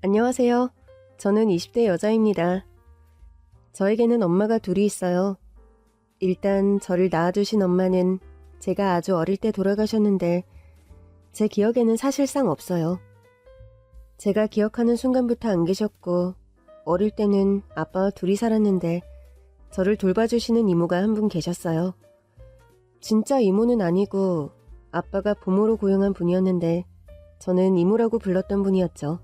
안녕하세요. 저는 20대 여자입니다. 저에게는 엄마가 둘이 있어요. 일단 저를 낳아주신 엄마는 제가 아주 어릴 때 돌아가셨는데 제 기억에는 사실상 없어요. 제가 기억하는 순간부터 안 계셨고 어릴 때는 아빠와 둘이 살았는데 저를 돌봐주시는 이모가 한 분 계셨어요. 진짜 이모는 아니고 아빠가 부모로 고용한 분이었는데 저는 이모라고 불렀던 분이었죠.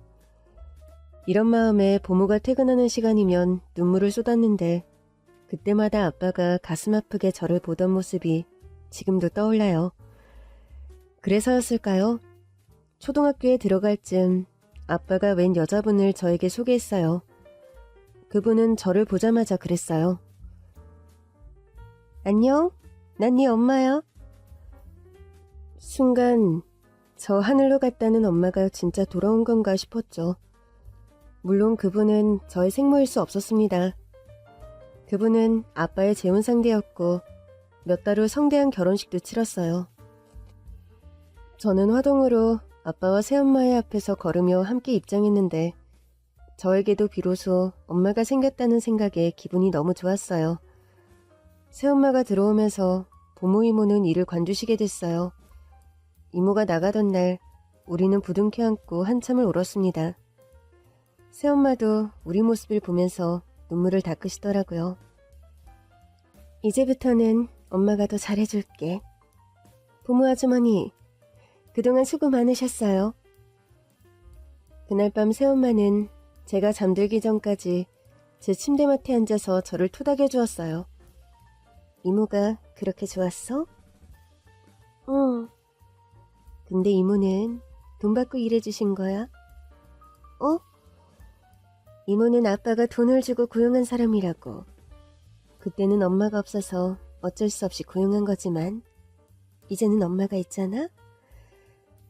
이런 마음에 부모가 퇴근하는 시간이면 눈물을 쏟았는데 그때마다 아빠가 가슴 아프게 저를 보던 모습이 지금도 떠올라요. 그래서였을까요? 초등학교에 들어갈 쯤 아빠가 웬 여자분을 저에게 소개했어요. 그분은 저를 보자마자 그랬어요. 안녕? 난 네 엄마야. 순간 저 하늘로 갔다는 엄마가 진짜 돌아온 건가 싶었죠. 물론 그분은 저의 생모일 수 없었습니다. 그분은 아빠의 재혼 상대였고 몇 달 후 성대한 결혼식도 치렀어요. 저는 화동으로 아빠와 새엄마의 앞에서 걸으며 함께 입장했는데 저에게도 비로소 엄마가 생겼다는 생각에 기분이 너무 좋았어요. 새엄마가 들어오면서 부모 이모는 이를 관두시게 됐어요. 이모가 나가던 날 우리는 부둥켜 안고 한참을 울었습니다. 새엄마도 우리 모습을 보면서 눈물을 닦으시더라고요. 이제부터는 엄마가 더 잘해줄게. 부모 아주머니, 그동안 수고 많으셨어요. 그날 밤 새엄마는 제가 잠들기 전까지 제 침대맡에 앉아서 저를 토닥여 주었어요. 이모가 그렇게 좋았어? 응. 근데 이모는 돈 받고 일해주신 거야? 어? 이모는 아빠가 돈을 주고 고용한 사람이라고. 그때는 엄마가 없어서 어쩔 수 없이 고용한 거지만 이제는 엄마가 있잖아?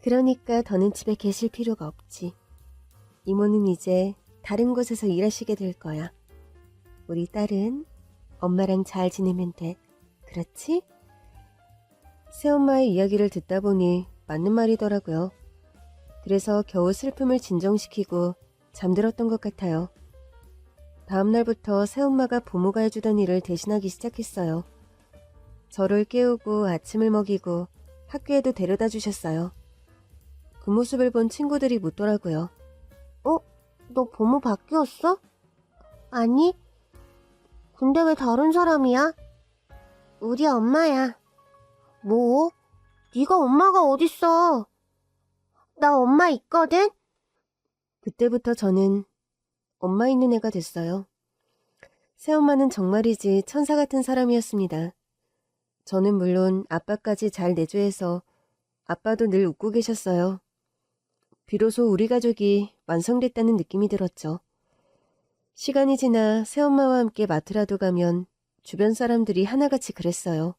그러니까 더는 집에 계실 필요가 없지. 이모는 이제 다른 곳에서 일하시게 될 거야. 우리 딸은 엄마랑 잘 지내면 돼. 그렇지? 새엄마의 이야기를 듣다 보니 맞는 말이더라고요. 그래서 겨우 슬픔을 진정시키고 잠들었던 것 같아요. 다음날부터 새엄마가 부모가 해주던 일을 대신하기 시작했어요. 저를 깨우고 아침을 먹이고 학교에도 데려다 주셨어요. 그 모습을 본 친구들이 묻더라고요. 너 부모 바뀌었어? 아니. 근데 왜 다른 사람이야? 우리 엄마야. 뭐? 네가 엄마가 어딨어? 나 엄마 있거든? 그때부터 저는 엄마 있는 애가 됐어요. 새엄마는 정말이지 천사 같은 사람이었습니다. 저는 물론 아빠까지 잘 내조해서 아빠도 늘 웃고 계셨어요. 비로소 우리 가족이 완성됐다는 느낌이 들었죠. 시간이 지나 새엄마와 함께 마트라도 가면 주변 사람들이 하나같이 그랬어요.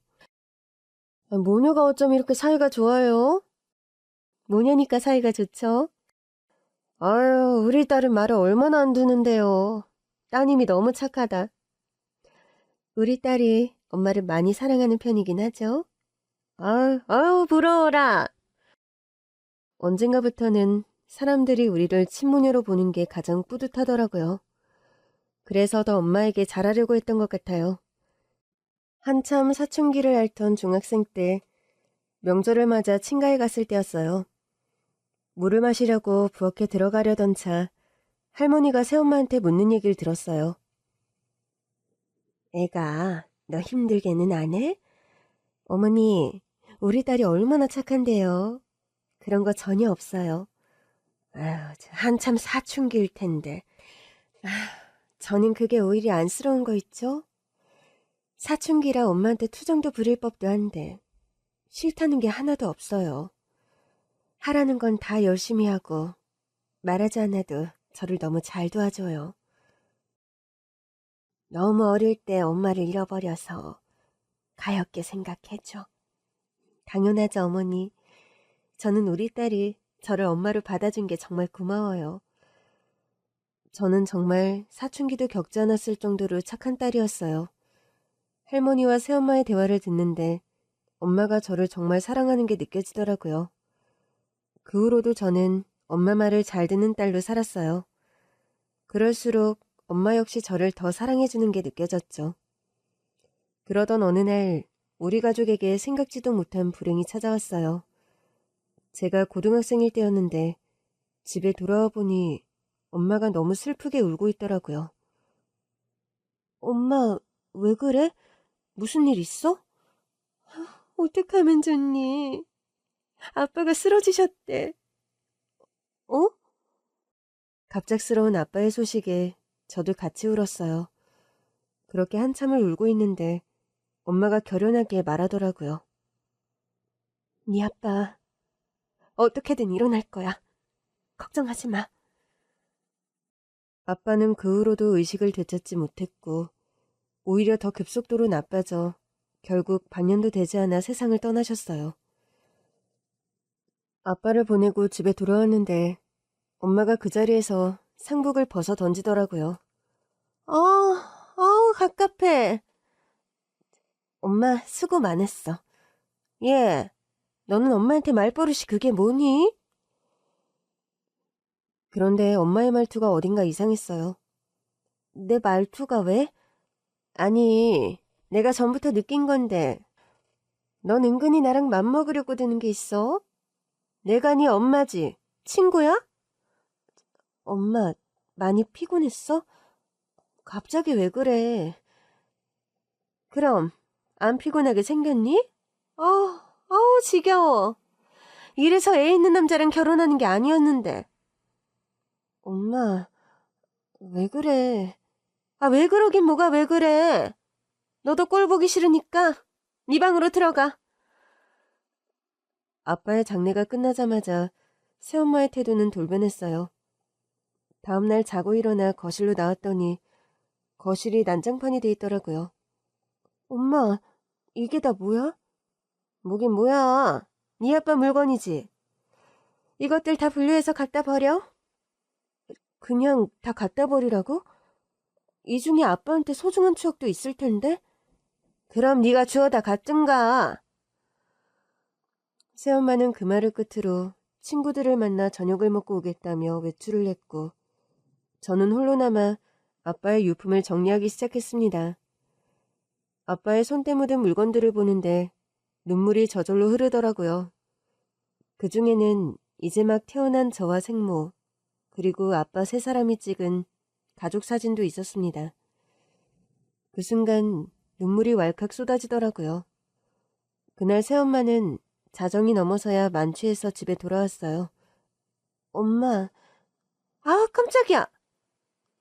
모녀가 어쩜 이렇게 사이가 좋아요? 모녀니까 사이가 좋죠? 아유, 우리 딸은 말을 얼마나 안 두는데요. 따님이 너무 착하다. 우리 딸이 엄마를 많이 사랑하는 편이긴 하죠. 아유, 부러워라. 언젠가부터는 사람들이 우리를 친모녀로 보는 게 가장 뿌듯하더라고요. 그래서 더 엄마에게 잘하려고 했던 것 같아요. 한참 사춘기를 앓던 중학생 때 명절을 맞아 친가에 갔을 때였어요. 물을 마시려고 부엌에 들어가려던 차 할머니가 새엄마한테 묻는 얘기를 들었어요. 애가 너 힘들게는 안 해? 어머니, 우리 딸이 얼마나 착한데요. 그런 거 전혀 없어요. 아유, 한참 사춘기일 텐데. 저는 그게 오히려 안쓰러운 거 있죠? 사춘기라 엄마한테 투정도 부릴 법도 한데 싫다는 게 하나도 없어요. 하라는 건 다 열심히 하고 말하지 않아도 저를 너무 잘 도와줘요. 너무 어릴 때 엄마를 잃어버려서 가엾게 생각해줘. 당연하죠, 어머니. 저는 우리 딸이 저를 엄마로 받아준 게 정말 고마워요. 저는 정말 사춘기도 겪지 않았을 정도로 착한 딸이었어요. 할머니와 새엄마의 대화를 듣는데 엄마가 저를 정말 사랑하는 게 느껴지더라고요. 그 후로도 저는 엄마 말을 잘 듣는 딸로 살았어요. 그럴수록 엄마 역시 저를 더 사랑해주는 게 느껴졌죠. 그러던 어느 날 우리 가족에게 생각지도 못한 불행이 찾아왔어요. 제가 고등학생일 때였는데 집에 돌아와 보니 엄마가 너무 슬프게 울고 있더라고요. 엄마, 왜 그래? 무슨 일 있어? 어떡하면 좋니? 아빠가 쓰러지셨대. 어? 갑작스러운 아빠의 소식에 저도 같이 울었어요. 그렇게 한참을 울고 있는데 엄마가 결연하게 말하더라고요. 네 아빠 어떻게든 일어날 거야. 걱정하지 마. 아빠는 그 후로도 의식을 되찾지 못했고 오히려 더 급속도로 나빠져 결국 반년도 되지 않아 세상을 떠나셨어요. 아빠를 보내고 집에 돌아왔는데 엄마가 그 자리에서 상복을 벗어 던지더라고요. 갑갑해. 엄마 수고 많았어. 예, 너는 엄마한테 말버릇이 그게 뭐니? 그런데 엄마의 말투가 어딘가 이상했어요. 내 말투가 왜? 아니, 내가 전부터 느낀 건데 넌 은근히 나랑 맘먹으려고 드는 게 있어? 내가 네 엄마지. 친구야? 엄마, 많이 피곤했어? 갑자기 왜 그래? 그럼 안 피곤하게 생겼니? 지겨워. 이래서 애 있는 남자랑 결혼하는 게 아니었는데. 엄마, 왜 그래? 왜 그러긴 뭐가 왜 그래? 너도 꼴 보기 싫으니까 네 방으로 들어가. 아빠의 장례가 끝나자마자 새엄마의 태도는 돌변했어요. 다음날 자고 일어나 거실로 나왔더니 거실이 난장판이 돼 있더라고요. 엄마, 이게 다 뭐야? 뭐긴 뭐야. 네 아빠 물건이지. 이것들 다 분류해서 갖다 버려? 그냥 다 갖다 버리라고? 이 중에 아빠한테 소중한 추억도 있을 텐데? 그럼 네가 주워다 갖든가. 새엄마는 그 말을 끝으로 친구들을 만나 저녁을 먹고 오겠다며 외출을 했고 저는 홀로 남아 아빠의 유품을 정리하기 시작했습니다. 아빠의 손때 묻은 물건들을 보는데 눈물이 저절로 흐르더라고요. 그 중에는 이제 막 태어난 저와 생모, 그리고 아빠 세 사람이 찍은 가족 사진도 있었습니다. 그 순간 눈물이 왈칵 쏟아지더라고요. 그날 새엄마는 자정이 넘어서야 만취해서 집에 돌아왔어요. 엄마, 깜짝이야.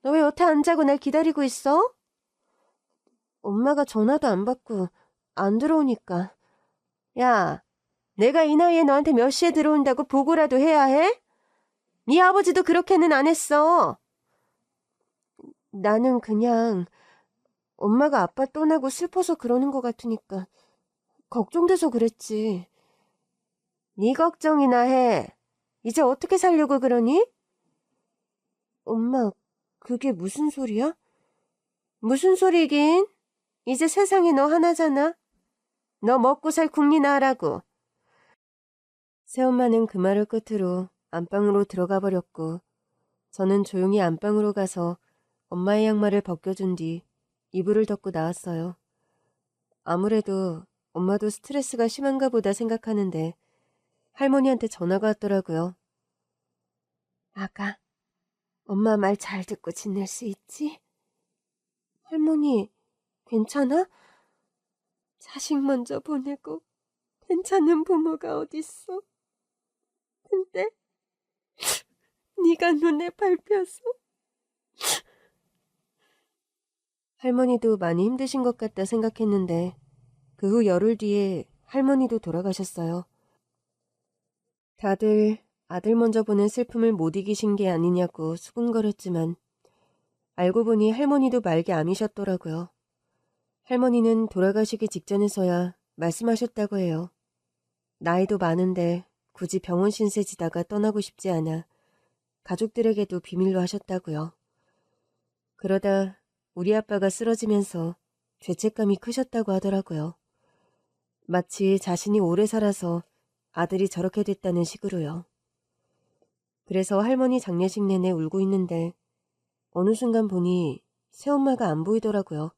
너 왜 여태 안 자고 날 기다리고 있어? 엄마가 전화도 안 받고 안 들어오니까. 야, 내가 이 나이에 너한테 몇 시에 들어온다고 보고라도 해야 해? 네 아버지도 그렇게는 안 했어. 나는 그냥 엄마가 아빠 떠나고 슬퍼서 그러는 것 같으니까 걱정돼서 그랬지. 네 걱정이나 해. 이제 어떻게 살려고 그러니? 엄마, 그게 무슨 소리야? 무슨 소리긴? 이제 세상에 너 하나잖아. 너 먹고 살 국리나 하라고. 새엄마는 그 말을 끝으로 안방으로 들어가 버렸고 저는 조용히 안방으로 가서 엄마의 양말을 벗겨준 뒤 이불을 덮고 나왔어요. 아무래도 엄마도 스트레스가 심한가 보다 생각하는데 할머니한테 전화가 왔더라고요. 아가, 엄마 말 잘 듣고 지낼 수 있지? 할머니, 괜찮아? 자식 먼저 보내고 괜찮은 부모가 어딨어? 근데 네가 눈에 밟혀서. 할머니도 많이 힘드신 것 같다 생각했는데 그 후 열흘 뒤에 할머니도 돌아가셨어요. 다들 아들 먼저 보는 슬픔을 못 이기신 게 아니냐고 수군거렸지만 알고 보니 할머니도 말기 암이셨더라고요. 할머니는 돌아가시기 직전에서야 말씀하셨다고 해요. 나이도 많은데 굳이 병원 신세 지다가 떠나고 싶지 않아 가족들에게도 비밀로 하셨다고요. 그러다 우리 아빠가 쓰러지면서 죄책감이 크셨다고 하더라고요. 마치 자신이 오래 살아서 아들이 저렇게 됐다는 식으로요. 그래서 할머니 장례식 내내 울고 있는데 어느 순간 보니 새엄마가 안 보이더라고요.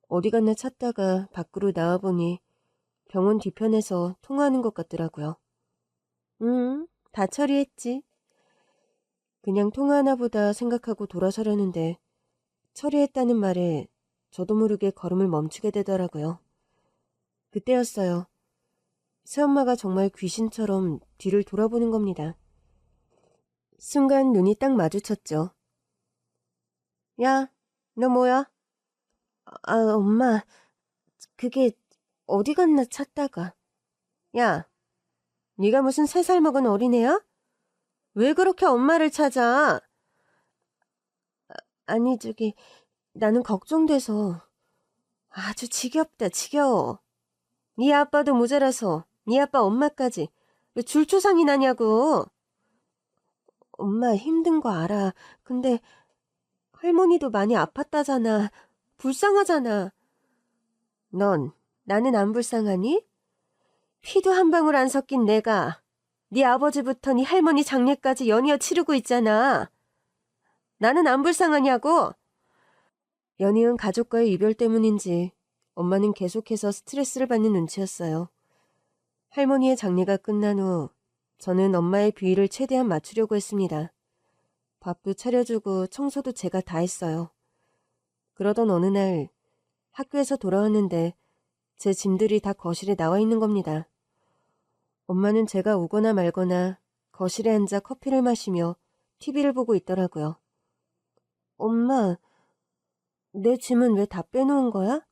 어디 갔나 찾다가 밖으로 나와보니 병원 뒤편에서 통화하는 것 같더라고요. 다 처리했지. 그냥 통화하나 보다 생각하고 돌아서려는데 처리했다는 말에 저도 모르게 걸음을 멈추게 되더라고요. 그때였어요. 새엄마가 정말 귀신처럼 뒤를 돌아보는 겁니다. 순간 눈이 딱 마주쳤죠. 야, 너 뭐야? 엄마, 그게 어디 갔나 찾다가. 야, 네가 무슨 3살 먹은 어린애야? 왜 그렇게 엄마를 찾아? 아니, 나는 걱정돼서. 아주 지겹다, 지겨워. 네 아빠도 모자라서 네 아빠 엄마까지 왜 줄초상이 나냐고. 엄마 힘든 거 알아. 근데 할머니도 많이 아팠다잖아. 불쌍하잖아. 넌 나는 안 불쌍하니? 피도 한 방울 안 섞인 내가 네 아버지부터 네 할머니 장례까지 연이어 치르고 있잖아. 나는 안 불쌍하냐고. 연이은 가족과의 이별 때문인지 엄마는 계속해서 스트레스를 받는 눈치였어요. 할머니의 장례가 끝난 후 저는 엄마의 비위를 최대한 맞추려고 했습니다. 밥도 차려주고 청소도 제가 다 했어요. 그러던 어느 날 학교에서 돌아왔는데 제 짐들이 다 거실에 나와 있는 겁니다. 엄마는 제가 오거나 말거나 거실에 앉아 커피를 마시며 TV를 보고 있더라고요. 엄마, 내 짐은 왜 다 빼놓은 거야?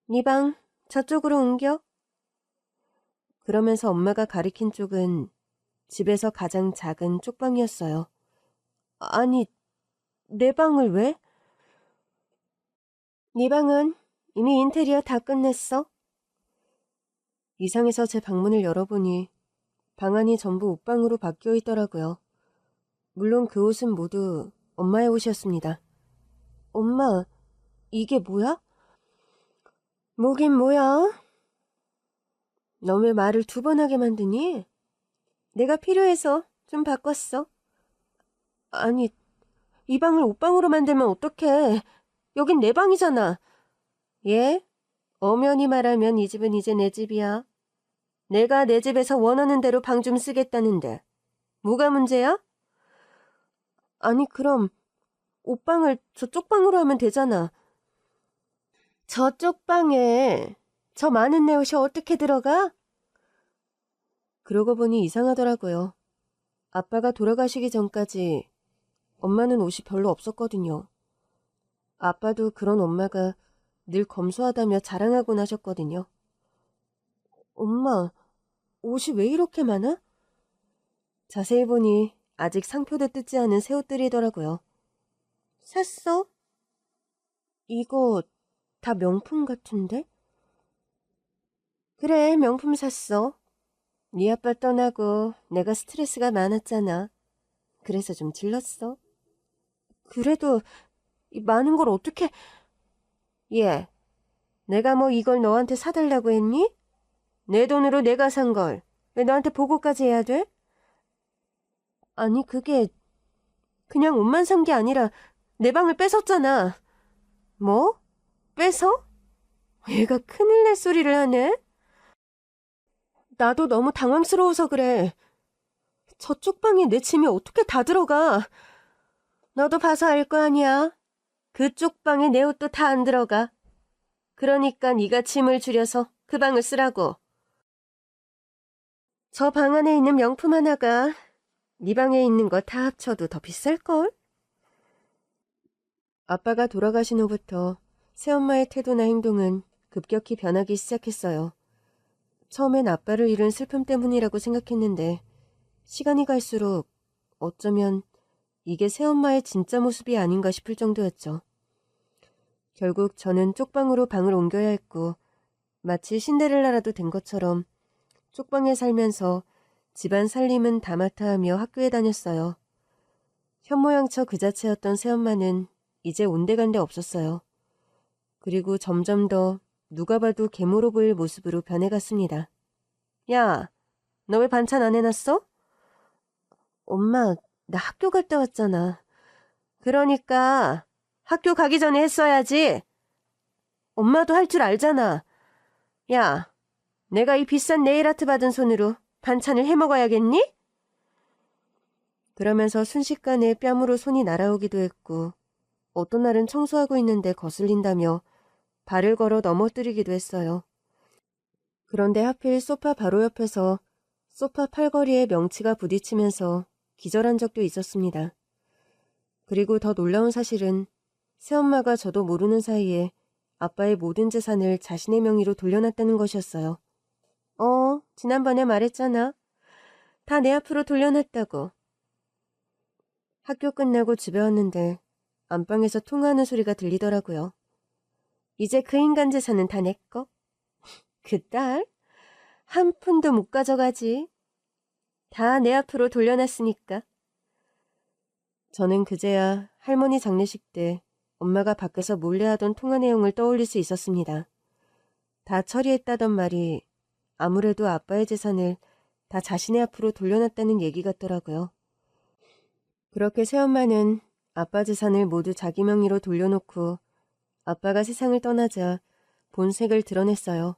네 방 저쪽으로 옮겨. 그러면서 엄마가 가리킨 쪽은 집에서 가장 작은 쪽방이었어요. 아니, 내 방을 왜? 네 방은 이미 인테리어 다 끝냈어. 이상해서 제 방문을 열어보니 방 안이 전부 옷방으로 바뀌어 있더라고요. 물론 그 옷은 모두 엄마의 옷이었습니다. 엄마, 이게 뭐야? 뭐긴 뭐야? 너 왜 말을 2번 하게 만드니? 내가 필요해서 좀 바꿨어. 아니, 이 방을 옷방으로 만들면 어떡해. 여긴 내 방이잖아. 예? 엄연히 말하면 이 집은 이제 내 집이야. 내가 내 집에서 원하는 대로 방 좀 쓰겠다는데 뭐가 문제야? 아니 그럼 옷방을 저쪽 방으로 하면 되잖아. 저쪽 방에 저 많은 내 옷이 어떻게 들어가? 그러고 보니 이상하더라고요. 아빠가 돌아가시기 전까지 엄마는 옷이 별로 없었거든요. 아빠도 그런 엄마가 늘 검소하다며 자랑하곤 하셨거든요. 엄마, 옷이 왜 이렇게 많아? 자세히 보니 아직 상표도 뜯지 않은 새 옷들이더라고요. 샀어? 이거 다 명품 같은데? 그래, 명품 샀어. 네 아빠 떠나고 내가 스트레스가 많았잖아. 그래서 좀 질렀어. 그래도 이 많은 걸 어떻게... 얘, 내가 뭐 이걸 너한테 사달라고 했니? 내 돈으로 내가 산 걸 왜 너한테 보고까지 해야 돼? 아니 그게 그냥 옷만 산 게 아니라 내 방을 뺏었잖아. 뭐? 뺏어? 얘가 큰일 날 소리를 하네? 나도 너무 당황스러워서 그래. 저쪽 방에 내 짐이 어떻게 다 들어가? 너도 봐서 알 거 아니야. 그쪽 방에 내 옷도 다 안 들어가. 그러니까 네가 짐을 줄여서 그 방을 쓰라고. 저 방 안에 있는 명품 하나가 네 방에 있는 거 다 합쳐도 더 비쌀걸? 아빠가 돌아가신 후부터 새엄마의 태도나 행동은 급격히 변하기 시작했어요. 처음엔 아빠를 잃은 슬픔 때문이라고 생각했는데 시간이 갈수록 어쩌면 이게 새엄마의 진짜 모습이 아닌가 싶을 정도였죠. 결국 저는 쪽방으로 방을 옮겨야 했고 마치 신데렐라라도 된 것처럼 쪽방에 살면서 집안 살림은 다 맡아 하며 학교에 다녔어요. 현모양처 그 자체였던 새엄마는 이제 온데간데 없었어요. 그리고 점점 더 누가 봐도 계모로 보일 모습으로 변해갔습니다. 야, 너 왜 반찬 안 해놨어? 엄마, 나 학교 갔다 왔잖아. 그러니까 학교 가기 전에 했어야지. 엄마도 할 줄 알잖아. 야, 내가 이 비싼 네일아트 받은 손으로 반찬을 해먹어야겠니? 그러면서 순식간에 뺨으로 손이 날아오기도 했고 어떤 날은 청소하고 있는데 거슬린다며 발을 걸어 넘어뜨리기도 했어요. 그런데 하필 소파 바로 옆에서 소파 팔걸이에 명치가 부딪히면서 기절한 적도 있었습니다. 그리고 더 놀라운 사실은 새엄마가 저도 모르는 사이에 아빠의 모든 재산을 자신의 명의로 돌려놨다는 것이었어요. 지난번에 말했잖아. 다 내 앞으로 돌려놨다고. 학교 끝나고 집에 왔는데 안방에서 통화하는 소리가 들리더라고요. 이제 그 인간 재산은 다 내 거? 그 딸? 한 푼도 못 가져가지. 다 내 앞으로 돌려놨으니까. 저는 그제야 할머니 장례식 때 엄마가 밖에서 몰래 하던 통화 내용을 떠올릴 수 있었습니다. 다 처리했다던 말이 아무래도 아빠의 재산을 다 자신의 앞으로 돌려놨다는 얘기 같더라고요. 그렇게 새엄마는 아빠 재산을 모두 자기 명의로 돌려놓고 아빠가 세상을 떠나자 본색을 드러냈어요.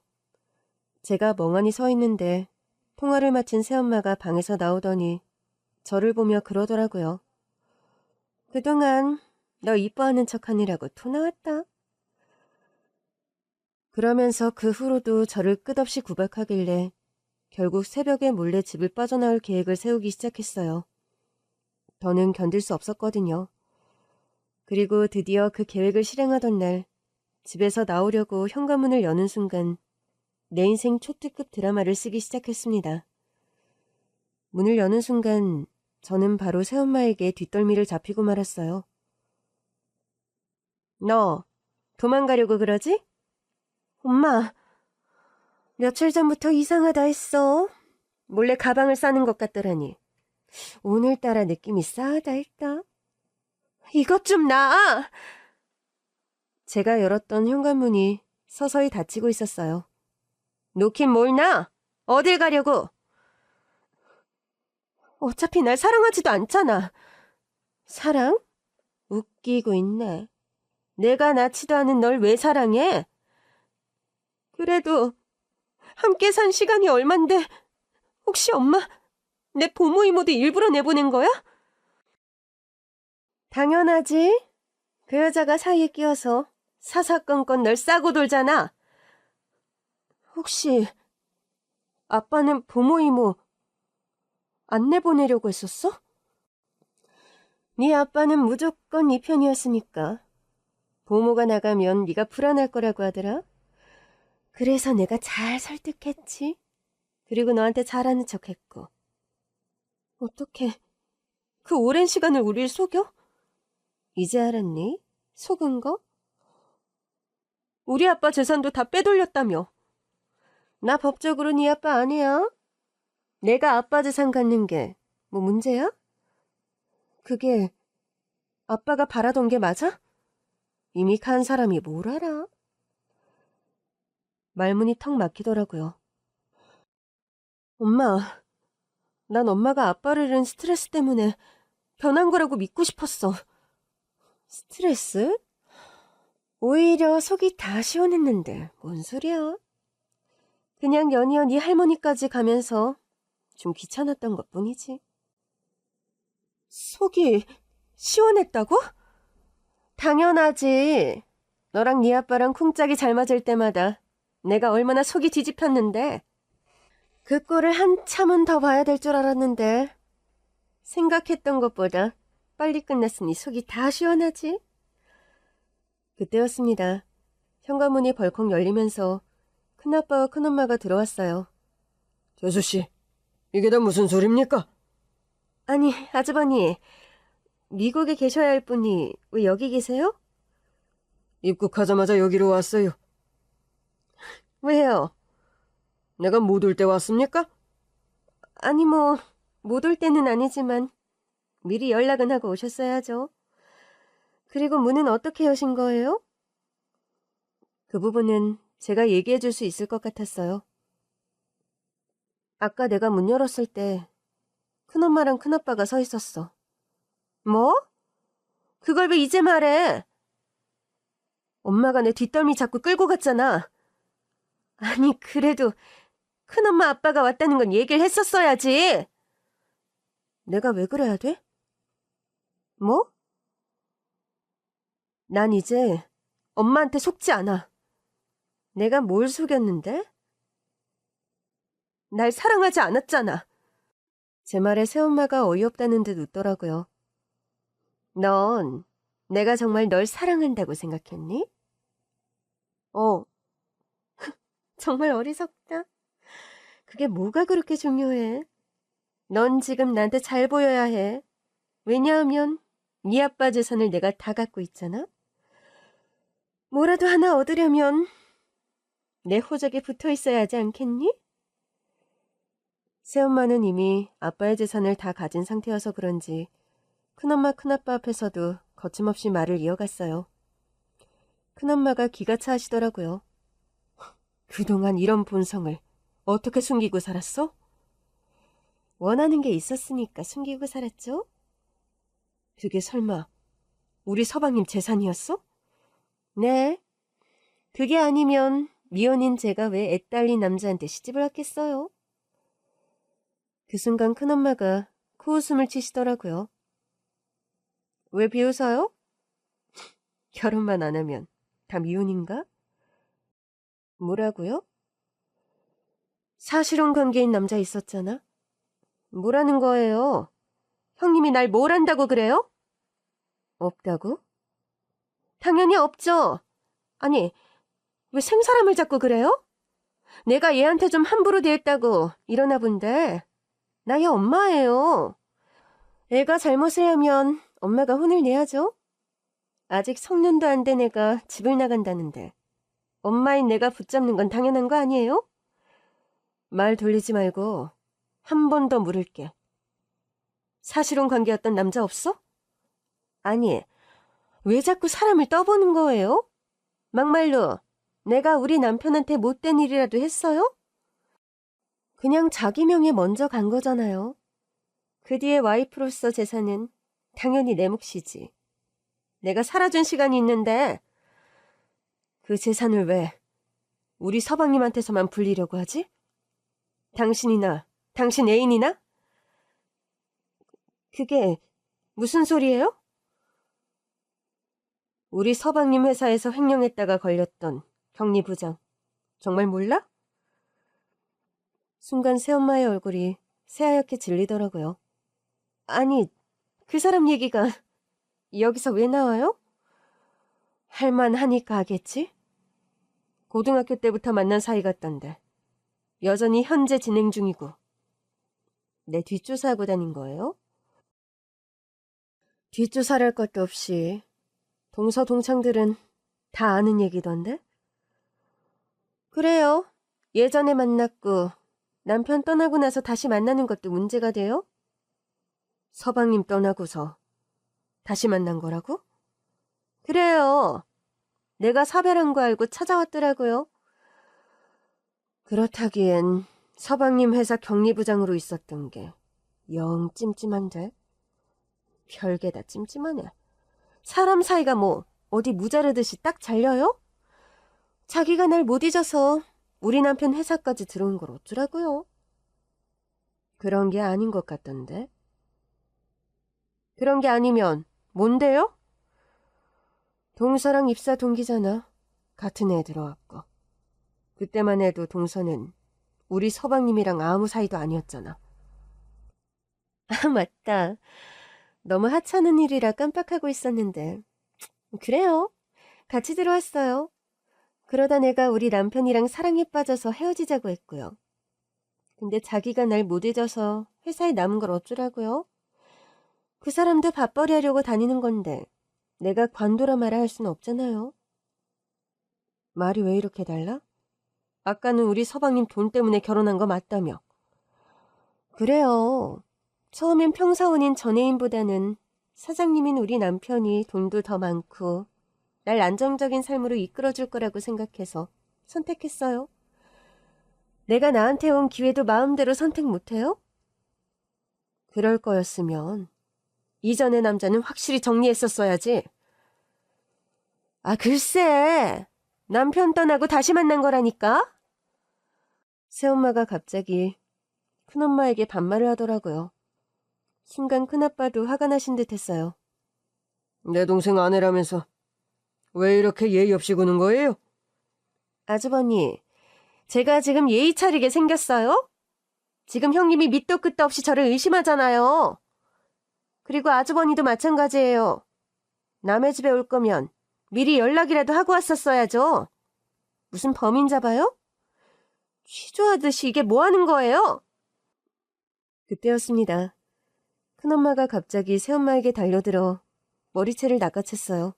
제가 멍하니 서 있는데 통화를 마친 새엄마가 방에서 나오더니 저를 보며 그러더라고요. 그동안 너 이뻐하는 척하느라고 토 나왔다. 그러면서 그 후로도 저를 끝없이 구박하길래 결국 새벽에 몰래 집을 빠져나올 계획을 세우기 시작했어요. 더는 견딜 수 없었거든요. 그리고 드디어 그 계획을 실행하던 날 집에서 나오려고 현관문을 여는 순간 내 인생 초특급 드라마를 쓰기 시작했습니다. 문을 여는 순간 저는 바로 새엄마에게 뒷덜미를 잡히고 말았어요. 너 도망가려고 그러지? 엄마, 며칠 전부터 이상하다 했어. 몰래 가방을 싸는 것 같더라니. 오늘따라 느낌이 싸하다 했다. 이것 좀 놔! 제가 열었던 현관문이 서서히 닫히고 있었어요. 놓긴 뭘 놔? 어딜 가려고? 어차피 날 사랑하지도 않잖아. 사랑? 웃기고 있네. 내가 낳지도 않은 널 왜 사랑해? 그래도 함께 산 시간이 얼만데 혹시 엄마 내 부모 이모도 일부러 내보낸 거야? 당연하지. 그 여자가 사이에 끼어서 사사건건 널 싸고 돌잖아. 혹시 아빠는 부모 이모 안 내보내려고 했었어? 네 아빠는 무조건 네 편이었으니까. 부모가 나가면 네가 불안할 거라고 하더라. 그래서 내가 잘 설득했지. 그리고 너한테 잘하는 척했고. 어떻게 그 오랜 시간을 우릴 속여? 이제 알았니? 속은 거? 우리 아빠 재산도 다 빼돌렸다며. 나 법적으로 네 아빠 아니야. 내가 아빠 재산 갖는 게 뭐 문제야? 그게 아빠가 바라던 게 맞아? 이미 간 사람이 뭘 알아? 말문이 턱 막히더라고요. 엄마, 난 엄마가 아빠를 잃은 스트레스 때문에 변한 거라고 믿고 싶었어. 스트레스? 오히려 속이 다 시원했는데 뭔 소리야? 그냥 연이어 네 할머니까지 가면서 좀 귀찮았던 것뿐이지. 속이 시원했다고? 당연하지. 너랑 네 아빠랑 쿵짝이 잘 맞을 때마다 내가 얼마나 속이 뒤집혔는데. 그 꼴을 한참은 더 봐야 될 줄 알았는데 생각했던 것보다 빨리 끝났으니 속이 다 시원하지. 그때였습니다. 현관문이 벌컥 열리면서 큰아빠와 큰엄마가 들어왔어요. 재수씨, 이게 다 무슨 소리입니까? 아니, 아주버니, 미국에 계셔야 할 분이 왜 여기 계세요? 입국하자마자 여기로 왔어요. 왜요? 내가 못 올 때 왔습니까? 아니 못 올 때는 아니지만 미리 연락은 하고 오셨어야죠. 그리고 문은 어떻게 여신 거예요? 그 부분은 제가 얘기해 줄 수 있을 것 같았어요. 아까 내가 문 열었을 때 큰엄마랑 큰아빠가 서 있었어. 뭐? 그걸 왜 이제 말해? 엄마가 내 뒷덜미 자꾸 끌고 갔잖아. 아니, 그래도 큰엄마 아빠가 왔다는 건 얘기를 했었어야지. 내가 왜 그래야 돼? 뭐? 난 이제 엄마한테 속지 않아. 내가 뭘 속였는데? 날 사랑하지 않았잖아. 제 말에 새엄마가 어이없다는 듯 웃더라고요. 넌 내가 정말 널 사랑한다고 생각했니? 정말 어리석다. 그게 뭐가 그렇게 중요해? 넌 지금 나한테 잘 보여야 해. 왜냐하면 네 아빠 재산을 내가 다 갖고 있잖아. 뭐라도 하나 얻으려면 내 호적에 붙어 있어야 하지 않겠니? 새엄마는 이미 아빠의 재산을 다 가진 상태여서 그런지 큰엄마 큰아빠 앞에서도 거침없이 말을 이어갔어요. 큰엄마가 기가 차 하시더라고요. 그동안 이런 본성을 어떻게 숨기고 살았어? 원하는 게 있었으니까 숨기고 살았죠? 그게 설마 우리 서방님 재산이었어? 네. 그게 아니면 미혼인 제가 왜 애딸린 남자한테 시집을 왔겠어요? 그 순간 큰엄마가 코웃음을 치시더라고요. 왜 비웃어요? 결혼만 안 하면 다 미혼인가? 뭐라고요? 사실혼 관계인 남자 있었잖아. 뭐라는 거예요? 형님이 날 뭘 한다고 그래요? 없다고? 당연히 없죠. 아니, 왜 생사람을 잡고 그래요? 내가 얘한테 좀 함부로 대했다고 이러나 본데 나의 엄마예요. 애가 잘못을 하면 엄마가 혼을 내야죠. 아직 성년도 안 된 애가 집을 나간다는데 엄마인 내가 붙잡는 건 당연한 거 아니에요? 말 돌리지 말고 한 번 더 물을게. 사실혼 관계였던 남자 없어? 아니, 왜 자꾸 사람을 떠보는 거예요? 막말로 내가 우리 남편한테 못된 일이라도 했어요? 그냥 자기 명에 먼저 간 거잖아요. 그 뒤에 와이프로서 재산은 당연히 내 몫이지. 내가 살아준 시간이 있는데 그 재산을 왜 우리 서방님한테서만 불리려고 하지? 당신이나 당신 애인이나? 그게 무슨 소리예요? 우리 서방님 회사에서 횡령했다가 걸렸던 경리부장. 정말 몰라? 순간 새엄마의 얼굴이 새하얗게 질리더라고요. 아니, 그 사람 얘기가 여기서 왜 나와요? 할만하니까 하겠지? 고등학교 때부터 만난 사이 같던데 여전히 현재 진행 중이고 내 뒷조사하고 다닌 거예요? 뒷조사를 할 것도 없이 동서동창들은 다 아는 얘기던데? 그래요. 예전에 만났고 남편 떠나고 나서 다시 만나는 것도 문제가 돼요? 서방님 떠나고서 다시 만난 거라고? 그래요. 내가 사별한 거 알고 찾아왔더라고요. 그렇다기엔 서방님 회사 경리부장으로 있었던 게 영 찜찜한데? 별게 다 찜찜하네. 사람 사이가 뭐 어디 무자르듯이 딱 잘려요? 자기가 날 못 잊어서 우리 남편 회사까지 들어온 걸 어쩌라고요? 그런 게 아닌 것 같던데. 그런 게 아니면 뭔데요? 동서랑 입사 동기잖아. 같은 애 들어왔고. 그때만 해도 동서는 우리 서방님이랑 아무 사이도 아니었잖아. 아, 맞다. 너무 하찮은 일이라 깜빡하고 있었는데. 그래요. 같이 들어왔어요. 그러다 내가 우리 남편이랑 사랑에 빠져서 헤어지자고 했고요. 근데 자기가 날 못 잊어서 회사에 남은 걸 어쩌라고요? 그 사람도 밥벌이 하려고 다니는 건데 내가 관둬라 말아 할 수는 없잖아요. 말이 왜 이렇게 달라? 아까는 우리 서방님 돈 때문에 결혼한 거 맞다며. 그래요. 처음엔 평사원인 전애인보다는 사장님인 우리 남편이 돈도 더 많고 날 안정적인 삶으로 이끌어줄 거라고 생각해서 선택했어요. 내가 나한테 온 기회도 마음대로 선택 못해요? 그럴 거였으면 이전의 남자는 확실히 정리했었어야지. 아, 글쎄. 남편 떠나고 다시 만난 거라니까? 새엄마가 갑자기 큰엄마에게 반말을 하더라고요. 순간 큰아빠도 화가 나신 듯 했어요. 내 동생 아내라면서 왜 이렇게 예의 없이 구는 거예요? 아주버니, 제가 지금 예의 차리게 생겼어요? 지금 형님이 밑도 끝도 없이 저를 의심하잖아요. 그리고 아주버니도 마찬가지예요. 남의 집에 올 거면 미리 연락이라도 하고 왔었어야죠. 무슨 범인 잡아요? 취조하듯이 이게 뭐 하는 거예요? 그때였습니다. 큰엄마가 갑자기 새엄마에게 달려들어 머리채를 낚아챘어요.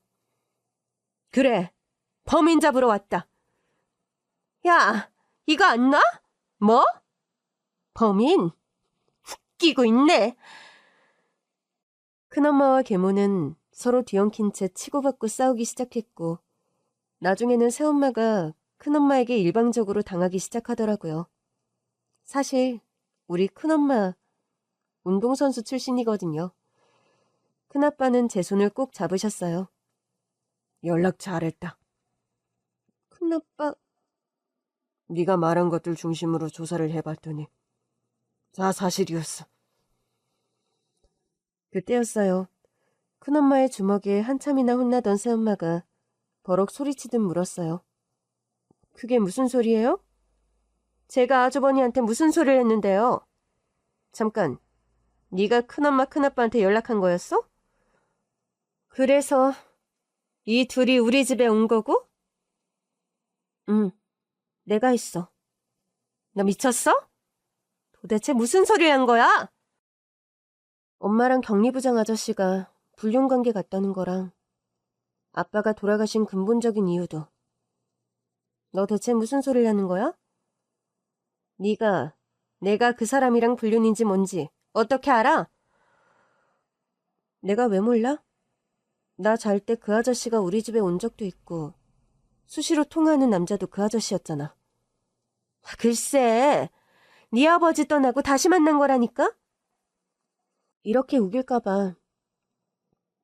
그래, 범인 잡으러 왔다. 야, 이거 안 나? 뭐? 범인? 웃기고 있네. 큰엄마와 계모는 서로 뒤엉킨 채 치고받고 싸우기 시작했고 나중에는 새엄마가 큰엄마에게 일방적으로 당하기 시작하더라고요. 사실 우리 큰엄마 운동선수 출신이거든요. 큰아빠는 제 손을 꼭 잡으셨어요. 연락 잘했다. 큰아빠, 네가 말한 것들 중심으로 조사를 해봤더니 다 사실이었어. 그때였어요. 큰엄마의 주먹에 한참이나 혼나던 새엄마가 버럭 소리치듯 물었어요. 그게 무슨 소리예요? 제가 아주버니한테 무슨 소리를 했는데요? 잠깐, 네가 큰엄마 큰아빠한테 연락한 거였어? 그래서 이 둘이 우리 집에 온 거고? 응, 내가 했어. 너 미쳤어? 도대체 무슨 소리를 한 거야? 엄마랑 격리부장 아저씨가 불륜관계 같다는 거랑 아빠가 돌아가신 근본적인 이유도. 너 대체 무슨 소리를 하는 거야? 네가 내가 그 사람이랑 불륜인지 뭔지 어떻게 알아? 내가 왜 몰라? 나 잘 때 그 아저씨가 우리 집에 온 적도 있고 수시로 통화하는 남자도 그 아저씨였잖아. 글쎄, 네 아버지 떠나고 다시 만난 거라니까? 이렇게 우길까봐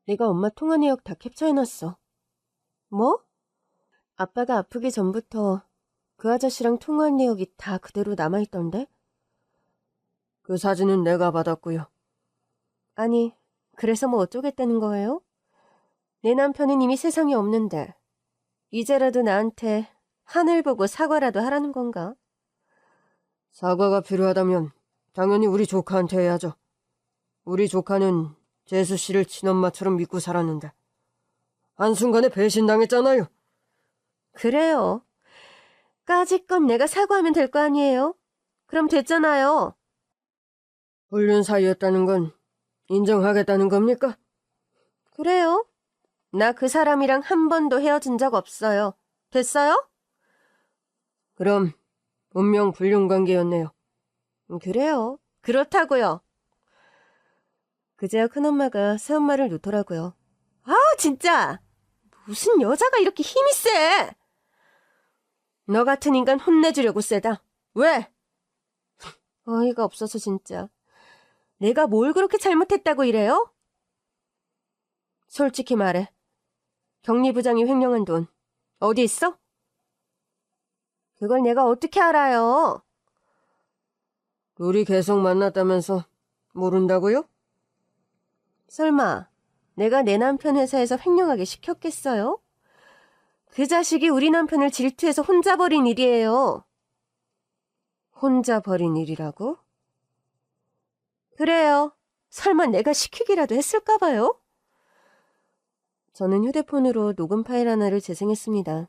내가 엄마 통화 내역 다 캡처해놨어. 뭐? 아빠가 아프기 전부터 그 아저씨랑 통화한 내역이 다 그대로 남아있던데? 그 사진은 내가 받았고요. 아니, 그래서 뭐 어쩌겠다는 거예요? 내 남편은 이미 세상에 없는데 이제라도 나한테 하늘 보고 사과라도 하라는 건가? 사과가 필요하다면 당연히 우리 조카한테 해야죠. 우리 조카는 재수 씨를 친엄마처럼 믿고 살았는데 한순간에 배신당했잖아요. 그래요. 까짓 건 내가 사과하면 될 거 아니에요? 그럼 됐잖아요. 불륜 사이였다는 건 인정하겠다는 겁니까? 그래요. 나 그 사람이랑 한 번도 헤어진 적 없어요. 됐어요? 그럼 분명 불륜 관계였네요. 그래요. 그렇다고요. 그제야 큰엄마가 새엄마를 놓더라고요. 아, 진짜! 무슨 여자가 이렇게 힘이 세! 너 같은 인간 혼내주려고 세다. 왜? 어이가 없어서 진짜. 내가 뭘 그렇게 잘못했다고 이래요? 솔직히 말해. 격리부장이 횡령한 돈 어디 있어? 그걸 내가 어떻게 알아요? 우리 계속 만났다면서 모른다고요? 설마 내가 내 남편 회사에서 횡령하게 시켰겠어요? 그 자식이 우리 남편을 질투해서 혼자 버린 일이에요. 혼자 버린 일이라고? 그래요. 설마 내가 시키기라도 했을까 봐요? 저는 휴대폰으로 녹음 파일 하나를 재생했습니다.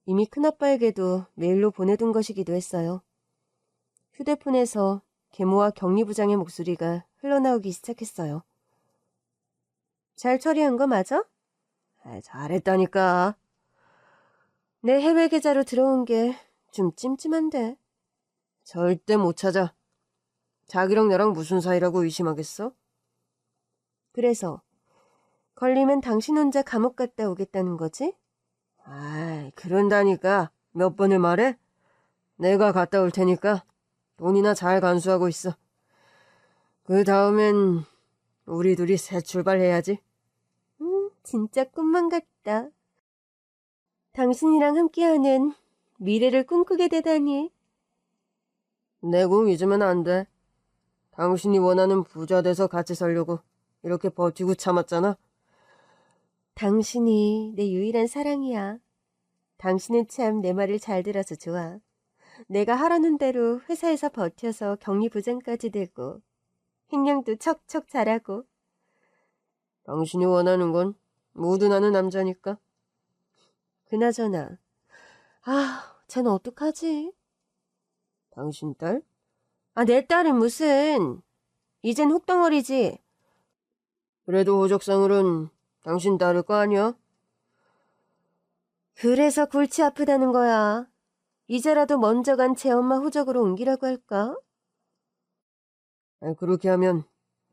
이미 큰아빠에게도 메일로 보내둔 것이기도 했어요. 휴대폰에서 계모와 격리부장의 목소리가 흘러나오기 시작했어요. 잘 처리한 거 맞아? 잘했다니까. 내 해외 계좌로 들어온 게 좀 찜찜한데. 절대 못 찾아. 자기랑 나랑 무슨 사이라고 의심하겠어? 그래서 걸리면 당신 혼자 감옥 갔다 오겠다는 거지? 아이, 그런다니까. 몇 번을 말해? 내가 갔다 올 테니까 돈이나 잘 간수하고 있어. 그 다음엔 우리 둘이 새 출발해야지. 진짜 꿈만 같다. 당신이랑 함께하는 미래를 꿈꾸게 되다니. 내 꿈 잊으면 안 돼. 당신이 원하는 부자 돼서 같이 살려고 이렇게 버티고 참았잖아. 당신이 내 유일한 사랑이야. 당신은 참 내 말을 잘 들어서 좋아. 내가 하라는 대로 회사에서 버텨서 격리부장까지 되고 횡령도 척척 잘하고. 당신이 원하는 건 모두 나는 남자니까. 그나저나 쟤는 어떡하지? 당신 딸? 내 딸은 무슨. 이젠 혹덩어리지. 그래도 호적상으론 당신 딸일 거 아니야? 그래서 골치 아프다는 거야. 이제라도 먼저 간 제 엄마 호적으로 옮기라고 할까? 그렇게 하면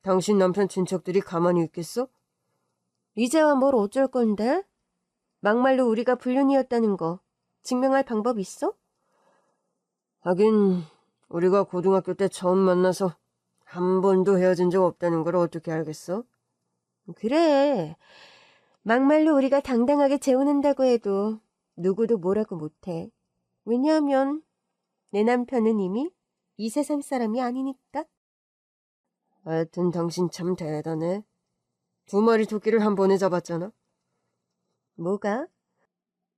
당신 남편 친척들이 가만히 있겠어? 이제와 뭘 어쩔 건데? 막말로 우리가 불륜이었다는 거 증명할 방법 있어? 하긴 우리가 고등학교 때 처음 만나서 한 번도 헤어진 적 없다는 걸 어떻게 알겠어? 그래. 막말로 우리가 당당하게 재혼한다고 해도 누구도 뭐라고 못해. 왜냐하면 내 남편은 이미 이 세상 사람이 아니니까. 하여튼 당신 참 대단해. 2마리 토끼를 한 번에 잡았잖아. 뭐가?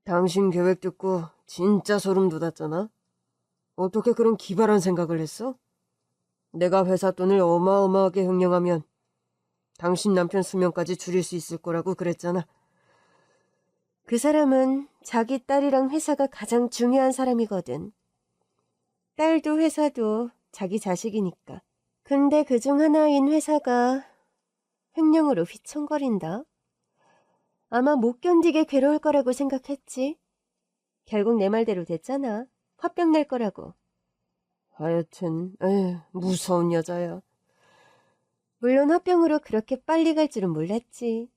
당신 계획 듣고 진짜 소름 돋았잖아. 어떻게 그런 기발한 생각을 했어? 내가 회사 돈을 어마어마하게 횡령하면 당신 남편 수명까지 줄일 수 있을 거라고 그랬잖아. 그 사람은 자기 딸이랑 회사가 가장 중요한 사람이거든. 딸도 회사도 자기 자식이니까. 근데 그중 하나인 회사가 횡령으로 휘청거린다. 아마 못 견디게 괴로울 거라고 생각했지. 결국 내 말대로 됐잖아. 화병 낼 거라고. 하여튼 무서운 여자야. 물론 화병으로 그렇게 빨리 갈 줄은 몰랐지.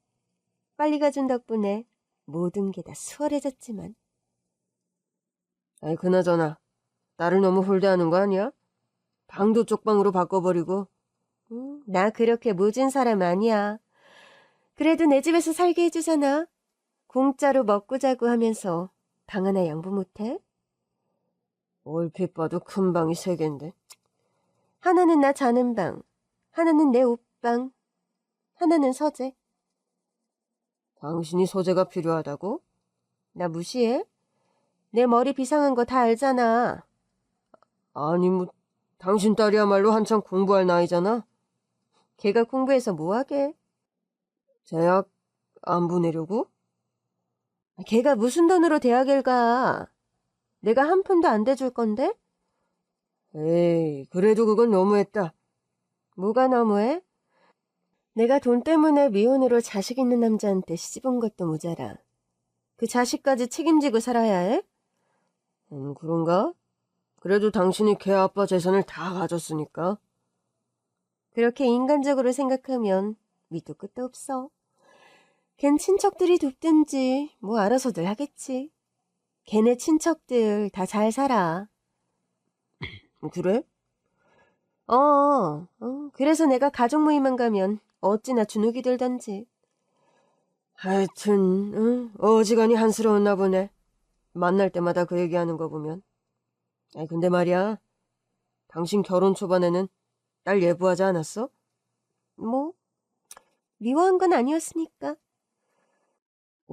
빨리 가준 덕분에 모든 게 다 수월해졌지만. 그나저나 나를 너무 홀대하는 거 아니야? 방도 쪽방으로 바꿔버리고. 나 그렇게 모진 사람 아니야. 그래도 내 집에서 살게 해주잖아. 공짜로 먹고 자고 하면서 방 하나 양보 못해? 얼핏 봐도 큰 방이 3개인데. 하나는 나 자는 방, 하나는 내 옷방, 하나는 서재. 당신이 소재가 필요하다고? 나 무시해? 내 머리 비상한 거 다 알잖아. 아니 당신 딸이야말로 한창 공부할 나이잖아. 걔가 공부해서 뭐하게? 대학 안 보내려고? 걔가 무슨 돈으로 대학을 가? 내가 한 푼도 안 대줄 건데? 에이, 그래도 그건 너무했다. 뭐가 너무해? 내가 돈 때문에 미혼으로 자식 있는 남자한테 시집온 것도 모자라. 그 자식까지 책임지고 살아야 해? 그런가? 그래도 당신이 걔 아빠 재산을 다 가졌으니까. 그렇게 인간적으로 생각하면 밑도 끝도 없어. 걘 친척들이 돕든지 뭐 알아서들 하겠지. 걔네 친척들 다 잘 살아. 그래? 그래서 내가 가족 모임만 가면 어찌나 주눅이 들던지. 하여튼 어지간히 한스러웠나 보네. 만날 때마다 그 얘기하는 거 보면. 근데 말이야, 당신 결혼 초반에는 딸 예부하지 않았어? 뭐 미워한 건 아니었으니까.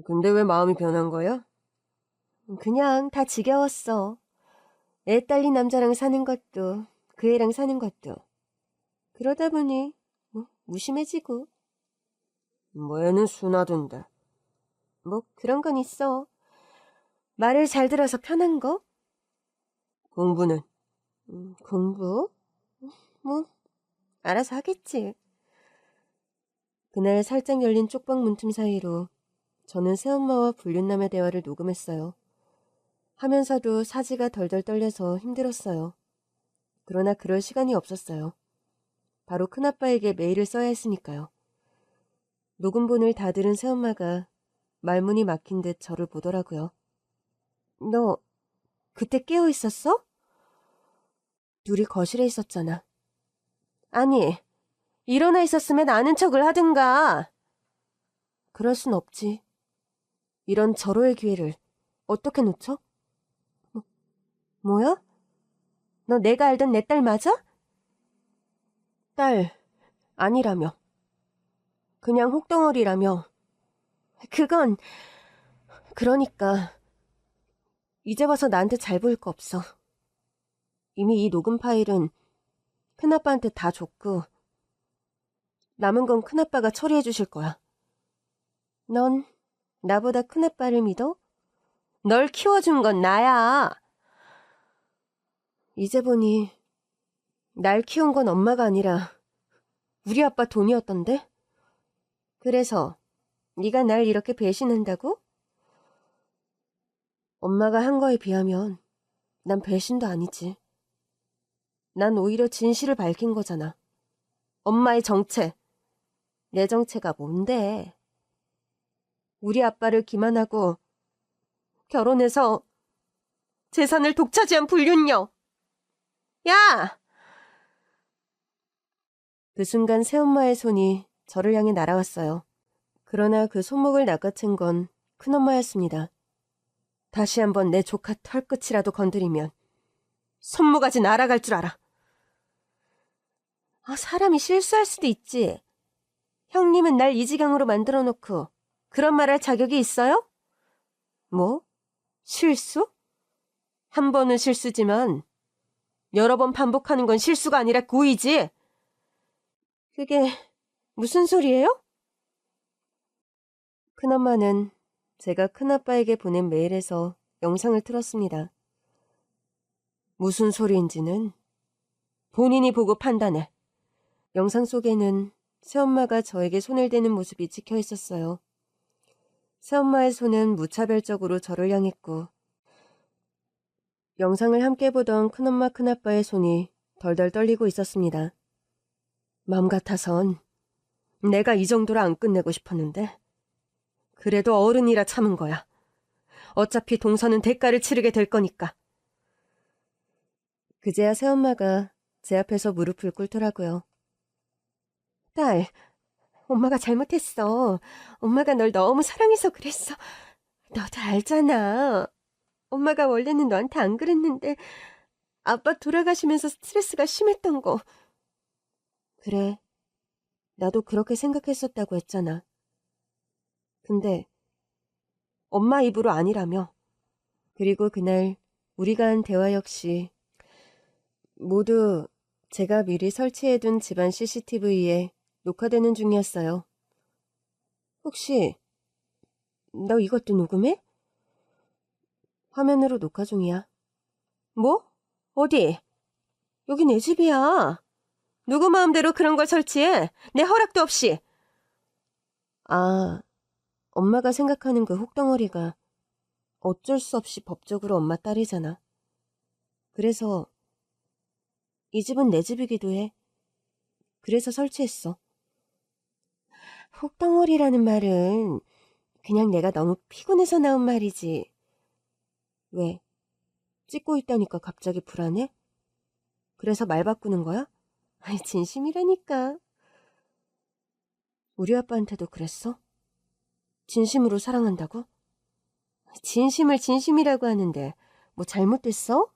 근데 왜 마음이 변한 거야? 그냥 다 지겨웠어. 애 딸린 남자랑 사는 것도 그 애랑 사는 것도. 그러다 보니 뭐 무심해지고. 뭐 애는 순하던데. 뭐 그런 건 있어. 말을 잘 들어서 편한 거? 공부는? 공부? 뭐 알아서 하겠지. 그날 살짝 열린 쪽방 문틈 사이로 저는 새엄마와 불륜남의 대화를 녹음했어요. 하면서도 사지가 덜덜 떨려서 힘들었어요. 그러나 그럴 시간이 없었어요. 바로 큰아빠에게 메일을 써야 했으니까요. 녹음본을 다 들은 새엄마가 말문이 막힌 듯 저를 보더라고요. 너 그때 깨어 있었어? 둘이 거실에 있었잖아. 아니, 일어나 있었으면 아는 척을 하든가. 그럴 순 없지. 이런 절호의 기회를 어떻게 놓쳐? 뭐야? 너 내가 알던 내 딸 맞아? 딸 아니라며. 그냥 혹덩어리라며. 그건 그러니까 이제 와서 나한테 잘 보일 거 없어. 이미 이 녹음 파일은 큰아빠한테 다 줬고 남은 건 큰아빠가 처리해 주실 거야. 넌 나보다 큰아빠를 믿어? 널 키워준 건 나야. 이제 보니 날 키운 건 엄마가 아니라 우리 아빠 돈이었던데? 그래서 네가 날 이렇게 배신한다고? 엄마가 한 거에 비하면 난 배신도 아니지. 난 오히려 진실을 밝힌 거잖아. 엄마의 정체. 내 정체가 뭔데? 우리 아빠를 기만하고 결혼해서 재산을 독차지한 불륜녀. 야! 그 순간 새엄마의 손이 저를 향해 날아왔어요. 그러나 그 손목을 낚아챈 건 큰엄마였습니다. 다시 한번 내 조카 털끝이라도 건드리면 손모가지 날아갈 줄 알아. 사람이 실수할 수도 있지. 형님은 날 이 지경으로 만들어 놓고 그런 말 할 자격이 있어요? 뭐? 실수? 한 번은 실수지만 여러 번 반복하는 건 실수가 아니라 고의지. 그게 무슨 소리예요? 큰엄마는 제가 큰아빠에게 보낸 메일에서 영상을 틀었습니다. 무슨 소리인지는 본인이 보고 판단해. 영상 속에는 새엄마가 저에게 손을 대는 모습이 찍혀 있었어요. 새엄마의 손은 무차별적으로 저를 향했고 영상을 함께 보던 큰엄마 큰아빠의 손이 덜덜 떨리고 있었습니다. 마음 같아선 내가 이 정도로 안 끝내고 싶었는데 그래도 어른이라 참은 거야. 어차피 동서는 대가를 치르게 될 거니까. 그제야 새엄마가 제 앞에서 무릎을 꿇더라고요. 딸, 엄마가 잘못했어. 엄마가 널 너무 사랑해서 그랬어. 너도 알잖아. 엄마가 원래는 너한테 안 그랬는데 아빠 돌아가시면서 스트레스가 심했던 거. 그래, 나도 그렇게 생각했었다고 했잖아. 근데 엄마 입으로 아니라며. 그리고 그날 우리가 한 대화 역시 모두 제가 미리 설치해둔 집안 CCTV에 녹화되는 중이었어요. 혹시 너 이것도 녹음해? 화면으로 녹화 중이야. 뭐? 어디? 여기 내 집이야. 누구 마음대로 그런 걸 설치해? 내 허락도 없이. 엄마가 생각하는 그 혹덩어리가 어쩔 수 없이 법적으로 엄마 딸이잖아. 그래서 이 집은 내 집이기도 해. 그래서 설치했어. 혹덩어리라는 말은 그냥 내가 너무 피곤해서 나온 말이지. 왜? 찍고 있다니까 갑자기 불안해? 그래서 말 바꾸는 거야? 아니, 진심이라니까. 우리 아빠한테도 그랬어? 진심으로 사랑한다고? 진심을 진심이라고 하는데 뭐 잘못됐어?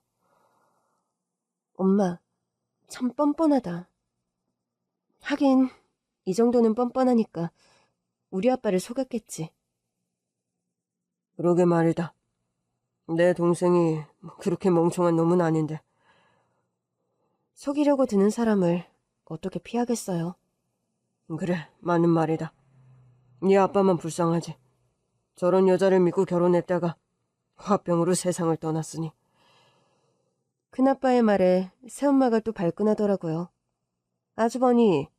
엄마, 참 뻔뻔하다. 하긴 이 정도는 뻔뻔하니까 우리 아빠를 속였겠지. 그러게 말이다. 내 동생이 그렇게 멍청한 놈은 아닌데. 속이려고 드는 사람을 어떻게 피하겠어요? 그래, 맞는 말이다. 네 아빠만 불쌍하지. 저런 여자를 믿고 결혼했다가 화병으로 세상을 떠났으니. 큰아빠의 말에 새엄마가 또 발끈하더라고요. 아주버니,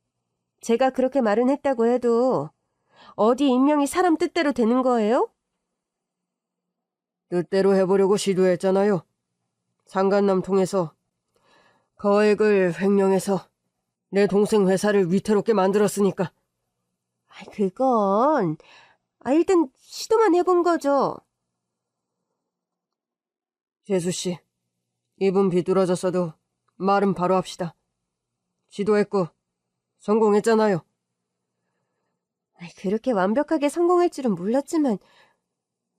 제가 그렇게 말은 했다고 해도 어디 인명이 사람 뜻대로 되는 거예요? 뜻대로 해보려고 시도했잖아요. 상간남 통해서 거액을 횡령해서 내 동생 회사를 위태롭게 만들었으니까. 그건 일단 시도만 해본 거죠. 재수씨, 입은 비뚤어졌어도 말은 바로 합시다. 시도했고 성공했잖아요. 그렇게 완벽하게 성공할 줄은 몰랐지만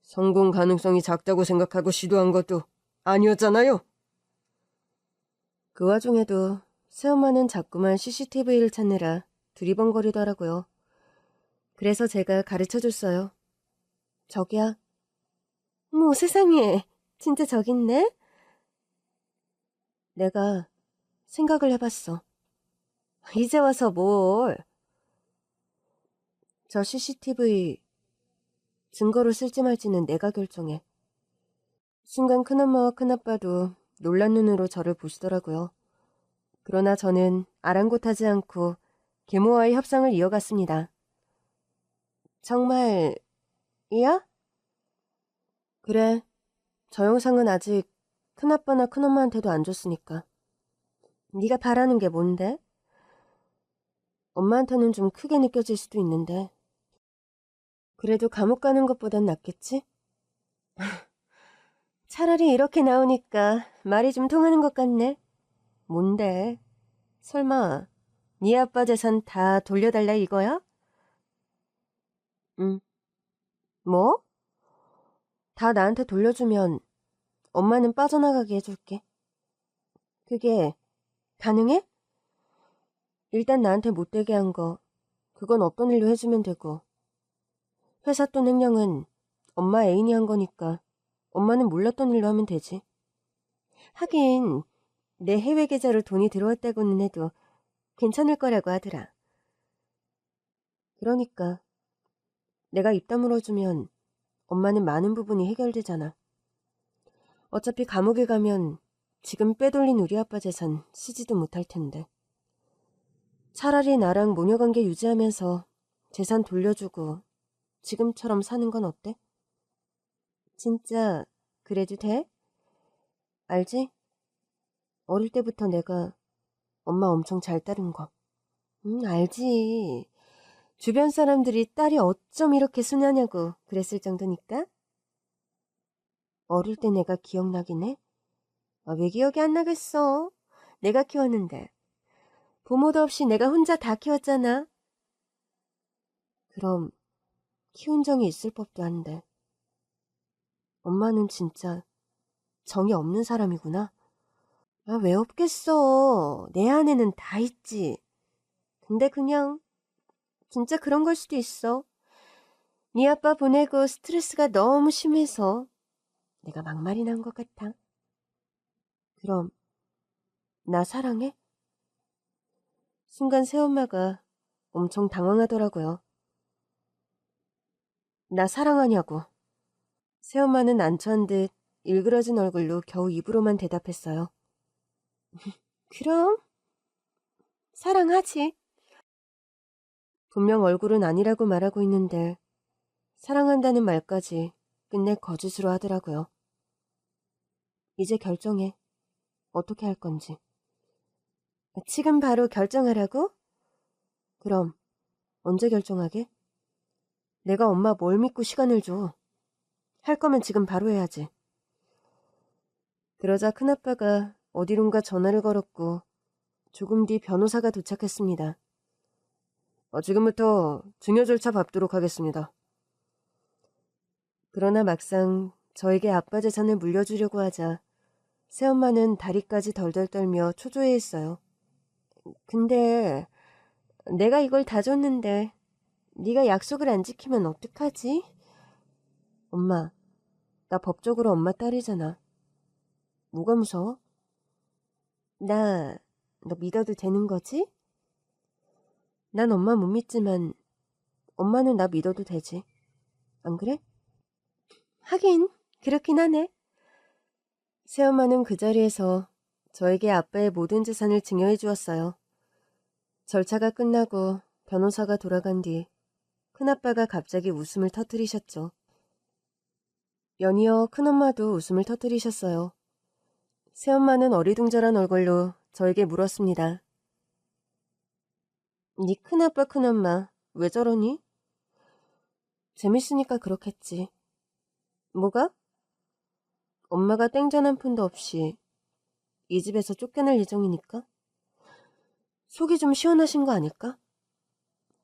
성공 가능성이 작다고 생각하고 시도한 것도 아니었잖아요. 그 와중에도 새엄마는 자꾸만 CCTV를 찾느라 두리번거리더라고요. 그래서 제가 가르쳐줬어요. 저기야. 어머 세상에, 진짜 저기 있네? 내가 생각을 해봤어. 이제 와서 뭘. 저 CCTV 증거로 쓸지 말지는 내가 결정해. 순간 큰엄마와 큰아빠도 놀란 눈으로 저를 보시더라고요. 그러나 저는 아랑곳하지 않고 계모와의 협상을 이어갔습니다. 정말이야? 그래. 저 영상은 아직 큰아빠나 큰엄마한테도 안 줬으니까. 네가 바라는 게 뭔데? 엄마한테는 좀 크게 느껴질 수도 있는데. 그래도 감옥 가는 것보단 낫겠지? 차라리 이렇게 나오니까 말이 좀 통하는 것 같네. 뭔데? 설마 네 아빠 재산 다 돌려달라 이거야? 응. 뭐? 다 나한테 돌려주면 엄마는 빠져나가게 해줄게. 그게 가능해? 일단 나한테 못되게 한 거, 그건 없던 일로 해주면 되고, 회사 돈 횡령은 엄마 애인이 한 거니까 엄마는 몰랐던 일로 하면 되지. 하긴 내 해외 계좌로 돈이 들어왔다고는 해도 괜찮을 거라고 하더라. 그러니까 내가 입 다물어주면 엄마는 많은 부분이 해결되잖아. 어차피 감옥에 가면 지금 빼돌린 우리 아빠 재산 쓰지도 못할 텐데. 차라리 나랑 모녀관계 유지하면서 재산 돌려주고 지금처럼 사는 건 어때? 진짜 그래도 돼? 알지? 어릴 때부터 내가 엄마 엄청 잘 따른 거. 알지. 주변 사람들이 딸이 어쩜 이렇게 순하냐고 그랬을 정도니까. 어릴 때 내가 기억나긴 해? 왜 기억이 안 나겠어? 내가 키웠는데. 부모도 없이 내가 혼자 다 키웠잖아. 그럼 키운 정이 있을 법도 한데. 엄마는 진짜 정이 없는 사람이구나. 왜 없겠어. 내 안에는 다 있지. 근데 그냥 진짜 그런 걸 수도 있어. 네 아빠 보내고 스트레스가 너무 심해서 내가 막말이 난 것 같아. 그럼 나 사랑해? 순간 새엄마가 엄청 당황하더라고요. 나 사랑하냐고. 새엄마는 난처한 듯 일그러진 얼굴로 겨우 입으로만 대답했어요. 그럼 사랑하지. 분명 얼굴은 아니라고 말하고 있는데 사랑한다는 말까지 끝내 거짓으로 하더라고요. 이제 결정해. 어떻게 할 건지. 지금 바로 결정하라고? 그럼 언제 결정하게? 내가 엄마 뭘 믿고 시간을 줘. 할 거면 지금 바로 해야지. 그러자 큰아빠가 어디론가 전화를 걸었고 조금 뒤 변호사가 도착했습니다. 지금부터 증여 절차 밟도록 하겠습니다. 그러나 막상 저에게 아빠 재산을 물려주려고 하자 새엄마는 다리까지 덜덜 떨며 초조해했어요. 근데 내가 이걸 다 줬는데 네가 약속을 안 지키면 어떡하지? 엄마, 나 법적으로 엄마 딸이잖아. 뭐가 무서워? 너 믿어도 되는 거지? 난 엄마 못 믿지만 엄마는 나 믿어도 되지. 안 그래? 하긴 그렇긴 하네. 새엄마는 그 자리에서 저에게 아빠의 모든 재산을 증여해 주었어요. 절차가 끝나고 변호사가 돌아간 뒤 큰아빠가 갑자기 웃음을 터뜨리셨죠. 연이어 큰엄마도 웃음을 터뜨리셨어요. 새엄마는 어리둥절한 얼굴로 저에게 물었습니다. 네 큰아빠 큰엄마 왜 저러니? 재밌으니까 그렇겠지. 뭐가? 엄마가 땡전 한 푼도 없이 이 집에서 쫓겨날 예정이니까? 속이 좀 시원하신 거 아닐까?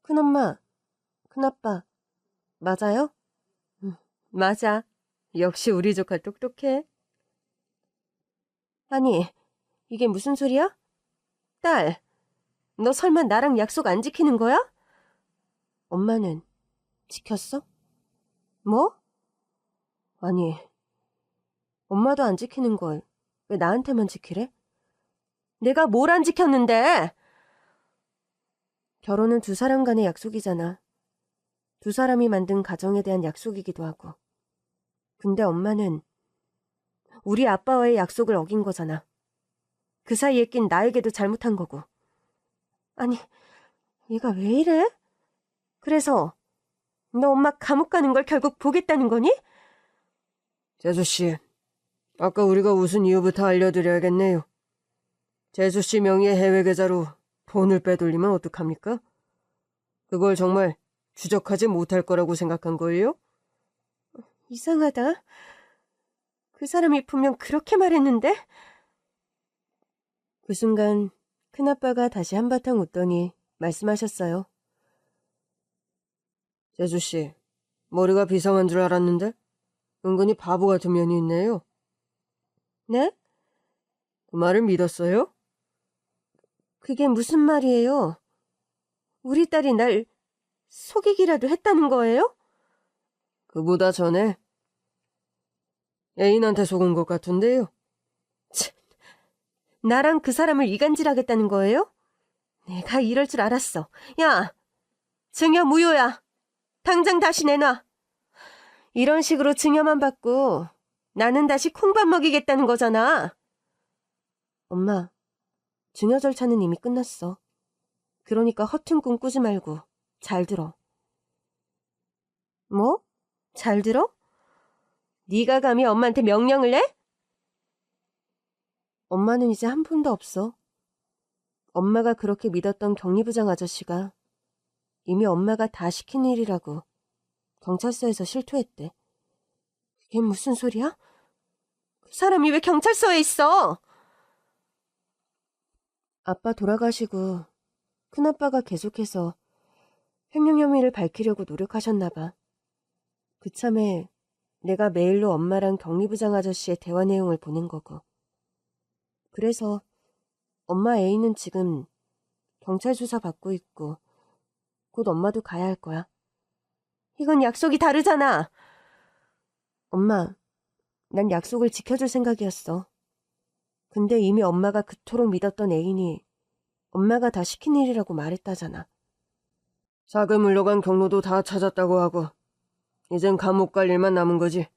큰엄마, 큰아빠, 맞아요? 맞아. 역시 우리 조카 똑똑해. 아니, 이게 무슨 소리야? 딸, 너 설마 나랑 약속 안 지키는 거야? 엄마는 지켰어? 뭐? 아니, 엄마도 안 지키는 걸 왜 나한테만 지키래? 내가 뭘 안 지켰는데? 결혼은 두 사람 간의 약속이잖아. 두 사람이 만든 가정에 대한 약속이기도 하고. 근데 엄마는 우리 아빠와의 약속을 어긴 거잖아. 그 사이에 낀 나에게도 잘못한 거고. 아니, 얘가 왜 이래? 그래서 너 엄마 감옥 가는 걸 결국 보겠다는 거니? 재수씨, 아까 우리가 웃은 이유부터 알려드려야겠네요. 재수씨 명의의 해외 계좌로 돈을 빼돌리면 어떡합니까? 그걸 정말 추적하지 못할 거라고 생각한 거예요? 이상하다. 그 사람이 분명 그렇게 말했는데? 그 순간 큰아빠가 다시 한바탕 웃더니 말씀하셨어요. 재수씨, 머리가 비상한 줄 알았는데 은근히 바보 같은 면이 있네요. 네? 그 말을 믿었어요? 그게 무슨 말이에요? 우리 딸이 날 속이기라도 했다는 거예요? 그보다 전에 애인한테 속은 것 같은데요. 나랑 그 사람을 이간질하겠다는 거예요? 내가 이럴 줄 알았어. 야, 증여 무효야. 당장 다시 내놔. 이런 식으로 증여만 받고 나는 다시 콩밥 먹이겠다는 거잖아. 엄마, 증여 절차는 이미 끝났어. 그러니까 허튼 꿈 꾸지 말고 잘 들어. 뭐? 잘 들어? 네가 감히 엄마한테 명령을 내? 엄마는 이제 한 푼도 없어. 엄마가 그렇게 믿었던 격리부장 아저씨가 이미 엄마가 다 시킨 일이라고 경찰서에서 실토했대. 그게 무슨 소리야? 그 사람이 왜 경찰서에 있어? 아빠 돌아가시고 큰아빠가 계속해서 횡령 혐의를 밝히려고 노력하셨나 봐. 그참에 내가 메일로 엄마랑 격리부장 아저씨의 대화 내용을 보낸 거고. 그래서 엄마 애인은 지금 경찰 수사 받고 있고 곧 엄마도 가야 할 거야. 이건 약속이 다르잖아. 엄마, 난 약속을 지켜줄 생각이었어. 근데 이미 엄마가 그토록 믿었던 애인이 엄마가 다 시킨 일이라고 말했다잖아. 자금 물러간 경로도 다 찾았다고 하고 이젠 감옥 갈 일만 남은 거지.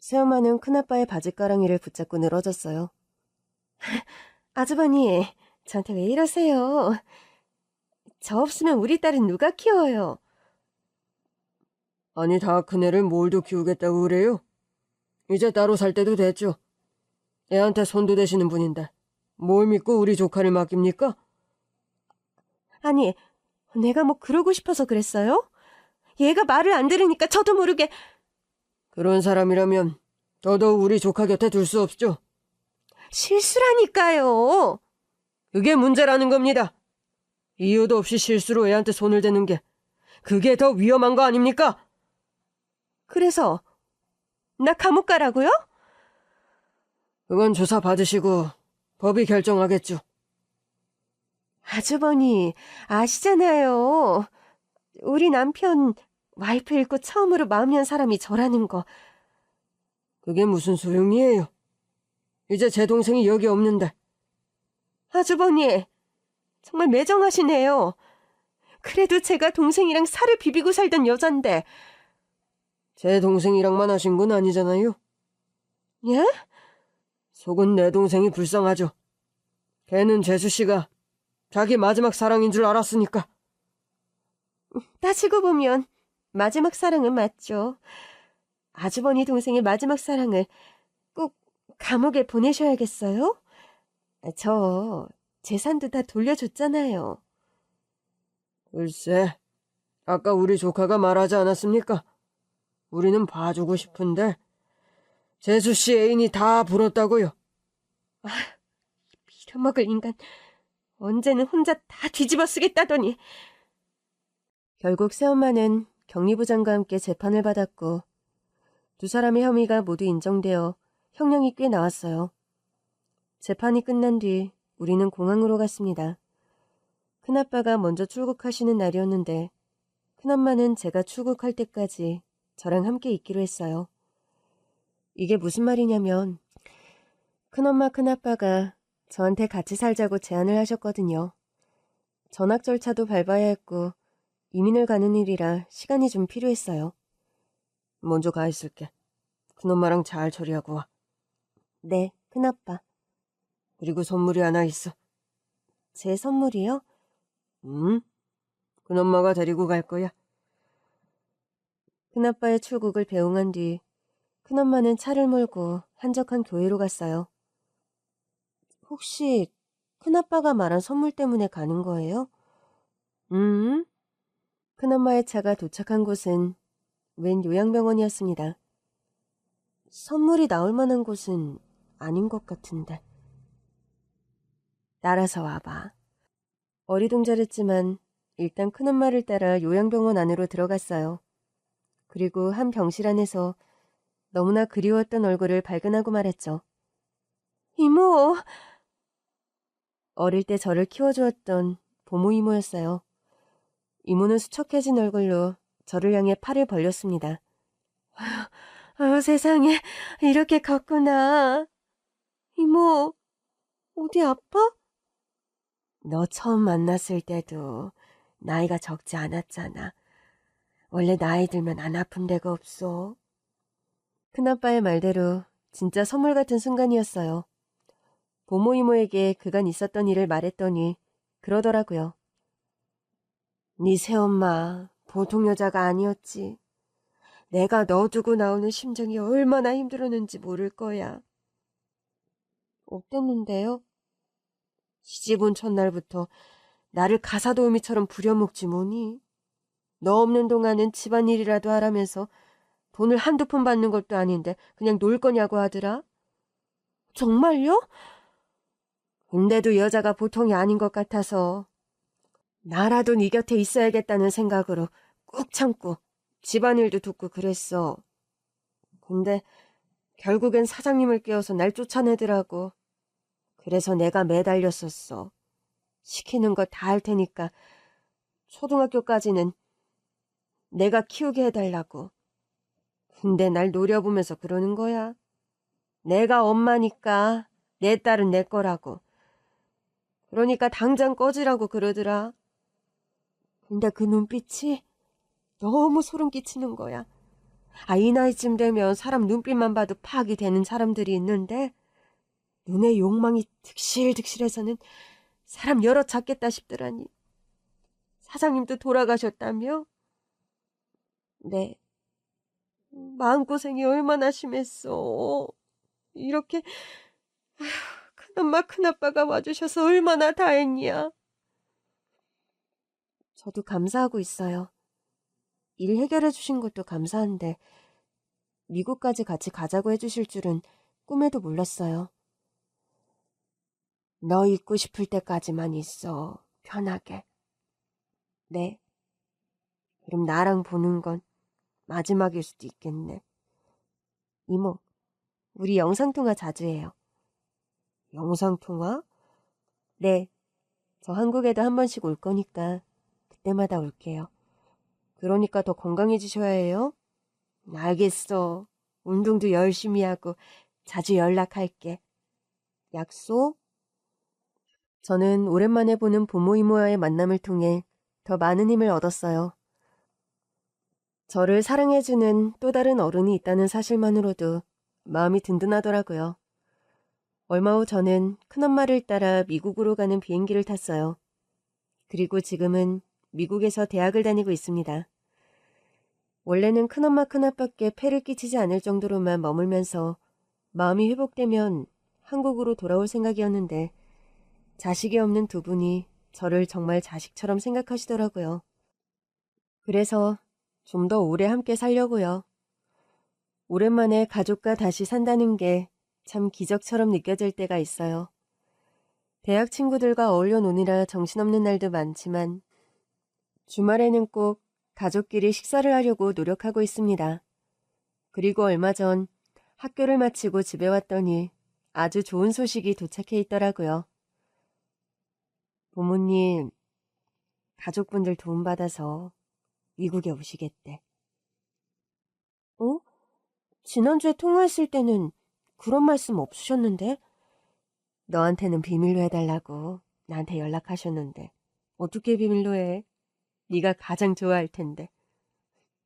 새엄마는 큰아빠의 바지가랑이를 붙잡고 늘어졌어요. 아주버니, 저한테 왜 이러세요? 저 없으면 우리 딸은 누가 키워요? 아니, 다 큰애를 몰도 키우겠다고 그래요? 이제 따로 살 때도 됐죠. 애한테 손도 대시는 분인데 뭘 믿고 우리 조카를 맡깁니까? 아니, 내가 뭐 그러고 싶어서 그랬어요? 얘가 말을 안 들으니까 저도 모르게... 그런 사람이라면 더더욱 우리 조카 곁에 둘 수 없죠. 실수라니까요. 그게 문제라는 겁니다. 이유도 없이 실수로 애한테 손을 대는 게 그게 더 위험한 거 아닙니까? 그래서 나 감옥 가라고요? 그건 조사 받으시고 법이 결정하겠죠. 아주버니, 아시잖아요. 우리 남편 와이프 잃고 처음으로 마음 연 사람이 저라는 거. 그게 무슨 소용이에요? 이제 제 동생이 여기 없는데. 아주버니, 정말 매정하시네요. 그래도 제가 동생이랑 살을 비비고 살던 여잔데. 제 동생이랑만 하신 건 아니잖아요. 예? 속은 내 동생이 불쌍하죠. 걔는 재수씨가 자기 마지막 사랑인 줄 알았으니까. 따지고 보면 마지막 사랑은 맞죠. 아주버니 동생의 마지막 사랑을 꼭 감옥에 보내셔야겠어요? 저 재산도 다 돌려줬잖아요. 글쎄, 아까 우리 조카가 말하지 않았습니까? 우리는 봐주고 싶은데 재수씨 애인이 다 불었다고요. 빌어먹을 인간. 언제는 혼자 다 뒤집어 쓰겠다더니. 결국 새엄마는 격리부장과 함께 재판을 받았고 두 사람의 혐의가 모두 인정되어 형량이 꽤 나왔어요. 재판이 끝난 뒤 우리는 공항으로 갔습니다. 큰아빠가 먼저 출국하시는 날이었는데 큰엄마는 제가 출국할 때까지 저랑 함께 있기로 했어요. 이게 무슨 말이냐면 큰엄마 큰아빠가 저한테 같이 살자고 제안을 하셨거든요. 전학 절차도 밟아야 했고 이민을 가는 일이라 시간이 좀 필요했어요. 먼저 가 있을게. 큰엄마랑 잘 처리하고 와. 네, 큰아빠. 그리고 선물이 하나 있어. 제 선물이요? 큰엄마가 데리고 갈 거야. 큰아빠의 출국을 배웅한 뒤 큰엄마는 차를 몰고 한적한 교회로 갔어요. 혹시 큰아빠가 말한 선물 때문에 가는 거예요? 큰엄마의 차가 도착한 곳은 웬 요양병원이었습니다. 선물이 나올 만한 곳은 아닌 것 같은데. 따라서 와봐. 어리둥절했지만 일단 큰엄마를 따라 요양병원 안으로 들어갔어요. 그리고 한 병실 안에서 너무나 그리웠던 얼굴을 발견하고 말했죠. 이모! 어릴 때 저를 키워주었던 보모 이모였어요. 이모는 수척해진 얼굴로 저를 향해 팔을 벌렸습니다. 세상에 이렇게 컸구나. 이모, 어디 아파? 너 처음 만났을 때도 나이가 적지 않았잖아. 원래 나이 들면 안 아픈 데가 없어. 큰아빠의 말대로 진짜 선물 같은 순간이었어요. 보모 이모에게 그간 있었던 일을 말했더니 그러더라고요. 네 새엄마 보통 여자가 아니었지. 내가 너 두고 나오는 심정이 얼마나 힘들었는지 모를 거야. 어땠는데요? 시집 온 첫날부터 나를 가사도우미처럼 부려먹지 뭐니. 너 없는 동안은 집안일이라도 하라면서 돈을 한두 푼 받는 것도 아닌데 그냥 놀 거냐고 하더라. 정말요? 근데도 여자가 보통이 아닌 것 같아서 나라도 네 곁에 있어야겠다는 생각으로 꾹 참고 집안일도 돕고 그랬어. 근데 결국엔 사장님을 깨워서 날 쫓아내더라고. 그래서 내가 매달렸었어. 시키는 거 다 할 테니까 초등학교까지는 내가 키우게 해달라고. 근데 날 노려보면서 그러는 거야. 내가 엄마니까 내 딸은 내 거라고. 그러니까 당장 꺼지라고 그러더라. 근데 그 눈빛이 너무 소름 끼치는 거야. 이 나이쯤 되면 사람 눈빛만 봐도 파악이 되는 사람들이 있는데 눈에 욕망이 득실득실해서는 사람 열어 찾겠다 싶더라니. 사장님도 돌아가셨다며? 네. 마음고생이 얼마나 심했어. 이렇게 큰엄마 큰아빠가 와주셔서 얼마나 다행이야. 저도 감사하고 있어요. 일 해결해 주신 것도 감사한데 미국까지 같이 가자고 해주실 줄은 꿈에도 몰랐어요. 너 있고 싶을 때까지만 있어. 편하게. 네. 그럼 나랑 보는 건 마지막일 수도 있겠네. 이모, 우리 영상통화 자주 해요. 영상통화? 네. 저 한국에도 한 번씩 올 거니까 그때마다 올게요. 그러니까 더 건강해지셔야 해요. 알겠어. 운동도 열심히 하고 자주 연락할게. 약속? 저는 오랜만에 보는 부모 이모와의 만남을 통해 더 많은 힘을 얻었어요. 저를 사랑해주는 또 다른 어른이 있다는 사실만으로도 마음이 든든하더라고요. 얼마 후 저는 큰엄마를 따라 미국으로 가는 비행기를 탔어요. 그리고 지금은 미국에서 대학을 다니고 있습니다. 원래는 큰엄마 큰아빠께 폐를 끼치지 않을 정도로만 머물면서 마음이 회복되면 한국으로 돌아올 생각이었는데 자식이 없는 두 분이 저를 정말 자식처럼 생각하시더라고요. 그래서 좀 더 오래 함께 살려고요. 오랜만에 가족과 다시 산다는 게 참 기적처럼 느껴질 때가 있어요. 대학 친구들과 어울려 노느라 정신없는 날도 많지만 주말에는 꼭 가족끼리 식사를 하려고 노력하고 있습니다. 그리고 얼마 전 학교를 마치고 집에 왔더니 아주 좋은 소식이 도착해 있더라고요. 부모님, 가족분들 도움받아서 미국에 오시겠대. 어? 지난주에 통화했을 때는 그런 말씀 없으셨는데? 너한테는 비밀로 해달라고 나한테 연락하셨는데 어떻게 비밀로 해? 네가 가장 좋아할 텐데.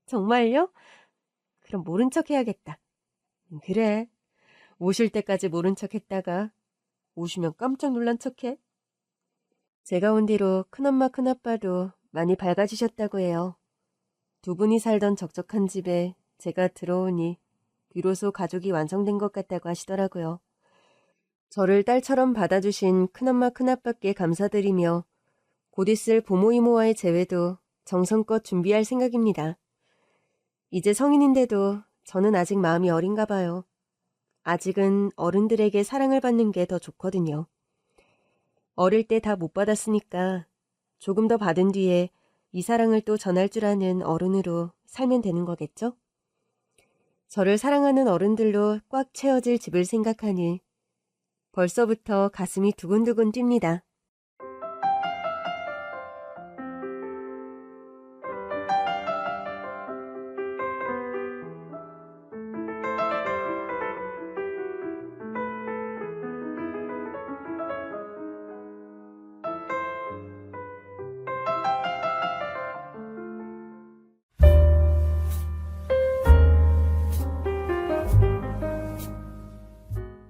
정말요? 그럼 모른 척 해야겠다. 그래. 오실 때까지 모른 척 했다가 오시면 깜짝 놀란 척해. 제가 온 뒤로 큰엄마 큰아빠도 많이 밝아지셨다고 해요. 두 분이 살던 적적한 집에 제가 들어오니 비로소 가족이 완성된 것 같다고 하시더라고요. 저를 딸처럼 받아주신 큰엄마 큰아빠께 감사드리며 곧 있을 부모 이모와의 재회도 정성껏 준비할 생각입니다. 이제 성인인데도 저는 아직 마음이 어린가 봐요. 아직은 어른들에게 사랑을 받는 게 더 좋거든요. 어릴 때 다 못 받았으니까 조금 더 받은 뒤에 이 사랑을 또 전할 줄 아는 어른으로 살면 되는 거겠죠? 저를 사랑하는 어른들로 꽉 채워질 집을 생각하니 벌써부터 가슴이 두근두근 뜁니다.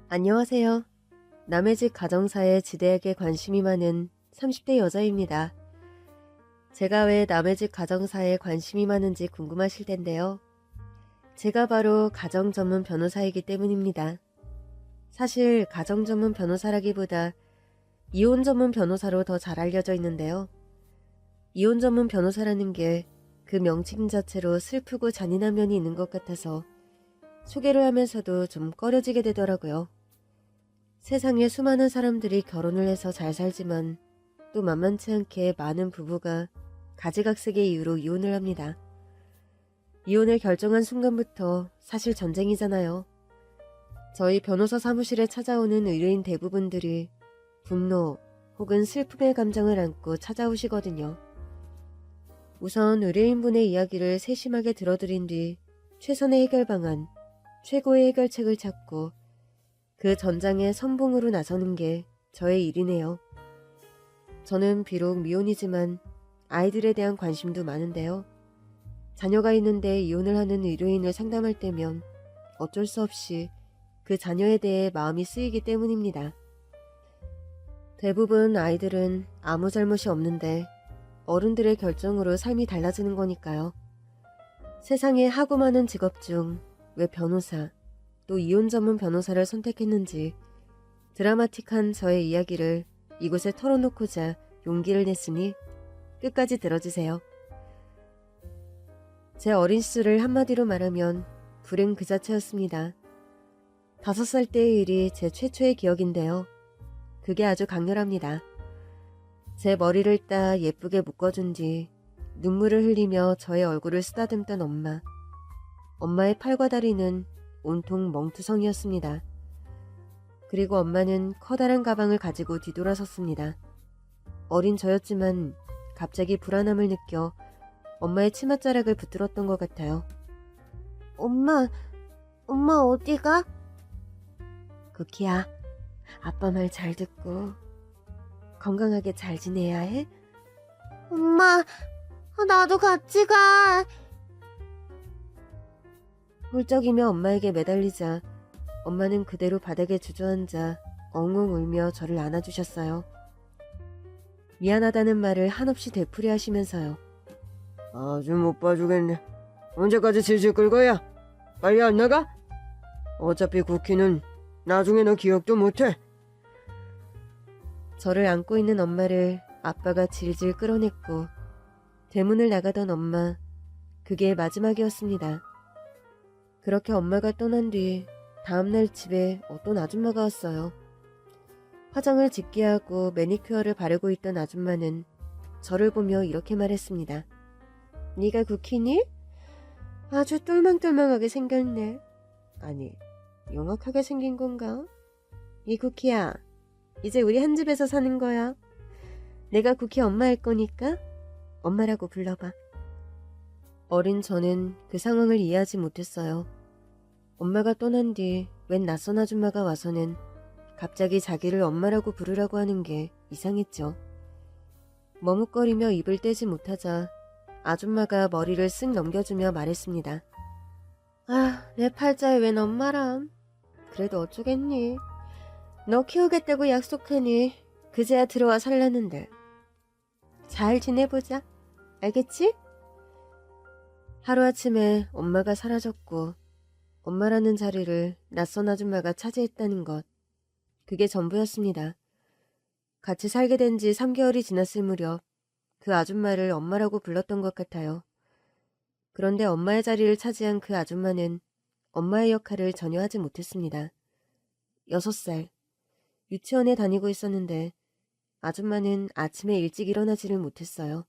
안녕하세요. 남의 집 가정사에 지대하게 관심이 많은 30대 여자입니다. 제가 왜 남의 집 가정사에 관심이 많은지 궁금하실 텐데요. 제가 바로 가정 전문 변호사이기 때문입니다. 사실 가정 전문 변호사라기보다 이혼 전문 변호사로 더 잘 알려져 있는데요. 이혼 전문 변호사라는 게 그 명칭 자체로 슬프고 잔인한 면이 있는 것 같아서 소개를 하면서도 좀 꺼려지게 되더라고요. 세상에 수많은 사람들이 결혼을 해서 잘 살지만 또 만만치 않게 많은 부부가 가지각색의 이유로 이혼을 합니다. 이혼을 결정한 순간부터 사실 전쟁이잖아요. 저희 변호사 사무실에 찾아오는 의뢰인 대부분들이 분노 혹은 슬픔의 감정을 안고 찾아오시거든요. 우선 의뢰인분의 이야기를 세심하게 들어드린 뒤 최선의 해결 방안, 최고의 해결책을 찾고 그 전장에 선봉으로 나서는 게 저의 일이네요. 저는 비록 미혼이지만 아이들에 대한 관심도 많은데요. 자녀가 있는데 이혼을 하는 의뢰인을 상담할 때면 어쩔 수 없이 그 자녀에 대해 마음이 쓰이기 때문입니다. 대부분 아이들은 아무 잘못이 없는데 어른들의 결정으로 삶이 달라지는 거니까요. 세상에 하고 많은 직업 중 왜 변호사, 또 이혼 전문 변호사를 선택했는지 드라마틱한 저의 이야기를 이곳에 털어놓고자 용기를 냈으니 끝까지 들어주세요. 제 어린 시절을 한마디로 말하면 불행 그 자체였습니다. 5살 때의 일이 제 최초의 기억인데요. 그게 아주 강렬합니다. 제 머리를 따 예쁘게 묶어준 뒤 눈물을 흘리며 저의 얼굴을 쓰다듬던 엄마. 엄마의 팔과 다리는 온통 멍투성이었습니다. 그리고 엄마는 커다란 가방을 가지고 뒤돌아섰습니다. 어린 저였지만 갑자기 불안함을 느껴 엄마의 치맛자락을 붙들었던 것 같아요. 엄마 어디가? 쿠키야, 아빠 말 잘 듣고 건강하게 잘 지내야 해? 엄마, 나도 같이 가. 훌쩍이며 엄마에게 매달리자 엄마는 그대로 바닥에 주저앉아 엉엉 울며 저를 안아주셨어요. 미안하다는 말을 한없이 되풀이하시면서요. 아주 못 봐주겠네. 언제까지 질질 끌 거야? 빨리 안 나가? 어차피 쿠키는 나중에 너 기억도 못해. 저를 안고 있는 엄마를 아빠가 질질 끌어냈고 대문을 나가던 엄마, 그게 마지막이었습니다. 그렇게 엄마가 떠난 뒤 다음날 집에 어떤 아줌마가 왔어요. 화장을 짙게 하고 매니큐어를 바르고 있던 아줌마는 저를 보며 이렇게 말했습니다. 네가 쿠키니? 아주 똘망똘망하게 생겼네. 아니, 영악하게 생긴 건가? 이 쿠키야, 이제 우리 한 집에서 사는 거야. 내가 쿠키 엄마 할 거니까 엄마라고 불러봐. 어린 저는 그 상황을 이해하지 못했어요. 엄마가 떠난 뒤 웬 낯선 아줌마가 와서는 갑자기 자기를 엄마라고 부르라고 하는 게 이상했죠. 머뭇거리며 입을 떼지 못하자 아줌마가 머리를 쓱 넘겨주며 말했습니다. 아, 내 팔자에 웬 엄마람. 그래도 어쩌겠니. 너 키우겠다고 약속하니 그제야 들어와 살라는데. 잘 지내보자. 알겠지? 하루아침에 엄마가 사라졌고 엄마라는 자리를 낯선 아줌마가 차지했다는 것. 그게 전부였습니다. 같이 살게 된 지 3개월이 지났을 무렵 그 아줌마를 엄마라고 불렀던 것 같아요. 그런데 엄마의 자리를 차지한 그 아줌마는 엄마의 역할을 전혀 하지 못했습니다. 6살, 유치원에 다니고 있었는데 아줌마는 아침에 일찍 일어나지를 못했어요.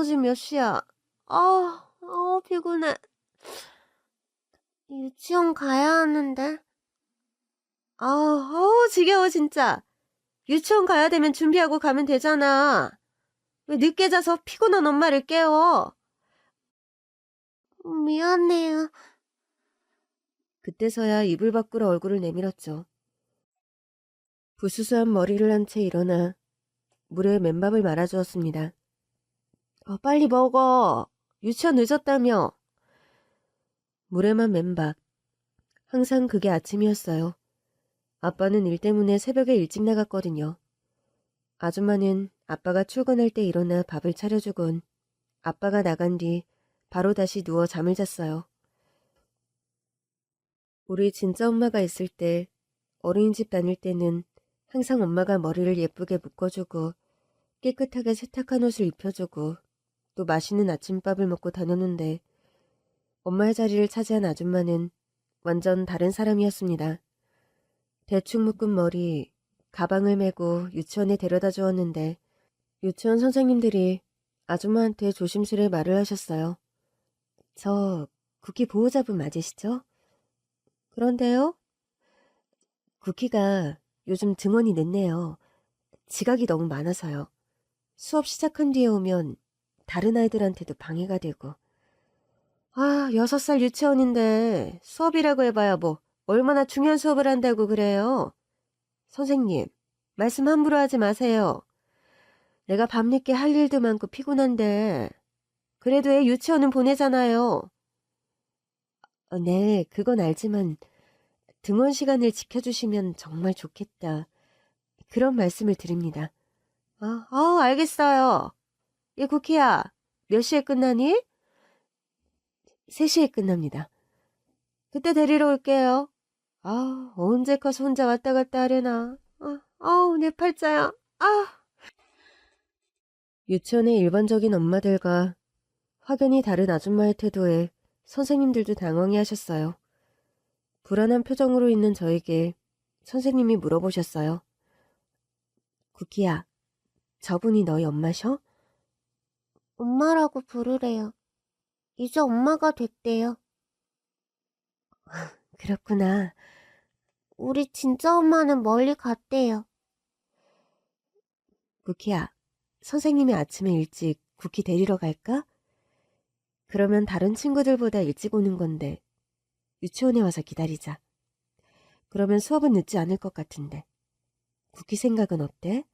지금 몇 시야? 피곤해. 유치원 가야 하는데. 지겨워 진짜. 유치원 가야 되면 준비하고 가면 되잖아. 왜 늦게 자서 피곤한 엄마를 깨워? 미안해요. 그때서야 이불 밖으로 얼굴을 내밀었죠. 부스스한 머리를 한 채 일어나 물에 맨밥을 말아주었습니다. 빨리 먹어. 유치원 늦었다며. 물에만 맨밥. 항상 그게 아침이었어요. 아빠는 일 때문에 새벽에 일찍 나갔거든요. 아줌마는 아빠가 출근할 때 일어나 밥을 차려주곤 아빠가 나간 뒤 바로 다시 누워 잠을 잤어요. 우리 진짜 엄마가 있을 때 어린이집 다닐 때는 항상 엄마가 머리를 예쁘게 묶어주고 깨끗하게 세탁한 옷을 입혀주고 또 맛있는 아침밥을 먹고 다녔는데 엄마의 자리를 차지한 아줌마는 완전 다른 사람이었습니다. 대충 묶은 머리, 가방을 메고 유치원에 데려다 주었는데 유치원 선생님들이 아줌마한테 조심스레 말을 하셨어요. 저 쿠키 보호자분 맞으시죠? 그런데요? 쿠키가 요즘 등원이 늦네요. 지각이 너무 많아서요. 수업 시작한 뒤에 오면 다른 아이들한테도 방해가 되고. 6살 유치원인데 수업이라고 해봐야 뭐 얼마나 중요한 수업을 한다고 그래요. 선생님, 말씀 함부로 하지 마세요. 내가 밤늦게 할 일도 많고 피곤한데 그래도 애 유치원은 보내잖아요. 네, 그건 알지만 등원 시간을 지켜주시면 정말 좋겠다. 그런 말씀을 드립니다. 알겠어요. 쿠키야, 몇 시에 끝나니? 3시에 끝납니다. 그때 데리러 올게요. 언제 커서 혼자 왔다 갔다 하려나. 내 팔자야. 유치원의 일반적인 엄마들과 확연히 다른 아줌마의 태도에 선생님들도 당황해 하셨어요. 불안한 표정으로 있는 저에게 선생님이 물어보셨어요. 쿠키야, 저분이 너희 엄마셔? 엄마라고 부르래요. 이제 엄마가 됐대요. 그렇구나. 우리 진짜 엄마는 멀리 갔대요. 쿠키야, 선생님이 아침에 일찍 쿠키 데리러 갈까? 그러면 다른 친구들보다 일찍 오는 건데 유치원에 와서 기다리자. 그러면 수업은 늦지 않을 것 같은데. 쿠키 생각은 어때?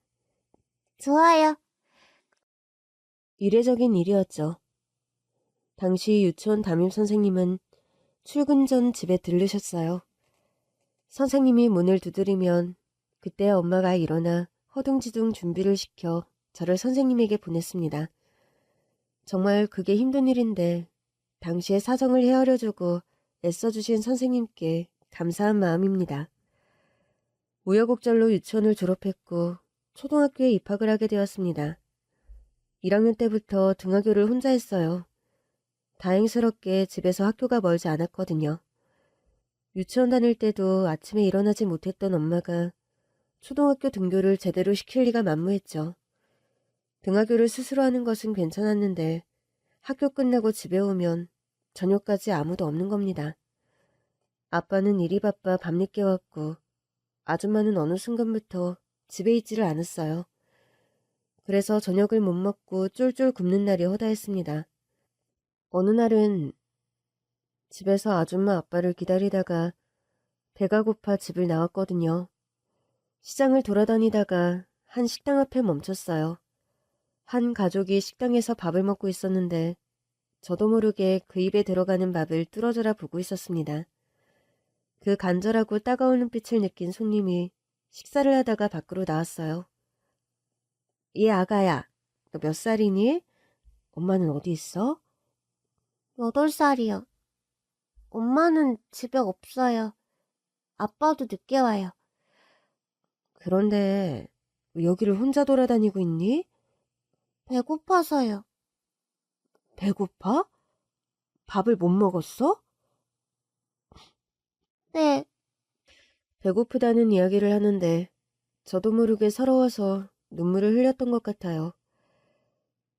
좋아요. 이례적인 일이었죠. 당시 유치원 담임선생님은 출근 전 집에 들르셨어요. 선생님이 문을 두드리면 그때 엄마가 일어나 허둥지둥 준비를 시켜 저를 선생님에게 보냈습니다. 정말 그게 힘든 일인데 당시의 사정을 헤아려주고 애써주신 선생님께 감사한 마음입니다. 우여곡절로 유치원을 졸업했고 초등학교에 입학을 하게 되었습니다. 1학년 때부터 등하교를 혼자 했어요. 다행스럽게 집에서 학교가 멀지 않았거든요. 유치원 다닐 때도 아침에 일어나지 못했던 엄마가 초등학교 등교를 제대로 시킬 리가 만무했죠. 등하교를 스스로 하는 것은 괜찮았는데 학교 끝나고 집에 오면 저녁까지 아무도 없는 겁니다. 아빠는 일이 바빠 밤늦게 왔고 아줌마는 어느 순간부터 집에 있지를 않았어요. 그래서 저녁을 못 먹고 쫄쫄 굶는 날이 허다했습니다. 어느 날은 집에서 아줌마 아빠를 기다리다가 배가 고파 집을 나왔거든요. 시장을 돌아다니다가 한 식당 앞에 멈췄어요. 한 가족이 식당에서 밥을 먹고 있었는데 저도 모르게 그 입에 들어가는 밥을 뚫어져라 보고 있었습니다. 그 간절하고 따가운 눈빛을 느낀 손님이 식사를 하다가 밖으로 나왔어요. 얘 아가야, 너 몇 살이니? 엄마는 어디 있어? 8살이요. 엄마는 집에 없어요. 아빠도 늦게 와요. 그런데 왜 여기를 혼자 돌아다니고 있니? 배고파서요. 배고파? 밥을 못 먹었어? 네, 배고프다는 이야기를 하는데 저도 모르게 서러워서 눈물을 흘렸던 것 같아요.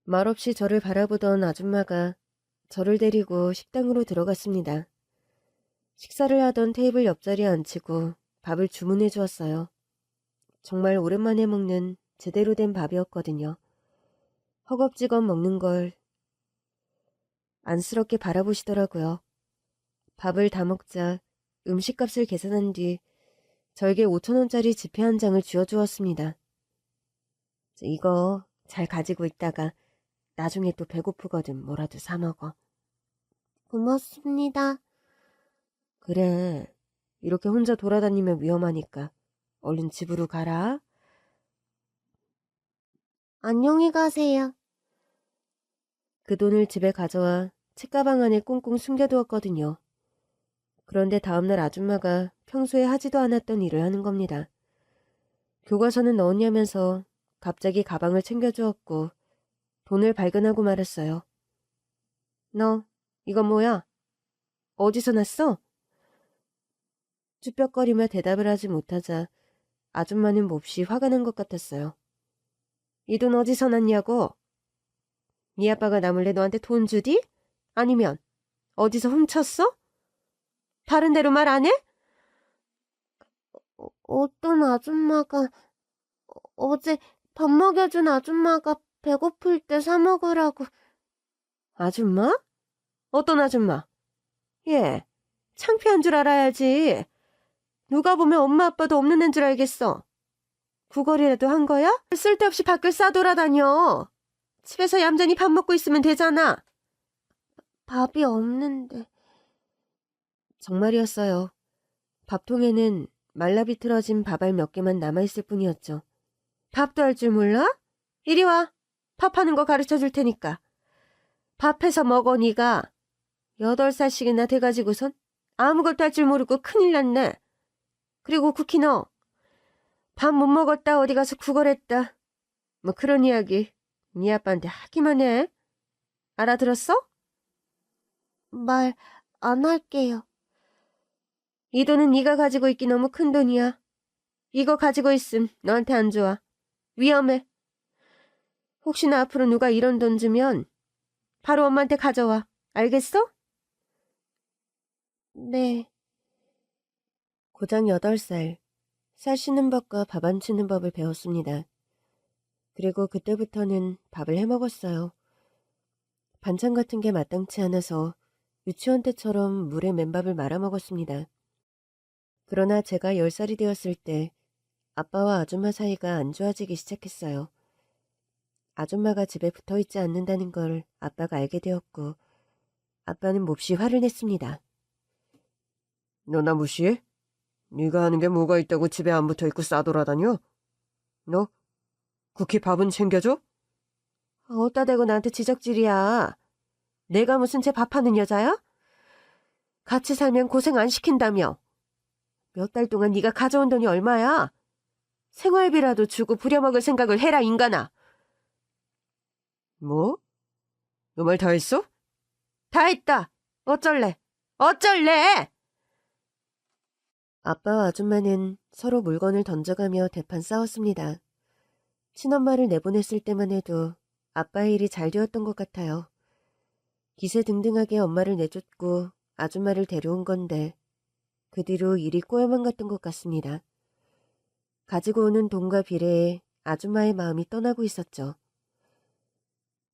말없이 저를 바라보던 아줌마가 저를 데리고 식당으로 들어갔습니다. 식사를 하던 테이블 옆자리에 앉히고 밥을 주문해 주었어요. 정말 오랜만에 먹는 제대로 된 밥이었거든요. 허겁지겁 먹는 걸 안쓰럽게 바라보시더라고요. 밥을 다 먹자 음식값을 계산한 뒤 저에게 5,000원짜리 지폐 한 장을 쥐어주었습니다. 이거 잘 가지고 있다가 나중에 또 배고프거든 뭐라도 사 먹어. 고맙습니다. 그래, 이렇게 혼자 돌아다니면 위험하니까 얼른 집으로 가라. 안녕히 가세요. 그 돈을 집에 가져와 책가방 안에 꽁꽁 숨겨두었거든요. 그런데 다음날 아줌마가 평소에 하지도 않았던 일을 하는 겁니다. 교과서는 넣었냐면서 갑자기 가방을 챙겨주었고 돈을 발견하고 말했어요. 너, 이건 뭐야? 어디서 났어? 쭈뼛거리며 대답을 하지 못하자 아줌마는 몹시 화가 난 것 같았어요. 이 돈 어디서 났냐고? 네 아빠가 나 몰래 너한테 돈 주디? 아니면 어디서 훔쳤어? 다른 데로 말 안 해? 어떤 아줌마가, 어제 밥 먹여준 아줌마가 배고플 때 사 먹으라고. 아줌마? 어떤 아줌마? 예, 창피한 줄 알아야지. 누가 보면 엄마 아빠도 없는 애인 줄 알겠어. 구걸이라도 한 거야? 쓸데없이 밖을 싸돌아다녀. 집에서 얌전히 밥 먹고 있으면 되잖아. 밥이 없는데. 정말이었어요. 밥통에는 말라비틀어진 밥알 몇 개만 남아있을 뿐이었죠. 밥도 할 줄 몰라? 이리 와. 밥하는 거 가르쳐 줄 테니까. 밥해서 먹어 니가. 8살씩이나 돼가지고선 아무것도 할 줄 모르고 큰일 났네. 그리고 쿠키 너. 밥 못 먹었다 어디 가서 구걸했다. 뭐 그런 이야기 네 아빠한테 하기만 해. 알아들었어? 말 안 할게요. 이 돈은 네가 가지고 있기 너무 큰 돈이야. 이거 가지고 있음 너한테 안 좋아. 위험해. 혹시나 앞으로 누가 이런 돈 주면 바로 엄마한테 가져와. 알겠어? 네, 고작 8살. 쌀 씻는 법과 밥 안 치는 법을 배웠습니다. 그리고 그때부터는 밥을 해먹었어요. 반찬 같은 게 마땅치 않아서 유치원 때처럼 물에 맨밥을 말아먹었습니다. 그러나 제가 10살이 되었을 때 아빠와 아줌마 사이가 안 좋아지기 시작했어요. 아줌마가 집에 붙어있지 않는다는 걸 아빠가 알게 되었고 아빠는 몹시 화를 냈습니다. 너 나 무시해? 네가 하는 게 뭐가 있다고 집에 안 붙어있고 싸돌아다녀? 너 쿠키 밥은 챙겨줘? 어따 대고 나한테 지적질이야. 내가 무슨 쟤 밥하는 여자야? 같이 살면 고생 안 시킨다며. 몇 달 동안 네가 가져온 돈이 얼마야? 생활비라도 주고 부려먹을 생각을 해라 인간아. 뭐? 너 말 다 했어? 다 했다. 어쩔래? 어쩔래? 아빠와 아줌마는 서로 물건을 던져가며 대판 싸웠습니다. 친엄마를 내보냈을 때만 해도 아빠의 일이 잘 되었던 것 같아요. 기세등등하게 엄마를 내쫓고 아줌마를 데려온 건데 그 뒤로 일이 꼬여만 갔던 것 같습니다. 가지고 오는 돈과 비례에 아줌마의 마음이 떠나고 있었죠.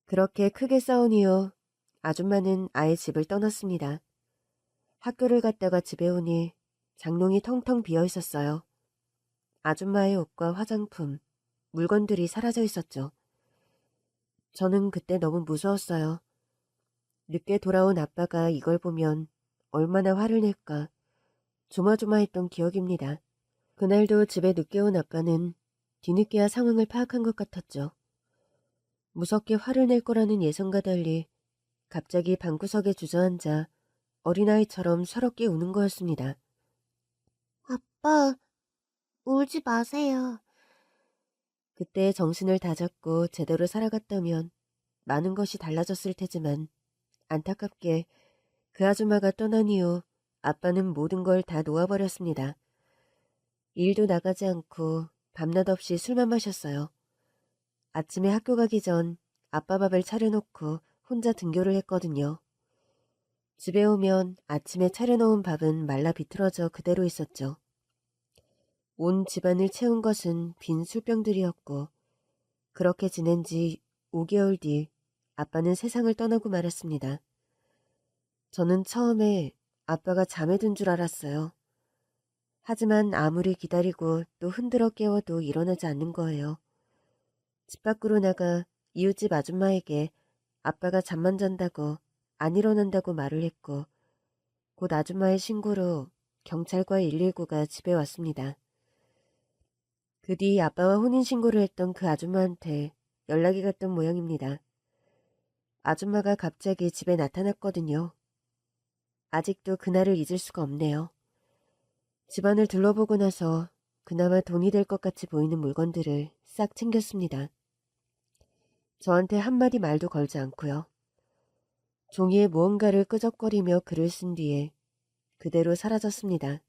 그렇게 크게 싸운 이후 아줌마는 아예 집을 떠났습니다. 학교를 갔다가 집에 오니 장롱이 텅텅 비어 있었어요. 아줌마의 옷과 화장품, 물건들이 사라져 있었죠. 저는 그때 너무 무서웠어요. 늦게 돌아온 아빠가 이걸 보면 얼마나 화를 낼까 조마조마했던 기억입니다. 그날도 집에 늦게 온 아빠는 뒤늦게야 상황을 파악한 것 같았죠. 무섭게 화를 낼 거라는 예상과 달리 갑자기 방구석에 주저앉아 어린아이처럼 서럽게 우는 거였습니다. 아빠, 울지 마세요. 그때 정신을 다잡고 제대로 살아갔다면 많은 것이 달라졌을 테지만 안타깝게 그 아줌마가 떠난 이후 아빠는 모든 걸 다 놓아버렸습니다. 일도 나가지 않고 밤낮 없이 술만 마셨어요. 아침에 학교 가기 전 아빠 밥을 차려놓고 혼자 등교를 했거든요. 집에 오면 아침에 차려놓은 밥은 말라 비틀어져 그대로 있었죠. 온 집안을 채운 것은 빈 술병들이었고 그렇게 지낸 지 5개월 뒤 아빠는 세상을 떠나고 말았습니다. 저는 처음에 아빠가 잠에 든 줄 알았어요. 하지만 아무리 기다리고 또 흔들어 깨워도 일어나지 않는 거예요. 집 밖으로 나가 이웃집 아줌마에게 아빠가 잠만 잔다고 안 일어난다고 말을 했고 곧 아줌마의 신고로 경찰과 119가 집에 왔습니다. 그 뒤 아빠와 혼인신고를 했던 그 아줌마한테 연락이 갔던 모양입니다. 아줌마가 갑자기 집에 나타났거든요. 아직도 그날을 잊을 수가 없네요. 집안을 둘러보고 나서 그나마 돈이 될 것 같이 보이는 물건들을 싹 챙겼습니다. 저한테 한마디 말도 걸지 않고요. 종이에 무언가를 끄적거리며 글을 쓴 뒤에 그대로 사라졌습니다.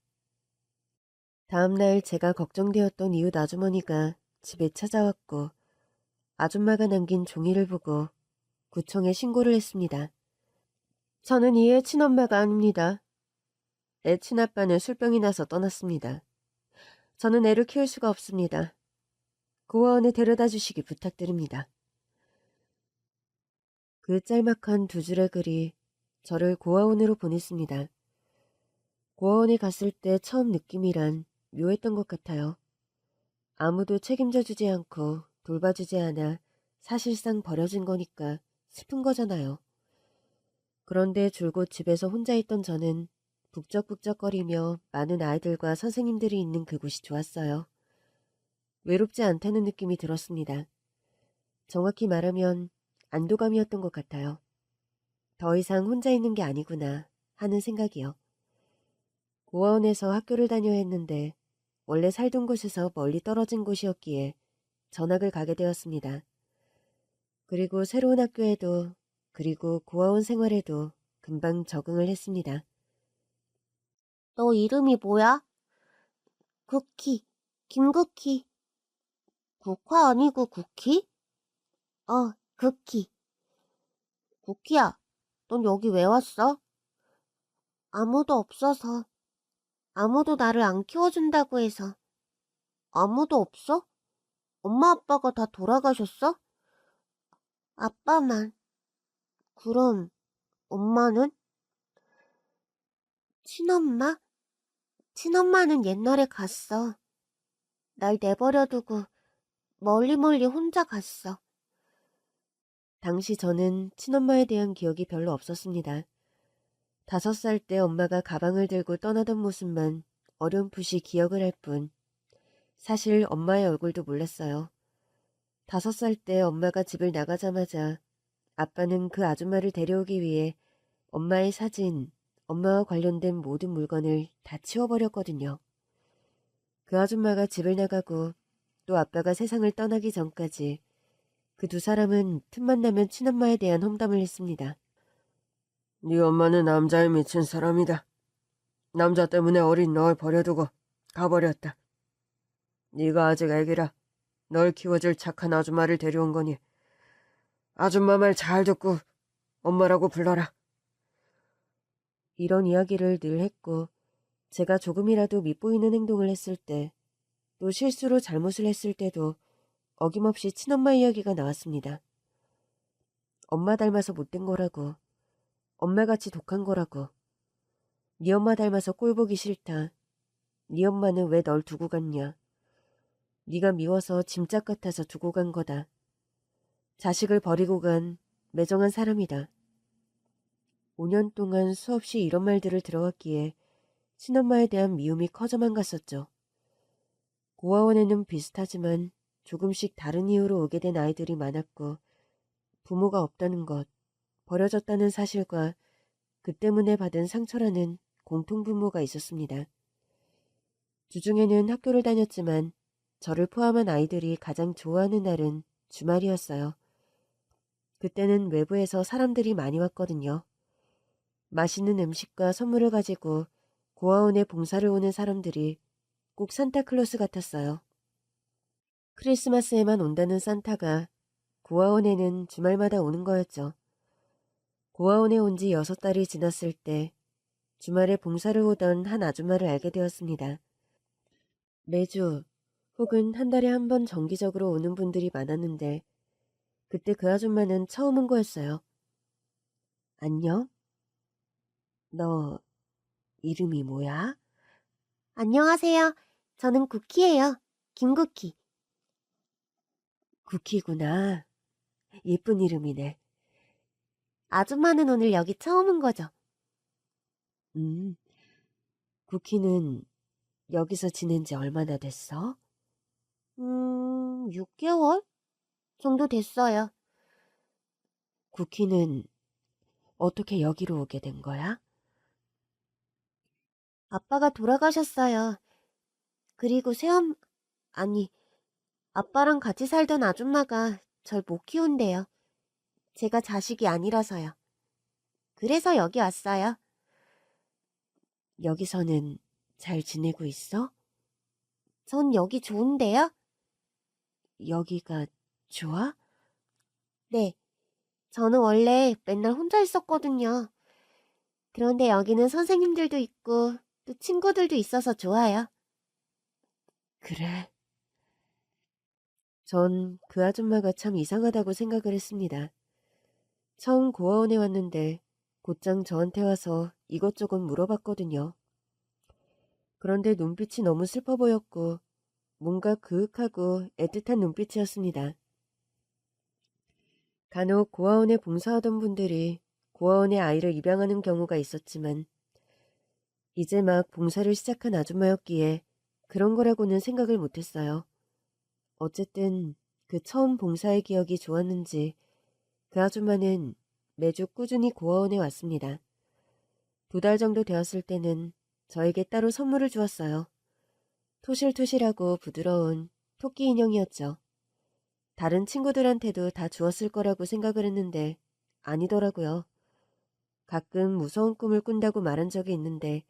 다음날 제가 걱정되었던 이웃 아주머니가 집에 찾아왔고 아줌마가 남긴 종이를 보고 구청에 신고를 했습니다. 저는 이 애 친엄마가 아닙니다. 애 친아빠는 술병이 나서 떠났습니다. 저는 애를 키울 수가 없습니다. 고아원에 데려다 주시기 부탁드립니다. 그 짤막한 두 줄의 글이 저를 고아원으로 보냈습니다. 고아원에 갔을 때 처음 느낌이란 묘했던 것 같아요. 아무도 책임져 주지 않고 돌봐주지 않아 사실상 버려진 거니까 슬픈 거잖아요. 그런데 줄곧 집에서 혼자 있던 저는 북적북적거리며 많은 아이들과 선생님들이 있는 그곳이 좋았어요. 외롭지 않다는 느낌이 들었습니다. 정확히 말하면 안도감이었던 것 같아요. 더 이상 혼자 있는 게 아니구나 하는 생각이요. 고아원에서 학교를 다녀야 했는데 원래 살던 곳에서 멀리 떨어진 곳이었기에 전학을 가게 되었습니다. 그리고 새로운 학교에도 그리고 고아원 생활에도 금방 적응을 했습니다. 너 이름이 뭐야? 쿠키, 김쿠키. 국화 아니고 쿠키? 쿠키. 쿠키야, 넌 여기 왜 왔어? 아무도 없어서. 아무도 나를 안 키워준다고 해서. 아무도 없어? 엄마 아빠가 다 돌아가셨어? 아빠만. 그럼 엄마는? 친엄마? 친엄마는 옛날에 갔어. 날 내버려두고 멀리 혼자 갔어. 당시 저는 친엄마에 대한 기억이 별로 없었습니다. 5살 때 엄마가 가방을 들고 떠나던 모습만 어렴풋이 기억을 할 뿐 사실 엄마의 얼굴도 몰랐어요. 5살 때 엄마가 집을 나가자마자 아빠는 그 아줌마를 데려오기 위해 엄마의 사진, 엄마와 관련된 모든 물건을 다 치워버렸거든요. 그 아줌마가 집을 나가고 또 아빠가 세상을 떠나기 전까지 그 두 사람은 틈만 나면 친엄마에 대한 험담을 했습니다. 네 엄마는 남자에 미친 사람이다. 남자 때문에 어린 널 버려두고 가버렸다. 네가 아직 애기라 널 키워줄 착한 아줌마를 데려온 거니 아줌마 말 잘 듣고 엄마라고 불러라. 이런 이야기를 늘 했고 제가 조금이라도 밉보이는 행동을 했을 때 또 실수로 잘못을 했을 때도 어김없이 친엄마 이야기가 나왔습니다. 엄마 닮아서 못된 거라고, 엄마같이 독한 거라고, 네 엄마 닮아서 꼴보기 싫다, 네 엄마는 왜 널 두고 갔냐, 네가 미워서 짐짝 같아서 두고 간 거다, 자식을 버리고 간 매정한 사람이다. 5년 동안 수없이 이런 말들을 들어왔기에 친엄마에 대한 미움이 커져만 갔었죠. 고아원에는 비슷하지만 조금씩 다른 이유로 오게 된 아이들이 많았고 부모가 없다는 것, 버려졌다는 사실과 그 때문에 받은 상처라는 공통분모가 있었습니다. 주중에는 학교를 다녔지만 저를 포함한 아이들이 가장 좋아하는 날은 주말이었어요. 그때는 외부에서 사람들이 많이 왔거든요. 맛있는 음식과 선물을 가지고 고아원에 봉사를 오는 사람들이 꼭 산타클로스 같았어요. 크리스마스에만 온다는 산타가 고아원에는 주말마다 오는 거였죠. 고아원에 온 지 6달이 지났을 때 주말에 봉사를 오던 한 아줌마를 알게 되었습니다. 매주 혹은 한 달에 한 번 정기적으로 오는 분들이 많았는데 그때 그 아줌마는 처음 온 거였어요. 안녕? 너 이름이 뭐야? 안녕하세요. 저는 쿠키예요. 김쿠키. 쿠키구나. 예쁜 이름이네. 아줌마는 오늘 여기 처음 온 거죠? 쿠키는 여기서 지낸 지 얼마나 됐어? 6개월 정도 됐어요. 쿠키는 어떻게 여기로 오게 된 거야? 아빠가 돌아가셨어요. 그리고 아니, 아빠랑 같이 살던 아줌마가 절 못 키운대요. 제가 자식이 아니라서요. 그래서 여기 왔어요. 여기서는 잘 지내고 있어? 전 여기 좋은데요? 여기가 좋아? 네. 저는 원래 맨날 혼자 있었거든요. 그런데 여기는 선생님들도 있고 또 친구들도 있어서 좋아요. 그래. 전 그 아줌마가 참 이상하다고 생각을 했습니다. 처음 고아원에 왔는데 곧장 저한테 와서 이것저것 물어봤거든요. 그런데 눈빛이 너무 슬퍼 보였고 뭔가 그윽하고 애틋한 눈빛이었습니다. 간혹 고아원에 봉사하던 분들이 고아원에 아이를 입양하는 경우가 있었지만 이제 막 봉사를 시작한 아줌마였기에 그런 거라고는 생각을 못했어요. 어쨌든 그 처음 봉사의 기억이 좋았는지 그 아줌마는 매주 꾸준히 고아원에 왔습니다. 2달 정도 되었을 때는 저에게 따로 선물을 주었어요. 토실토실하고 부드러운 토끼 인형이었죠. 다른 친구들한테도 다 주었을 거라고 생각을 했는데 아니더라고요. 가끔 무서운 꿈을 꾼다고 말한 적이 있는데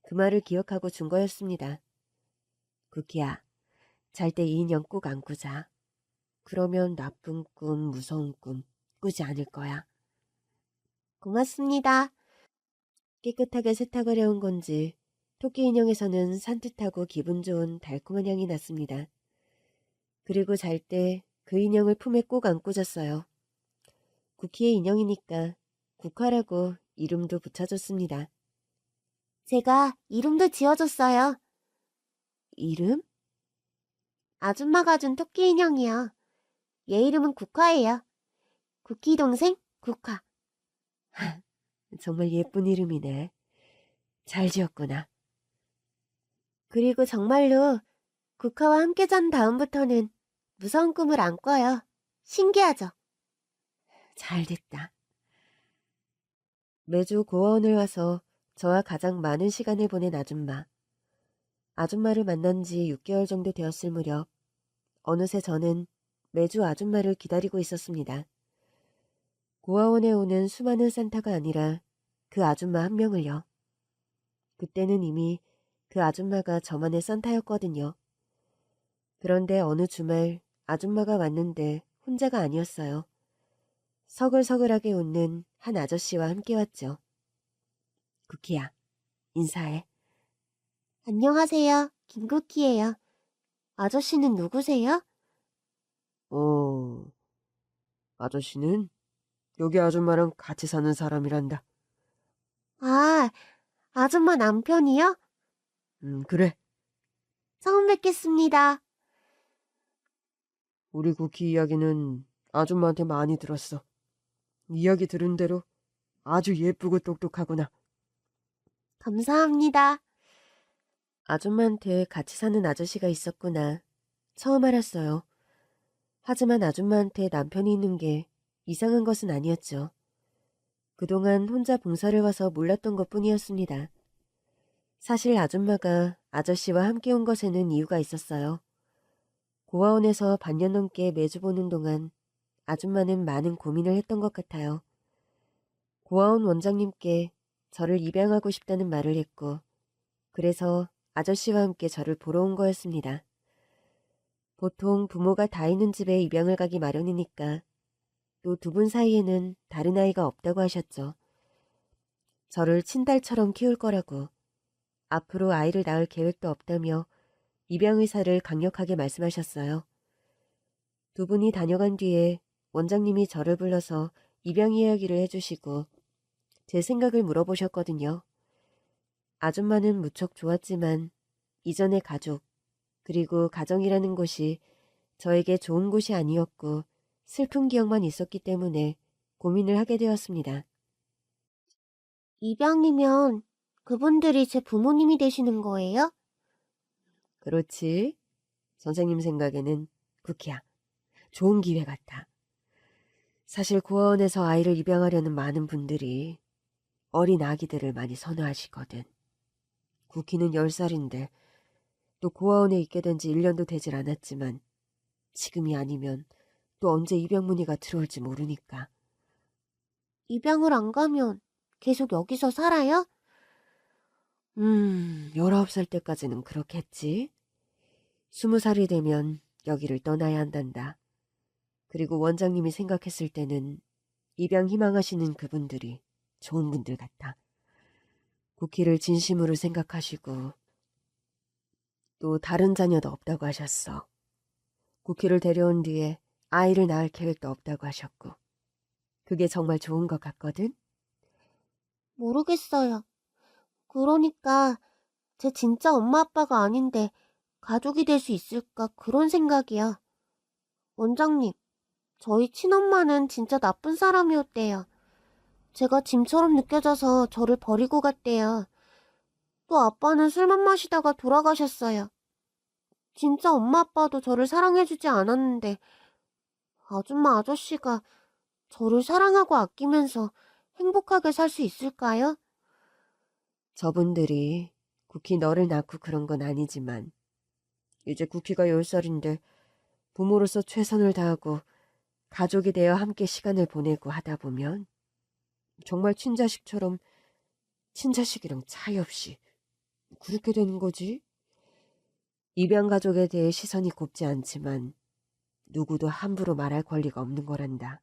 그 말을 기억하고 준 거였습니다. 쿠키야, 잘 때 이 인형 꼭 안고 자. 그러면 나쁜 꿈, 무서운 꿈 꾸지 않을 거야. 고맙습니다. 깨끗하게 세탁을 해온 건지 토끼 인형에서는 산뜻하고 기분 좋은 달콤한 향이 났습니다. 그리고 잘 때 그 인형을 품에 꼭 안고 잤어요. 쿠키의 인형이니까 국화라고 이름도 붙여줬습니다. 제가 이름도 지어줬어요. 이름? 아줌마가 준 토끼 인형이요. 얘 이름은 국화예요. 쿠키 동생 국화. 정말 예쁜 이름이네. 잘 지었구나. 그리고 정말로 국화와 함께 잔 다음부터는 무서운 꿈을 안 꿔요. 신기하죠? 잘됐다. 매주 고아원을 와서 저와 가장 많은 시간을 보낸 아줌마. 아줌마를 만난 지 6개월 정도 되었을 무렵 어느새 저는 매주 아줌마를 기다리고 있었습니다. 고아원에 오는 수많은 산타가 아니라 그 아줌마 한 명을요. 그때는 이미 그 아줌마가 저만의 산타였거든요. 그런데 어느 주말 아줌마가 왔는데 혼자가 아니었어요. 서글서글하게 웃는 한 아저씨와 함께 왔죠. 쿠키야, 인사해. 안녕하세요. 김쿠키예요. 아저씨는 누구세요? 아저씨는 여기 아줌마랑 같이 사는 사람이란다. 아, 아줌마 남편이요? 그래. 처음 뵙겠습니다. 우리 쿠키 이야기는 아줌마한테 많이 들었어. 이야기 들은 대로 아주 예쁘고 똑똑하구나. 감사합니다. 아줌마한테 같이 사는 아저씨가 있었구나. 처음 알았어요. 하지만 아줌마한테 남편이 있는 게 이상한 것은 아니었죠. 그동안 혼자 봉사를 와서 몰랐던 것뿐이었습니다. 사실 아줌마가 아저씨와 함께 온 것에는 이유가 있었어요. 고아원에서 반년 넘게 매주 보는 동안 아줌마는 많은 고민을 했던 것 같아요. 고아원 원장님께 저를 입양하고 싶다는 말을 했고, 그래서 아저씨와 함께 저를 보러 온 거였습니다. 보통 부모가 다 있는 집에 입양을 가기 마련이니까 또 두 분 사이에는 다른 아이가 없다고 하셨죠. 저를 친딸처럼 키울 거라고, 앞으로 아이를 낳을 계획도 없다며 입양 의사를 강력하게 말씀하셨어요. 두 분이 다녀간 뒤에 원장님이 저를 불러서 입양 이야기를 해주시고 제 생각을 물어보셨거든요. 아줌마는 무척 좋았지만 이전의 가족, 그리고 가정이라는 곳이 저에게 좋은 곳이 아니었고 슬픈 기억만 있었기 때문에 고민을 하게 되었습니다. 입양이면 그분들이 제 부모님이 되시는 거예요? 그렇지. 선생님 생각에는 쿠키야. 좋은 기회 같아. 사실 고아원에서 아이를 입양하려는 많은 분들이 어린 아기들을 많이 선호하시거든. 쿠키는 10살인데 또 고아원에 있게 된 지 1년도 되질 않았지만 지금이 아니면 또 언제 입양 문의가 들어올지 모르니까. 입양을 안 가면 계속 여기서 살아요? 19살 때까지는 그렇겠지. 20살이 되면 여기를 떠나야 한단다. 그리고 원장님이 생각했을 때는 입양 희망하시는 그분들이 좋은 분들 같아. 쿠키를 진심으로 생각하시고 또 다른 자녀도 없다고 하셨어. 쿠키를 데려온 뒤에 아이를 낳을 계획도 없다고 하셨고. 그게 정말 좋은 것 같거든? 모르겠어요. 그러니까 제 진짜 엄마 아빠가 아닌데 가족이 될 수 있을까 그런 생각이야. 원장님, 저희 친엄마는 진짜 나쁜 사람이었대요. 제가 짐처럼 느껴져서 저를 버리고 갔대요. 또 아빠는 술만 마시다가 돌아가셨어요. 진짜 엄마 아빠도 저를 사랑해주지 않았는데 아줌마 아저씨가 저를 사랑하고 아끼면서 행복하게 살 수 있을까요? 저분들이 쿠키 너를 낳고 그런 건 아니지만 이제 쿠키가 10살인데 부모로서 최선을 다하고 가족이 되어 함께 시간을 보내고 하다 보면 정말 친자식처럼 친자식이랑 차이 없이 그렇게 되는 거지. 입양 가족에 대해 시선이 곱지 않지만 누구도 함부로 말할 권리가 없는 거란다.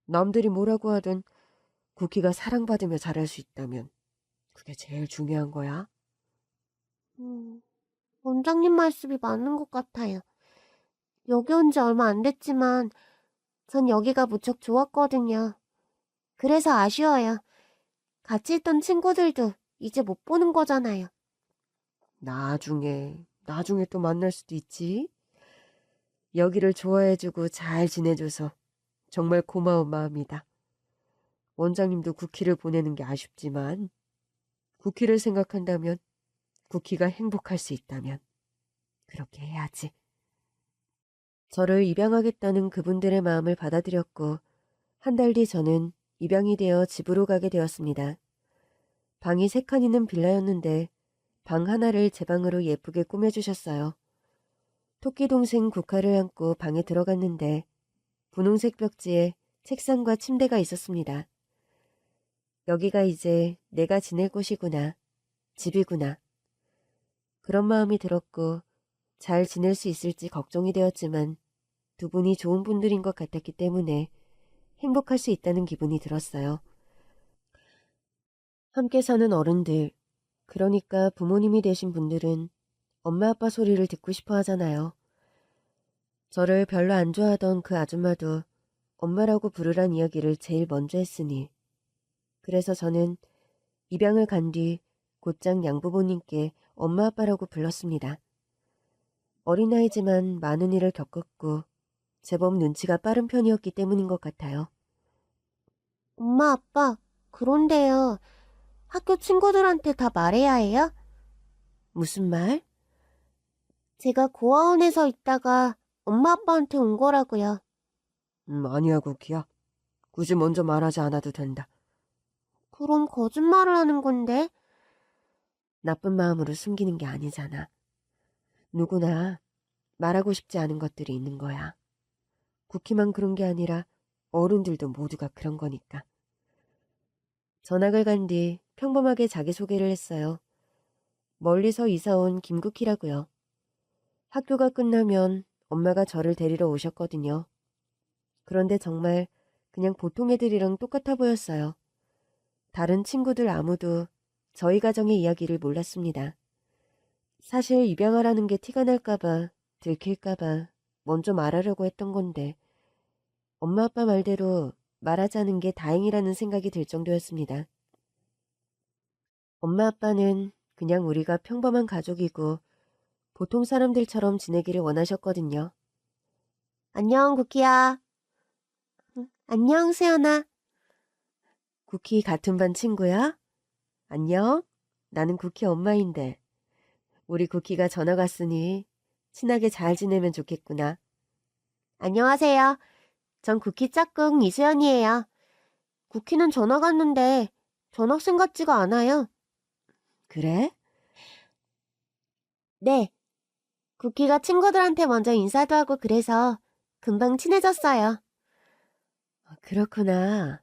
남들이 뭐라고 하든 쿠키가 사랑받으며 자랄 수 있다면 그게 제일 중요한 거야. 원장님 말씀이 맞는 것 같아요. 여기 온 지 얼마 안 됐지만 전 여기가 무척 좋았거든요. 그래서 아쉬워요. 같이 있던 친구들도 이제 못 보는 거잖아요. 나중에 또 만날 수도 있지. 여기를 좋아해주고 잘 지내줘서 정말 고마운 마음이다. 원장님도 쿠키를 보내는 게 아쉽지만 쿠키를 생각한다면, 쿠키가 행복할 수 있다면 그렇게 해야지. 저를 입양하겠다는 그분들의 마음을 받아들였고 한 달 뒤 저는 입양이 되어 집으로 가게 되었습니다. 방이 3칸 있는 빌라였는데 방 하나를 제 방으로 예쁘게 꾸며주셨어요. 토끼 동생 국화를 안고 방에 들어갔는데 분홍색 벽지에 책상과 침대가 있었습니다. 여기가 이제 내가 지낼 곳이구나. 집이구나. 그런 마음이 들었고 잘 지낼 수 있을지 걱정이 되었지만 두 분이 좋은 분들인 것 같았기 때문에 행복할 수 있다는 기분이 들었어요. 함께 사는 어른들, 그러니까 부모님이 되신 분들은 엄마 아빠 소리를 듣고 싶어 하잖아요. 저를 별로 안 좋아하던 그 아줌마도 엄마라고 부르란 이야기를 제일 먼저 했으니, 그래서 저는 입양을 간 뒤 곧장 양부모님께 엄마 아빠라고 불렀습니다. 어린아이지만 많은 일을 겪었고 제법 눈치가 빠른 편이었기 때문인 것 같아요. 엄마, 아빠, 그런데요. 학교 친구들한테 다 말해야 해요? 무슨 말? 제가 고아원에서 있다가 엄마, 아빠한테 온 거라고요. 아니야, 쿠키야. 굳이 먼저 말하지 않아도 된다. 그럼 거짓말을 하는 건데? 나쁜 마음으로 숨기는 게 아니잖아. 누구나 말하고 싶지 않은 것들이 있는 거야. 쿠키만 그런 게 아니라 어른들도 모두가 그런 거니까. 전학을 간 뒤 평범하게 자기소개를 했어요. 멀리서 이사 온 김쿠키라고요. 학교가 끝나면 엄마가 저를 데리러 오셨거든요. 그런데 정말 그냥 보통 애들이랑 똑같아 보였어요. 다른 친구들 아무도 저희 가정의 이야기를 몰랐습니다. 사실 입양하라는 게 티가 날까봐, 들킬까봐 먼저 말하려고 했던 건데 엄마 아빠 말대로 말하자는 게 다행이라는 생각이 들 정도였습니다. 엄마 아빠는 그냥 우리가 평범한 가족이고 보통 사람들처럼 지내기를 원하셨거든요. 안녕, 쿠키야. 안녕, 수연아. 쿠키 같은 반 친구야? 안녕? 나는 쿠키 엄마인데. 우리 쿠키가 전학 왔으니 친하게 잘 지내면 좋겠구나. 안녕하세요. 전 쿠키 짝꿍 이수연이에요. 쿠키는 전학 왔는데 전학생 같지가 않아요. 그래? 네. 쿠키가 친구들한테 먼저 인사도 하고 그래서 금방 친해졌어요. 그렇구나.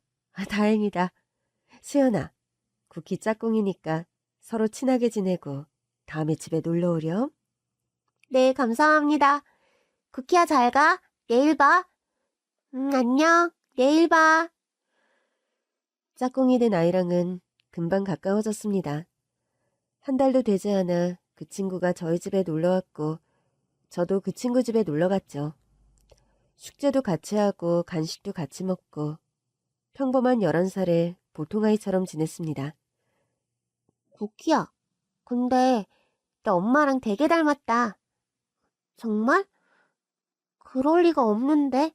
다행이다. 수연아, 쿠키 짝꿍이니까 서로 친하게 지내고 다음에 집에 놀러 오렴. 네, 감사합니다. 쿠키야, 잘 가. 내일 봐. 안녕. 내일 봐. 짝꿍이 된 아이랑은 금방 가까워졌습니다. 한 달도 되지 않아 그 친구가 저희 집에 놀러왔고 저도 그 친구 집에 놀러갔죠. 숙제도 같이 하고 간식도 같이 먹고 평범한 11살의 보통 아이처럼 지냈습니다. 쿠키야, 근데 너 엄마랑 되게 닮았다. 정말? 그럴 리가 없는데?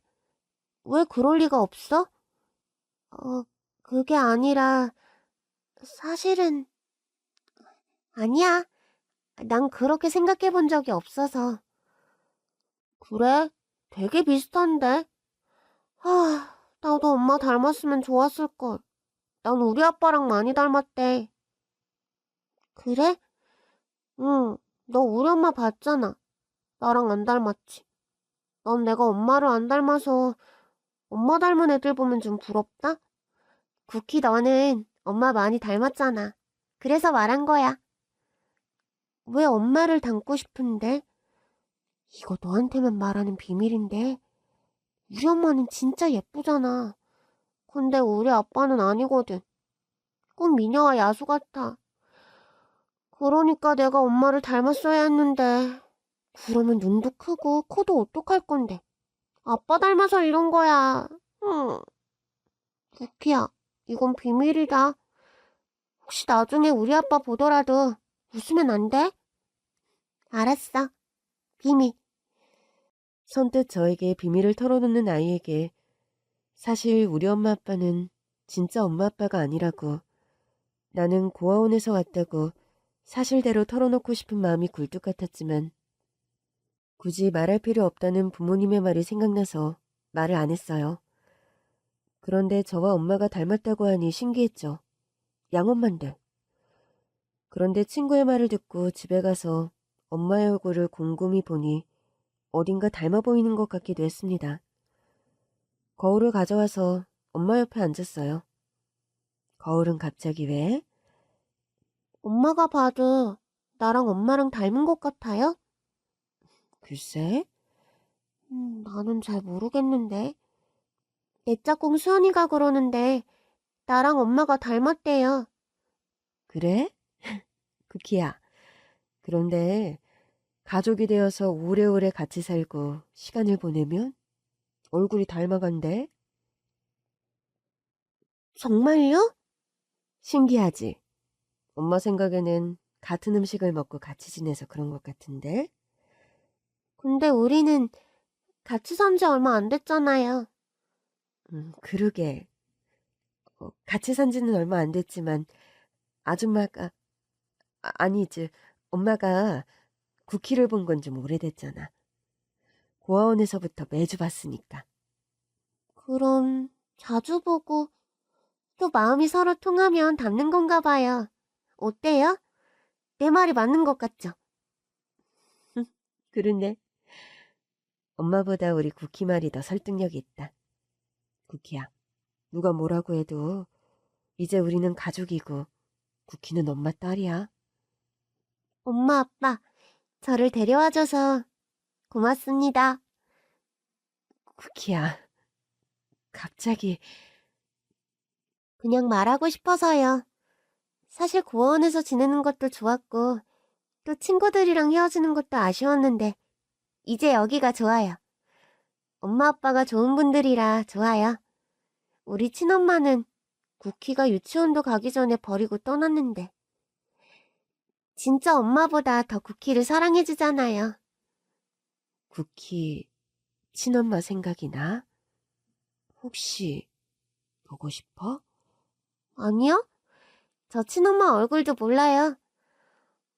왜 그럴 리가 없어? 그게 아니라, 사실은, 아니야. 난 그렇게 생각해 본 적이 없어서. 그래? 되게 비슷한데? 나도 엄마 닮았으면 좋았을걸. 난 우리 아빠랑 많이 닮았대. 그래? 응, 너 우리 엄마 봤잖아. 나랑 안 닮았지. 넌 내가 엄마를 안 닮아서 엄마 닮은 애들 보면 좀 부럽다? 쿠키 너는 엄마 많이 닮았잖아. 그래서 말한 거야. 왜 엄마를 닮고 싶은데? 이거 너한테만 말하는 비밀인데. 우리 엄마는 진짜 예쁘잖아. 근데 우리 아빠는 아니거든. 꼭 미녀와 야수 같아. 그러니까 내가 엄마를 닮았어야 했는데. 그러면 눈도 크고 코도 어떡할 건데. 아빠 닮아서 이런 거야. 쿠키야, 이건 비밀이다. 혹시 나중에 우리 아빠 보더라도 웃으면 안 돼? 알았어. 비밀. 선뜻 저에게 비밀을 털어놓는 아이에게 사실 우리 엄마 아빠는 진짜 엄마 아빠가 아니라고 나는 고아원에서 왔다고 사실대로 털어놓고 싶은 마음이 굴뚝 같았지만 굳이 말할 필요 없다는 부모님의 말이 생각나서 말을 안 했어요. 그런데 저와 엄마가 닮았다고 하니 신기했죠. 양엄만데. 그런데 친구의 말을 듣고 집에 가서 엄마의 얼굴을 곰곰이 보니 어딘가 닮아 보이는 것 같기도 했습니다. 거울을 가져와서 엄마 옆에 앉았어요. 거울은 갑자기 왜? 엄마가 봐도 나랑 엄마랑 닮은 것 같아요? 글쎄, 나는 잘 모르겠는데. 내 짝꿍 수연이가 그러는데 나랑 엄마가 닮았대요. 그래? 쿠키야. 그런데 가족이 되어서 오래오래 같이 살고 시간을 보내면 얼굴이 닮아간대. 정말요? 신기하지? 엄마 생각에는 같은 음식을 먹고 같이 지내서 그런 것 같은데? 근데 우리는 같이 산지 얼마 안 됐잖아요. 그러게. 같이 산 지는 얼마 안 됐지만 아줌마가, 아니지, 엄마가 쿠키를 본 건 좀 오래됐잖아. 고아원에서부터 매주 봤으니까. 그럼 자주 보고 또 마음이 서로 통하면 닮는 건가 봐요. 어때요? 내 말이 맞는 것 같죠? 그러네. 엄마보다 우리 쿠키 말이 더 설득력이 있다. 쿠키야, 누가 뭐라고 해도 이제 우리는 가족이고 쿠키는 엄마 딸이야. 엄마, 아빠, 저를 데려와줘서 고맙습니다. 쿠키야, 갑자기. 그냥 말하고 싶어서요. 사실 고아원에서 지내는 것도 좋았고, 또 친구들이랑 헤어지는 것도 아쉬웠는데, 이제 여기가 좋아요. 엄마 아빠가 좋은 분들이라 좋아요. 우리 친엄마는 쿠키가 유치원도 가기 전에 버리고 떠났는데, 진짜 엄마보다 더 쿠키를 사랑해주잖아요. 쿠키 친엄마 생각이 나? 혹시 보고 싶어? 아니요? 저 친엄마 얼굴도 몰라요.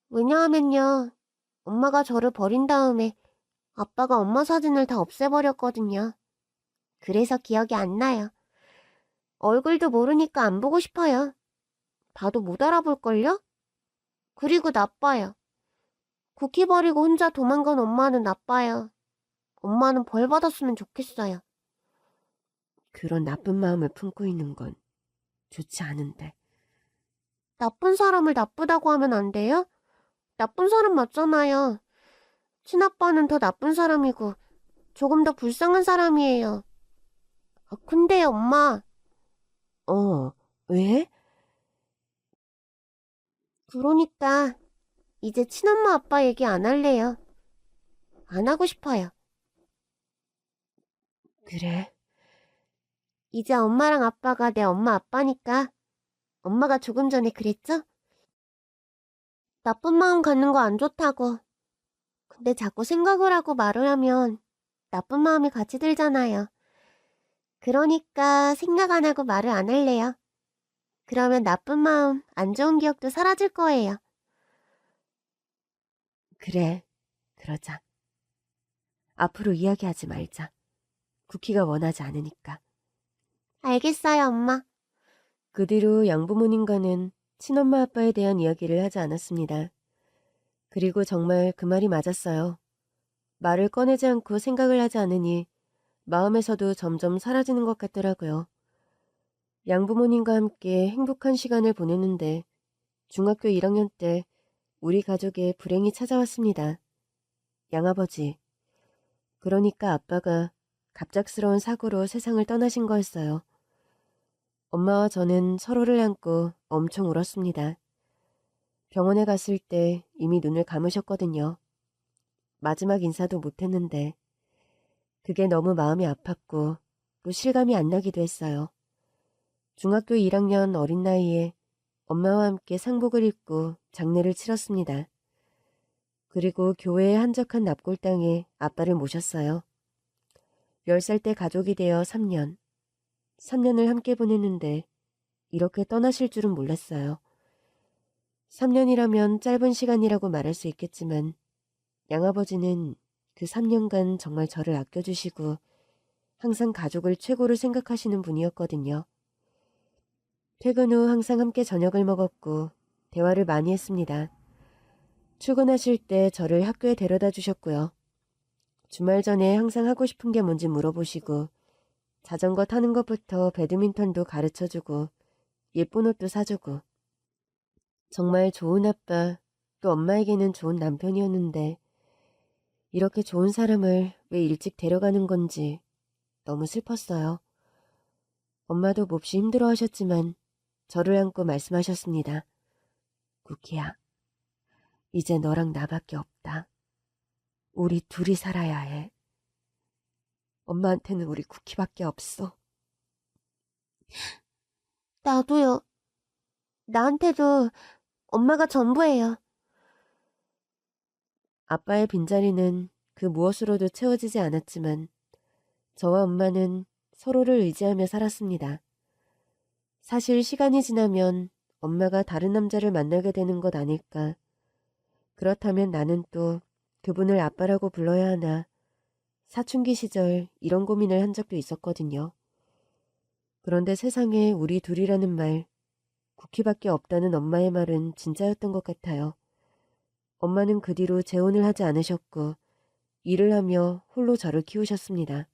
왜냐하면요, 엄마가 저를 버린 다음에 아빠가 엄마 사진을 다 없애버렸거든요. 그래서 기억이 안 나요. 얼굴도 모르니까 안 보고 싶어요. 봐도 못 알아볼걸요? 그리고 나빠요. 쿠키 버리고 혼자 도망간 엄마는 나빠요. 엄마는 벌 받았으면 좋겠어요. 그런 나쁜 마음을 품고 있는 건 좋지 않은데. 나쁜 사람을 나쁘다고 하면 안 돼요? 나쁜 사람 맞잖아요. 친아빠는 더 나쁜 사람이고 조금 더 불쌍한 사람이에요. 근데 엄마, 왜? 그러니까 이제 친엄마 아빠 얘기 안 할래요. 안 하고 싶어요. 그래. 이제 엄마랑 아빠가 내 엄마 아빠니까. 엄마가 조금 전에 그랬죠? 나쁜 마음 갖는 거 안 좋다고. 근데 자꾸 생각을 하고 말을 하면 나쁜 마음이 같이 들잖아요. 그러니까 생각 안 하고 말을 안 할래요. 그러면 나쁜 마음, 안 좋은 기억도 사라질 거예요. 그래. 그러자. 앞으로 이야기하지 말자. 쿠키가 원하지 않으니까. 알겠어요, 엄마. 그 뒤로 양부모님과는 친엄마 아빠에 대한 이야기를 하지 않았습니다. 그리고 정말 그 말이 맞았어요. 말을 꺼내지 않고 생각을 하지 않으니 마음에서도 점점 사라지는 것 같더라고요. 양부모님과 함께 행복한 시간을 보냈는데 중학교 1학년 때 우리 가족에 불행이 찾아왔습니다. 양아버지, 그러니까 아빠가 갑작스러운 사고로 세상을 떠나신 거였어요. 엄마와 저는 서로를 안고 엄청 울었습니다. 병원에 갔을 때 이미 눈을 감으셨거든요. 마지막 인사도 못했는데 그게 너무 마음이 아팠고 또 실감이 안 나기도 했어요. 중학교 1학년 어린 나이에 엄마와 함께 상복을 입고 장례를 치렀습니다. 그리고 교회의 한적한 납골당에 아빠를 모셨어요. 10살 때 가족이 되어 3년. 3년을 함께 보냈는데 이렇게 떠나실 줄은 몰랐어요. 3년이라면 짧은 시간이라고 말할 수 있겠지만 양아버지는 그 3년간 정말 저를 아껴주시고 항상 가족을 최고로 생각하시는 분이었거든요. 퇴근 후 항상 함께 저녁을 먹었고 대화를 많이 했습니다. 출근하실 때 저를 학교에 데려다 주셨고요. 주말 전에 항상 하고 싶은 게 뭔지 물어보시고 자전거 타는 것부터 배드민턴도 가르쳐주고 예쁜 옷도 사주고 정말 좋은 아빠, 또 엄마에게는 좋은 남편이었는데 이렇게 좋은 사람을 왜 일찍 데려가는 건지 너무 슬펐어요. 엄마도 몹시 힘들어하셨지만 저를 안고 말씀하셨습니다. 쿠키야, 이제 너랑 나밖에 없다. 우리 둘이 살아야 해. 엄마한테는 우리 쿠키밖에 없어. 나도요. 나한테도 엄마가 전부예요. 아빠의 빈자리는 그 무엇으로도 채워지지 않았지만 저와 엄마는 서로를 의지하며 살았습니다. 사실 시간이 지나면 엄마가 다른 남자를 만나게 되는 것 아닐까. 그렇다면 나는 또 그분을 아빠라고 불러야 하나. 사춘기 시절 이런 고민을 한 적도 있었거든요. 그런데 세상에 우리 둘이라는 말, 쿠키밖에 없다는 엄마의 말은 진짜였던 것 같아요. 엄마는 그 뒤로 재혼을 하지 않으셨고 일을 하며 홀로 저를 키우셨습니다.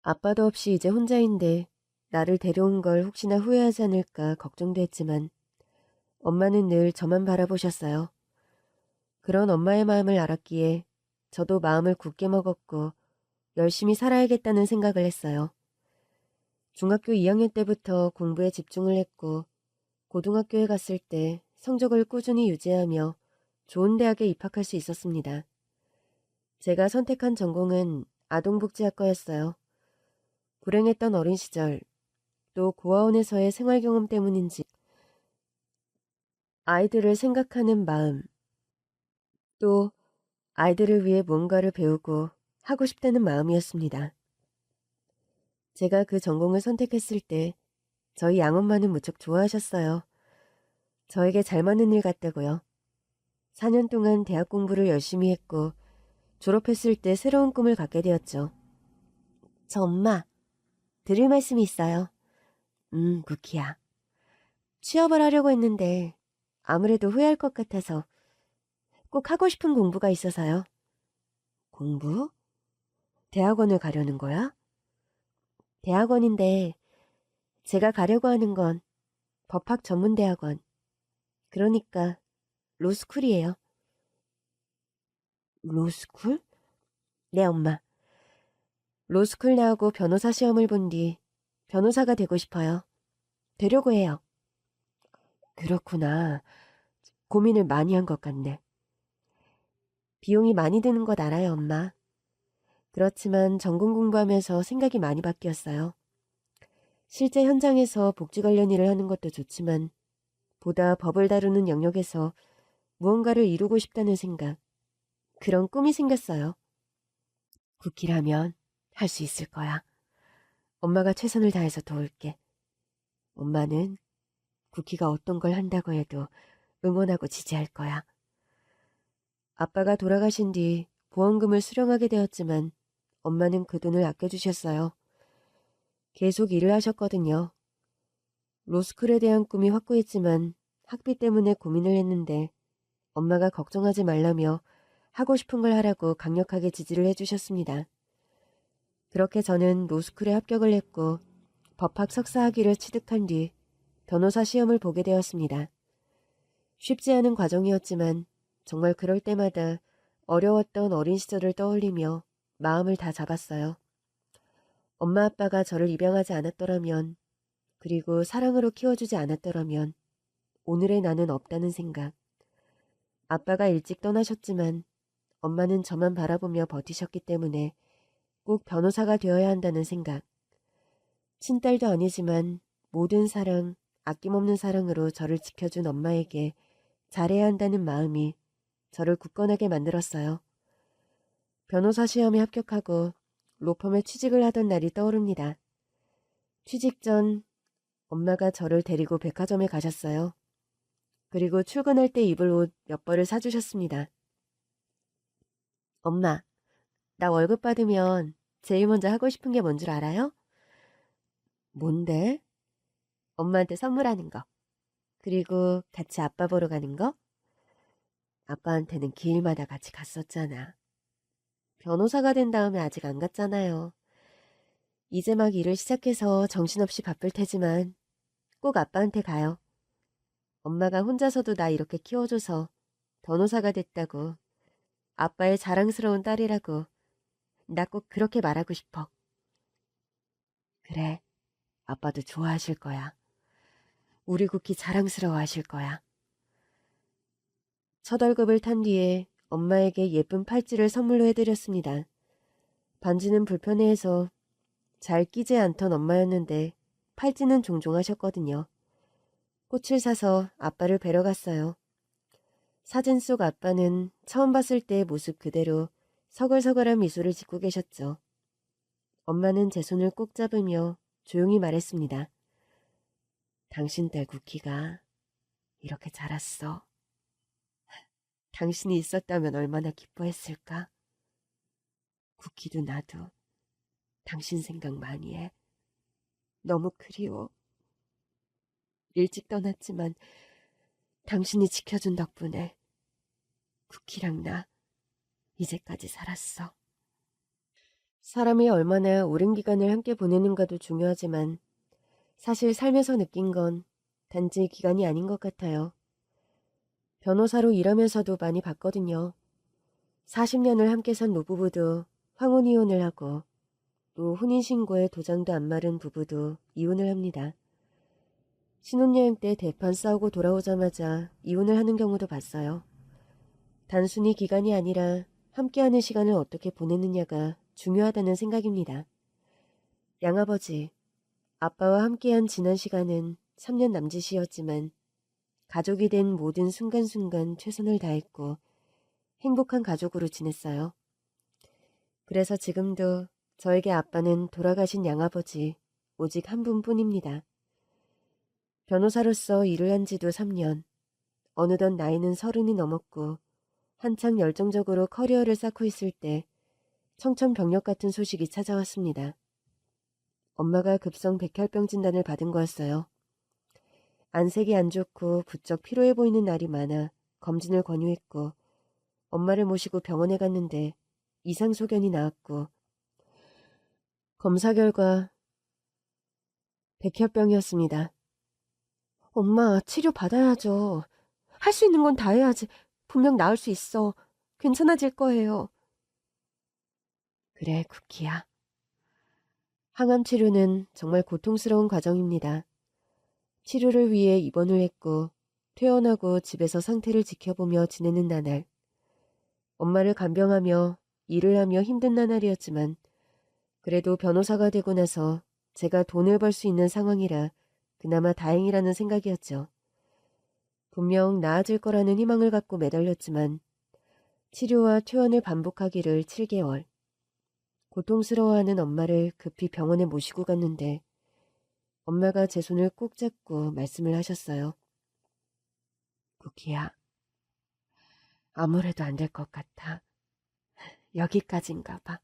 아빠도 없이 이제 혼자인데 나를 데려온 걸 혹시나 후회하지 않을까 걱정도 했지만 엄마는 늘 저만 바라보셨어요. 그런 엄마의 마음을 알았기에 저도 마음을 굳게 먹었고 열심히 살아야겠다는 생각을 했어요. 중학교 2학년 때부터 공부에 집중을 했고 고등학교에 갔을 때 성적을 꾸준히 유지하며 좋은 대학에 입학할 수 있었습니다. 제가 선택한 전공은 아동복지학과였어요. 불행했던 어린 시절, 또 고아원에서의 생활 경험 때문인지 아이들을 생각하는 마음, 또 아이들을 위해 뭔가를 배우고 하고 싶다는 마음이었습니다. 제가 그 전공을 선택했을 때 저희 양엄마는 무척 좋아하셨어요. 저에게 잘 맞는 일 같다고요. 4년 동안 대학 공부를 열심히 했고 졸업했을 때 새로운 꿈을 갖게 되었죠. 저 엄마, 드릴 말씀이 있어요. 쿠키야. 취업을 하려고 했는데 아무래도 후회할 것 같아서 꼭 하고 싶은 공부가 있어서요. 공부? 대학원을 가려는 거야? 대학원인데 제가 가려고 하는 건 법학 전문대학원. 그러니까 로스쿨이에요. 로스쿨? 네, 엄마. 로스쿨 나오고 변호사 시험을 본 뒤 변호사가 되고 싶어요. 되려고 해요. 그렇구나. 고민을 많이 한 것 같네. 비용이 많이 드는 것 알아요, 엄마. 그렇지만 전공 공부하면서 생각이 많이 바뀌었어요. 실제 현장에서 복지 관련 일을 하는 것도 좋지만 보다 법을 다루는 영역에서 무언가를 이루고 싶다는 생각, 그런 꿈이 생겼어요. 쿠키라면 할 수 있을 거야. 엄마가 최선을 다해서 도울게. 엄마는 쿠키가 어떤 걸 한다고 해도 응원하고 지지할 거야. 아빠가 돌아가신 뒤 보험금을 수령하게 되었지만 엄마는 그 돈을 아껴주셨어요. 계속 일을 하셨거든요. 로스쿨에 대한 꿈이 확고했지만 학비 때문에 고민을 했는데 엄마가 걱정하지 말라며 하고 싶은 걸 하라고 강력하게 지지를 해주셨습니다. 그렇게 저는 로스쿨에 합격을 했고 법학 석사 학위를 취득한 뒤 변호사 시험을 보게 되었습니다. 쉽지 않은 과정이었지만 정말 그럴 때마다 어려웠던 어린 시절을 떠올리며 마음을 다 잡았어요. 엄마 아빠가 저를 입양하지 않았더라면, 그리고 사랑으로 키워주지 않았더라면 오늘의 나는 없다는 생각. 아빠가 일찍 떠나셨지만 엄마는 저만 바라보며 버티셨기 때문에 꼭 변호사가 되어야 한다는 생각. 친딸도 아니지만 모든 사랑, 아낌없는 사랑으로 저를 지켜준 엄마에게 잘해야 한다는 마음이 저를 굳건하게 만들었어요. 변호사 시험에 합격하고 로펌에 취직을 하던 날이 떠오릅니다. 취직 전 엄마가 저를 데리고 백화점에 가셨어요. 그리고 출근할 때 입을 옷 몇 벌을 사주셨습니다. 엄마, 나 월급 받으면 제일 먼저 하고 싶은 게 뭔 줄 알아요? 뭔데? 엄마한테 선물하는 거. 그리고 같이 아빠 보러 가는 거? 아빠한테는 길마다 같이 갔었잖아. 변호사가 된 다음에 아직 안 갔잖아요. 이제 막 일을 시작해서 정신없이 바쁠 테지만 꼭 아빠한테 가요. 엄마가 혼자서도 나 이렇게 키워줘서 변호사가 됐다고. 아빠의 자랑스러운 딸이라고. 나 꼭 그렇게 말하고 싶어. 그래, 아빠도 좋아하실 거야. 우리 쿠키 자랑스러워하실 거야. 첫 월급을 탄 뒤에 엄마에게 예쁜 팔찌를 선물로 해드렸습니다. 반지는 불편해해서 잘 끼지 않던 엄마였는데 팔찌는 종종 하셨거든요. 꽃을 사서 아빠를 뵈러 갔어요. 사진 속 아빠는 처음 봤을 때의 모습 그대로 서글서글한 미소를 짓고 계셨죠. 엄마는 제 손을 꼭 잡으며 조용히 말했습니다. 당신 딸 쿠키가 이렇게 자랐어. 당신이 있었다면 얼마나 기뻐했을까? 쿠키도 나도 당신 생각 많이 해. 너무 그리워. 일찍 떠났지만 당신이 지켜준 덕분에 쿠키랑 나 이제까지 살았어. 사람이 얼마나 오랜 기간을 함께 보내는가도 중요하지만 사실 삶에서 느낀 건 단지 기간이 아닌 것 같아요. 변호사로 일하면서도 많이 봤거든요. 40년을 함께 산 노부부도 황혼이혼을 하고 또 혼인신고에 도장도 안 마른 부부도 이혼을 합니다. 신혼여행 때 대판 싸우고 돌아오자마자 이혼을 하는 경우도 봤어요. 단순히 기간이 아니라 함께하는 시간을 어떻게 보내느냐가 중요하다는 생각입니다. 양아버지, 아빠와 함께한 지난 시간은 3년 남짓이었지만 가족이 된 모든 순간순간 최선을 다했고 행복한 가족으로 지냈어요. 그래서 지금도 저에게 아빠는 돌아가신 양아버지 오직 한 분뿐입니다. 변호사로서 일을 한 지도 3년, 어느덧 나이는 30이 넘었고 한창 열정적으로 커리어를 쌓고 있을 때 청천벽력 같은 소식이 찾아왔습니다. 엄마가 급성 백혈병 진단을 받은 거였어요. 안색이 안 좋고 부쩍 피로해 보이는 날이 많아 검진을 권유했고 엄마를 모시고 병원에 갔는데 이상소견이 나왔고 검사 결과 백혈병이었습니다. 엄마, 치료 받아야죠. 할 수 있는 건 다 해야지. 분명 나을 수 있어. 괜찮아질 거예요. 그래, 쿠키야. 항암 치료는 정말 고통스러운 과정입니다. 치료를 위해 입원을 했고 퇴원하고 집에서 상태를 지켜보며 지내는 나날. 엄마를 간병하며 일을 하며 힘든 나날이었지만 그래도 변호사가 되고 나서 제가 돈을 벌 수 있는 상황이라 그나마 다행이라는 생각이었죠. 분명 나아질 거라는 희망을 갖고 매달렸지만 치료와 퇴원을 반복하기를 7개월. 고통스러워하는 엄마를 급히 병원에 모시고 갔는데 엄마가 제 손을 꼭 잡고 말씀을 하셨어요. 쿠키야, 아무래도 안 될 것 같아. 여기까지인가 봐.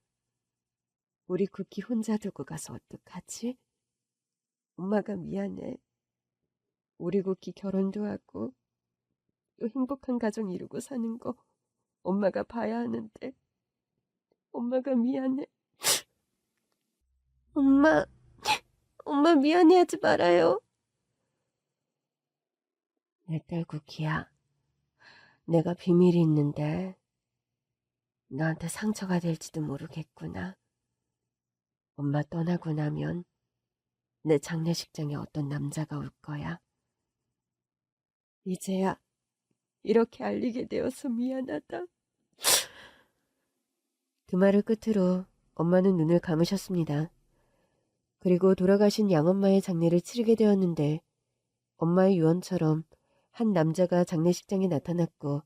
우리 쿠키 혼자 두고 가서 어떡하지? 엄마가 미안해. 우리 쿠키 결혼도 하고 또 행복한 가정 이루고 사는 거 엄마가 봐야 하는데 엄마가 미안해. 엄마 미안해하지 말아요. 내 딸 쿠키야, 내가 비밀이 있는데 너한테 상처가 될지도 모르겠구나. 엄마 떠나고 나면 내 장례식장에 어떤 남자가 올 거야. 이제야 이렇게 알리게 되어서 미안하다. 그 말을 끝으로 엄마는 눈을 감으셨습니다. 그리고 돌아가신 양엄마의 장례를 치르게 되었는데 엄마의 유언처럼 한 남자가 장례식장에 나타났고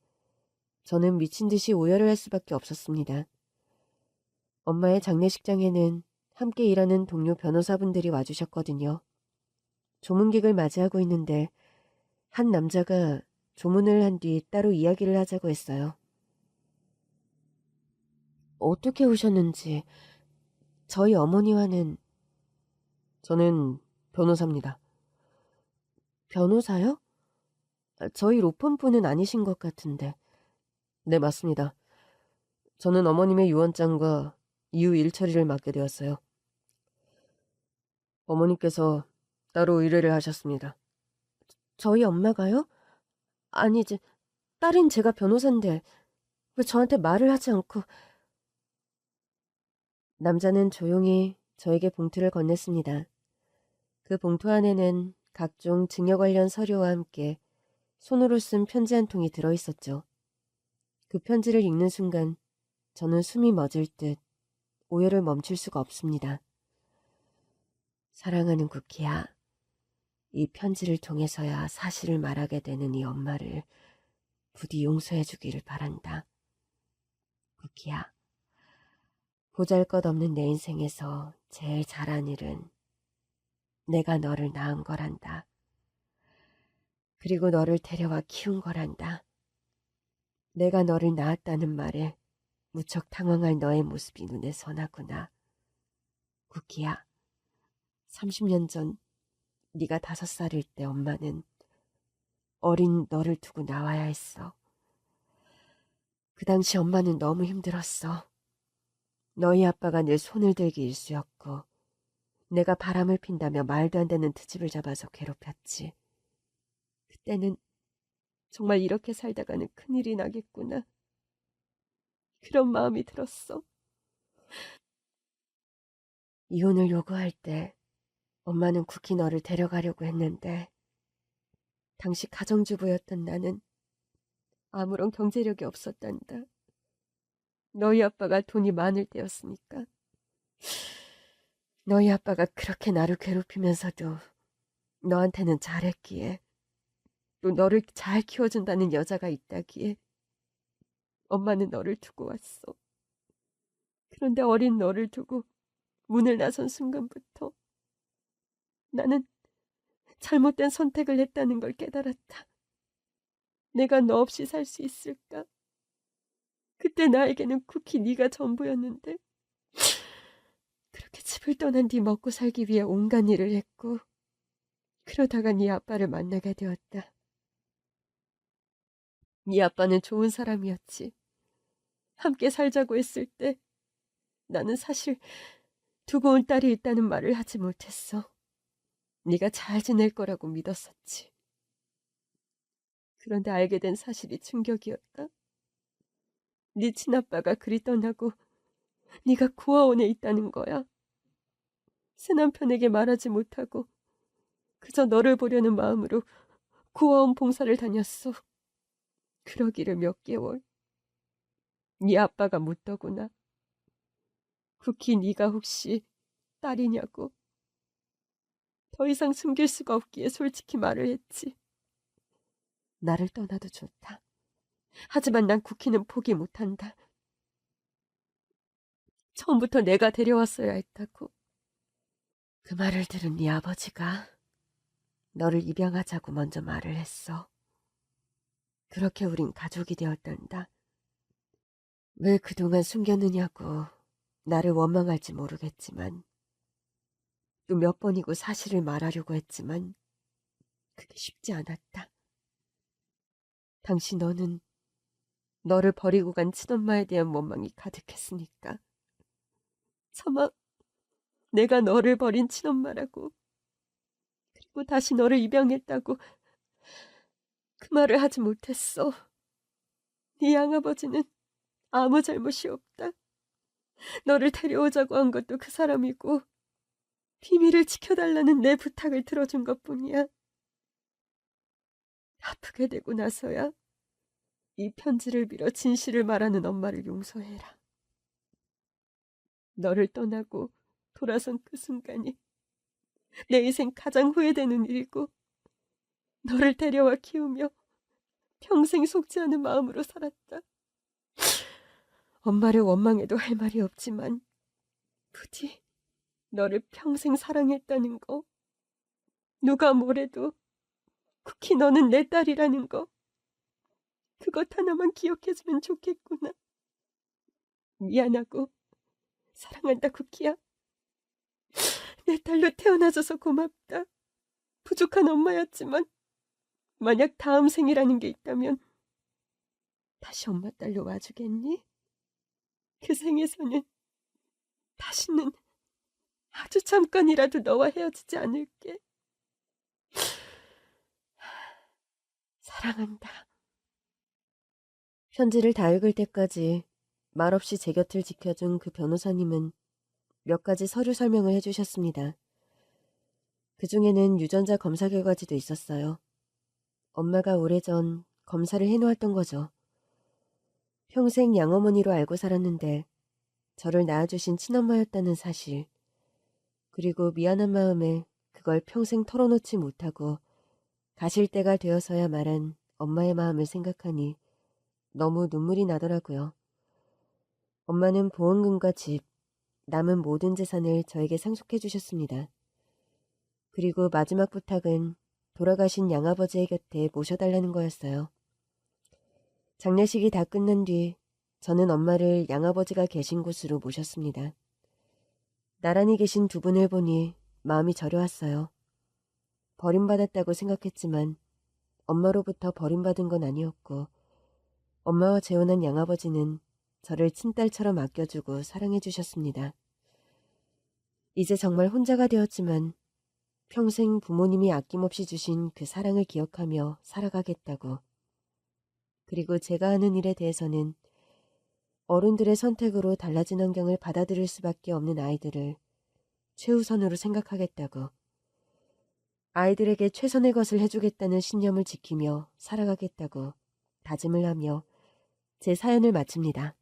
저는 미친 듯이 오열을 할 수밖에 없었습니다. 엄마의 장례식장에는 함께 일하는 동료 변호사분들이 와주셨거든요. 조문객을 맞이하고 있는데 한 남자가 조문을 한 뒤 따로 이야기를 하자고 했어요. 어떻게 오셨는지 저희 어머니와는 저는 변호사입니다. 변호사요? 저희 로펌 분은 아니신 것 같은데. 네, 맞습니다. 저는 어머님의 유언장과 이후 일 처리를 맡게 되었어요. 어머니께서 따로 의뢰를 하셨습니다. 저희 엄마가요? 아니지. 딸인 제가 변호사인데 왜 저한테 말을 하지 않고. 남자는 조용히 저에게 봉투를 건넸습니다. 그 봉투 안에는 각종 증여 관련 서류와 함께 손으로 쓴 편지 한 통이 들어있었죠. 그 편지를 읽는 순간 저는 숨이 멎을 듯 오열을 멈출 수가 없습니다. 사랑하는 쿠키야, 이 편지를 통해서야 사실을 말하게 되는 이 엄마를 부디 용서해 주기를 바란다. 쿠키야, 보잘것없는 내 인생에서 제일 잘한 일은 내가 너를 낳은 거란다. 그리고 너를 데려와 키운 거란다. 내가 너를 낳았다는 말에 무척 당황할 너의 모습이 눈에 선하구나. 쿠키야, 30년 전 네가 5살일 때 엄마는 어린 너를 두고 나와야 했어. 그 당시 엄마는 너무 힘들었어. 너희 아빠가 늘 손을 들기 일쑤였고 내가 바람을 핀다며 말도 안 되는 트집을 잡아서 괴롭혔지. 그때는 정말 이렇게 살다가는 큰일이 나겠구나. 그런 마음이 들었어. 이혼을 요구할 때 엄마는 쿠키 너를 데려가려고 했는데 당시 가정주부였던 나는 아무런 경제력이 없었단다. 너희 아빠가 돈이 많을 때였으니까. 너희 아빠가 그렇게 나를 괴롭히면서도 너한테는 잘했기에, 또 너를 잘 키워준다는 여자가 있다기에 엄마는 너를 두고 왔어. 그런데 어린 너를 두고 문을 나선 순간부터 나는 잘못된 선택을 했다는 걸 깨달았다. 내가 너 없이 살 수 있을까? 그때 나에게는 쿠키 네가 전부였는데 그렇게 집을 떠난 뒤 먹고 살기 위해 온갖 일을 했고 그러다가 네 아빠를 만나게 되었다. 네 아빠는 좋은 사람이었지. 함께 살자고 했을 때 나는 사실 두고 온 딸이 있다는 말을 하지 못했어. 네가 잘 지낼 거라고 믿었었지. 그런데 알게 된 사실이 충격이었다. 네 친아빠가 그리 떠나고 네가 구화원에 있다는 거야. 새남편에게 말하지 못하고 그저 너를 보려는 마음으로 구화원 봉사를 다녔어. 그러기를 몇 개월. 네 아빠가 묻더구나. 쿠키 네가 혹시 딸이냐고. 더 이상 숨길 수가 없기에 솔직히 말을 했지. 나를 떠나도 좋다. 하지만 난 쿠키는 포기 못한다. 처음부터 내가 데려왔어야 했다고. 그 말을 들은 네 아버지가 너를 입양하자고 먼저 말을 했어. 그렇게 우린 가족이 되었단다. 왜 그동안 숨겼느냐고 나를 원망할지 모르겠지만, 또 몇 번이고 사실을 말하려고 했지만 그게 쉽지 않았다. 당시 너는 너를 버리고 간 친엄마에 대한 원망이 가득했으니까. 차마 내가 너를 버린 친엄마라고, 그리고 다시 너를 입양했다고 그 말을 하지 못했어. 네 양아버지는 아무 잘못이 없다. 너를 데려오자고 한 것도 그 사람이고 비밀을 지켜달라는 내 부탁을 들어준 것뿐이야. 아프게 되고 나서야 이 편지를 빌어 진실을 말하는 엄마를 용서해라. 너를 떠나고 돌아선 그 순간이 내 인생 가장 후회되는 일이고, 너를 데려와 키우며 평생 속지 않은 마음으로 살았다. 엄마를 원망해도 할 말이 없지만 부디 너를 평생 사랑했다는 거, 누가 뭐래도 쿠키 너는 내 딸이라는 거, 그것 하나만 기억해주면 좋겠구나. 미안하고 사랑한다 쿠키야. 내 딸로 태어나줘서 고맙다. 부족한 엄마였지만 만약 다음 생이라는 게 있다면 다시 엄마 딸로 와주겠니? 그 생에서는 다시는 아주 잠깐이라도 너와 헤어지지 않을게. 사랑해. 사랑한다. 편지를 다 읽을 때까지 말없이 제 곁을 지켜준 그 변호사님은 몇 가지 서류 설명을 해주셨습니다. 그중에는 유전자 검사 결과지도 있었어요. 엄마가 오래전 검사를 해놓았던 거죠. 평생 양어머니로 알고 살았는데 저를 낳아주신 친엄마였다는 사실, 그리고 미안한 마음에 그걸 평생 털어놓지 못하고 가실 때가 되어서야 말한 엄마의 마음을 생각하니 너무 눈물이 나더라고요. 엄마는 보험금과 집, 남은 모든 재산을 저에게 상속해 주셨습니다. 그리고 마지막 부탁은 돌아가신 양아버지의 곁에 모셔달라는 거였어요. 장례식이 다 끝난 뒤 저는 엄마를 양아버지가 계신 곳으로 모셨습니다. 나란히 계신 두 분을 보니 마음이 저려왔어요. 버림받았다고 생각했지만 엄마로부터 버림받은 건 아니었고, 엄마와 재혼한 양아버지는 저를 친딸처럼 아껴주고 사랑해 주셨습니다. 이제 정말 혼자가 되었지만 평생 부모님이 아낌없이 주신 그 사랑을 기억하며 살아가겠다고. 그리고 제가 하는 일에 대해서는 어른들의 선택으로 달라진 환경을 받아들일 수밖에 없는 아이들을 최우선으로 생각하겠다고. 아이들에게 최선의 것을 해주겠다는 신념을 지키며 살아가겠다고 다짐을 하며 제 사연을 마칩니다.